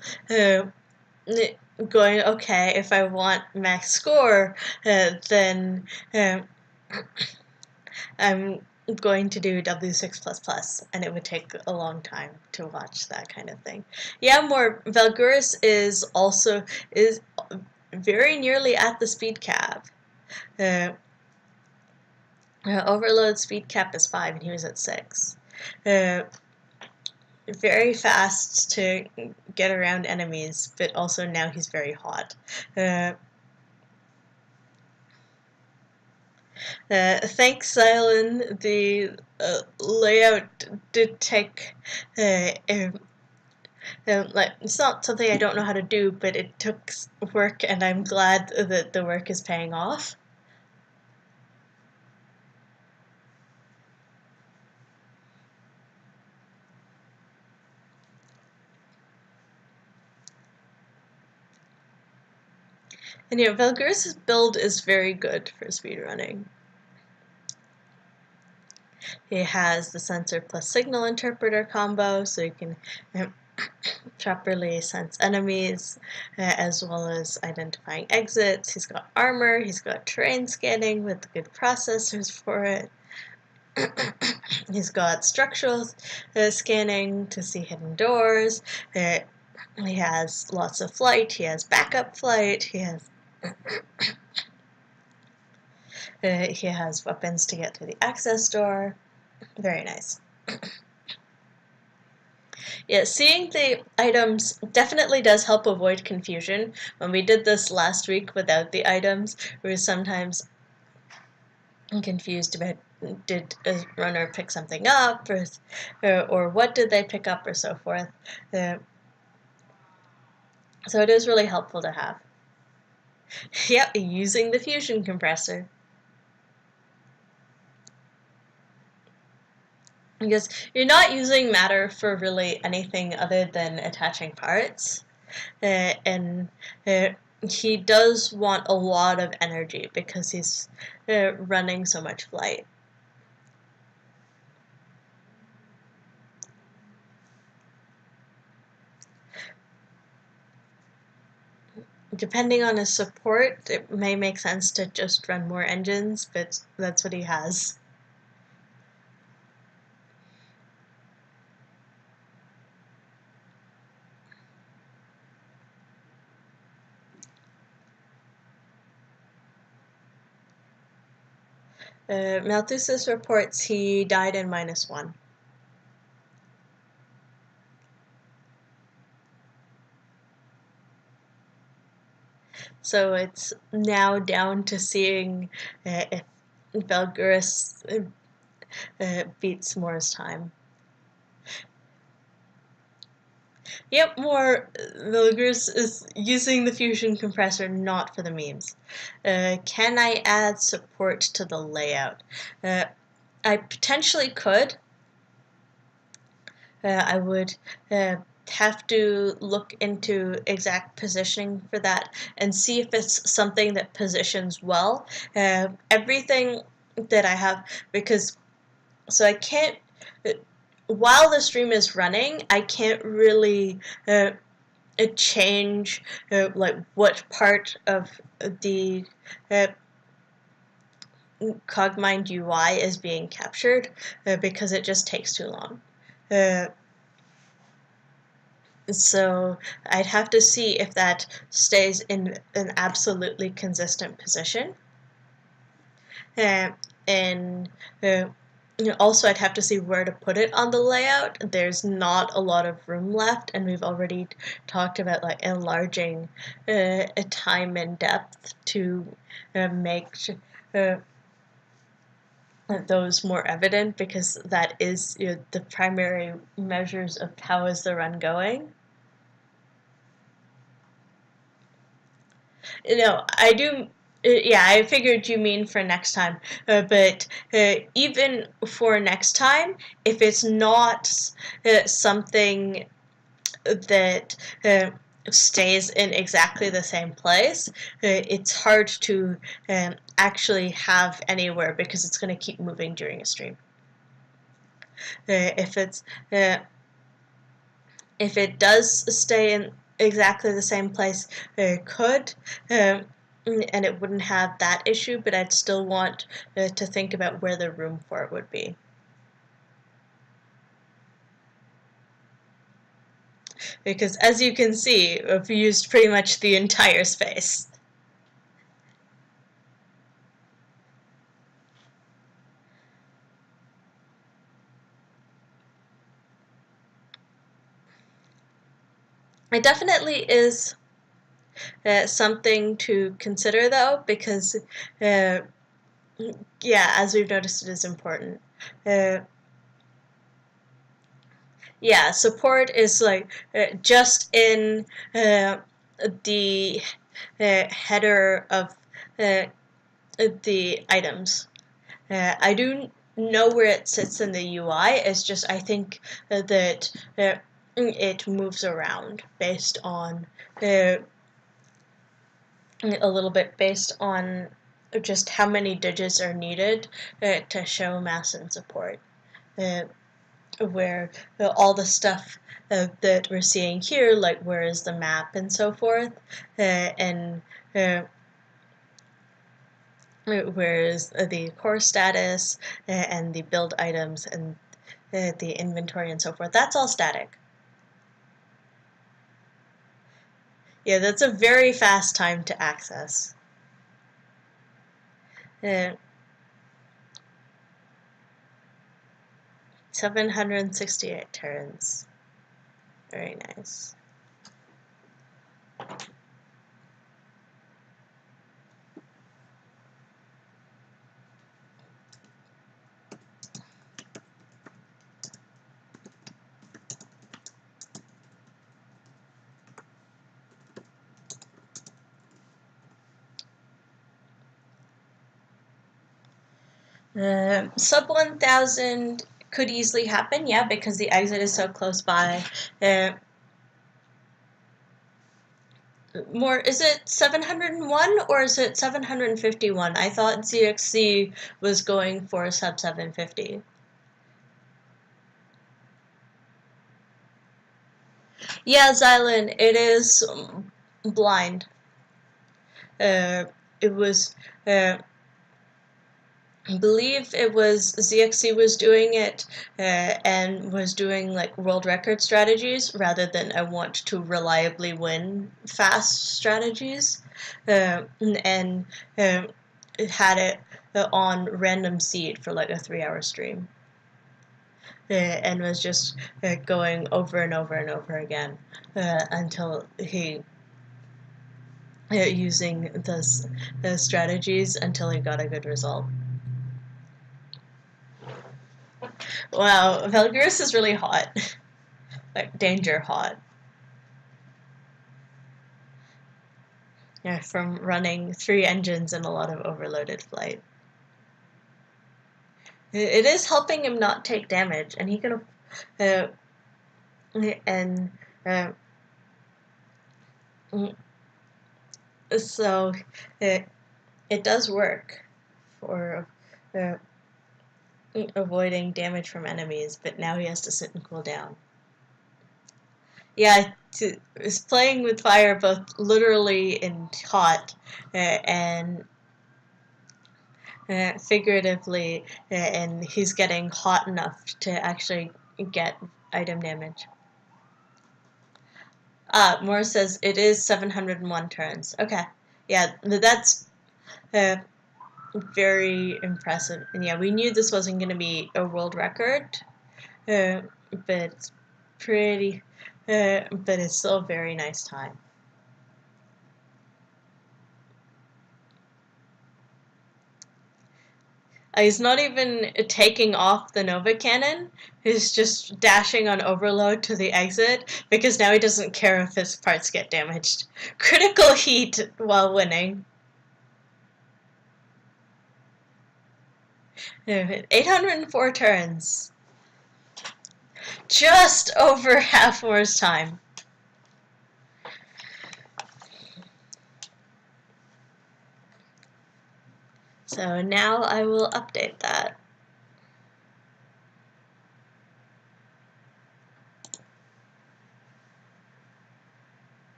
A: going, okay, if I want max score, then I'm going to do W6++, and it would take a long time to watch that kind of thing. Yeah, more Valguris is very nearly at the speed cap. Overload speed cap is 5, and he was at 6. Very fast to get around enemies, but also now he's very hot. Thanks, Xylan. The layout did take like, it's not something I don't know how to do, but it took work, and I'm glad that the work is paying off. And yeah, Valguris' build is very good for speedrunning. He has the sensor plus signal interpreter combo, so you can properly sense enemies, as well as identifying exits. He's got armor, he's got terrain scanning with good processors for it. He's got structural scanning to see hidden doors. He has lots of flight, he has backup flight, he has weapons to get to the access door. Very nice. Yeah, seeing the items definitely does help avoid confusion. When we did this last week without the items, we were sometimes confused about did a runner pick something up, or what did they pick up, or so forth. So it is really helpful to have. Yep, using the fusion compressor. Because you're not using matter for really anything other than attaching parts. And he does want a lot of energy because he's running so much flight. Depending on his support, it may make sense to just run more engines, but that's what he has. Malthus's reports he died in -1. So it's now down to seeing if Valguris beats Moore's time. Yep, Valguris is using the fusion compressor not for the memes. Can I add support to the layout? I potentially could. I would have to look into exact positioning for that and see if it's something that positions well. Everything that I have, because so I can't, while the stream is running, I can't really change like what part of the Cogmind UI is being captured, because it just takes too long. So I'd have to see if that stays in an absolutely consistent position. And also I'd have to see where to put it on the layout. There's not a lot of room left, and we've already talked about like enlarging time and depth to make those more evident, because that is the primary measures of how is the run going. I do. Yeah, I figured you mean for next time. But even for next time, if it's not something that stays in exactly the same place, it's hard to actually have anywhere, because it's going to keep moving during a stream. If it does stay in exactly the same place, it could, and it wouldn't have that issue, but I'd still want to think about where the room for it would be. Because as you can see, I've used pretty much the entire space. It definitely is something to consider, though, because yeah, as we've noticed, it is important. Yeah, support is like just in the header of the items. I do know where it sits in the UI. It's just I think that it moves around based on a little bit based on just how many digits are needed to show mass and support. Where all the stuff that we're seeing here, like where is the map and so forth, and where is the core status and the build items and the inventory and so forth, that's all static. Yeah, that's a very fast time to access. 768 turns. Very nice. Sub 1000 could easily happen, yeah, because the exit is so close by. More, is it 701 or is it 751? I thought ZXC was going for sub 750. Yeah, Xylan, it is blind. It was, I believe it was ZXC was doing it and was doing like world record strategies rather than I want to reliably win fast strategies, and it had it on random seed for like a 3-hour stream, and was just going over and over and over again until he using the strategies until he got a good result. Wow, Valgyrus is really hot. Like, danger hot. Yeah, from running 3 engines and a lot of overloaded flight. It is helping him not take damage, and he can... and... so, it does work for uh, avoiding damage from enemies, but now he has to sit and cool down. Yeah, is playing with fire both literally and hot, and figuratively, and he's getting hot enough to actually get item damage. Morris says it is 701 turns. Okay, yeah, that's very impressive. And yeah, we knew this wasn't going to be a world record, but it's pretty, but it's still a very nice time. He's not even taking off the Nova Cannon. He's just dashing on overload to the exit because now he doesn't care if his parts get damaged. Critical heat while winning. 804 turns. Just over half Moore's time. So now I will update that.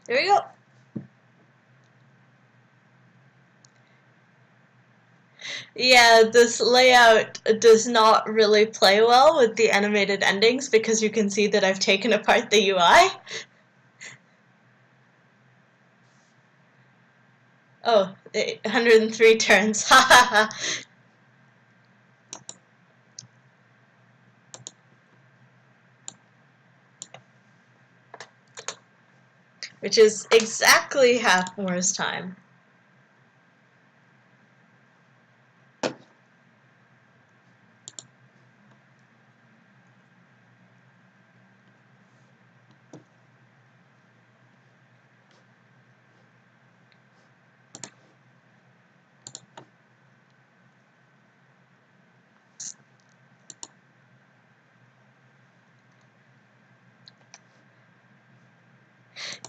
A: There we go. Yeah, this layout does not really play well with the animated endings because you can see that I've taken apart the UI. Oh, 103 turns. Ha ha ha. Which is exactly half Moore's time.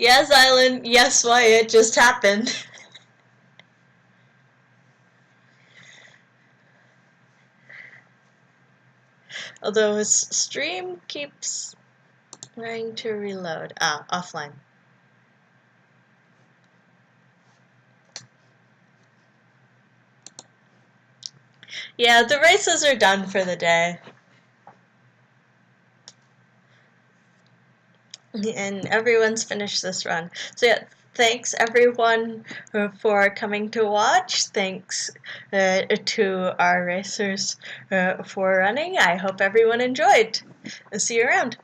A: Yes, Island. Yes, why it just happened. Although his stream keeps trying to reload. Offline. Yeah, the races are done for the day. And everyone's finished this run. So yeah, thanks everyone for coming to watch. Thanks to our racers for running. I hope everyone enjoyed. See you around.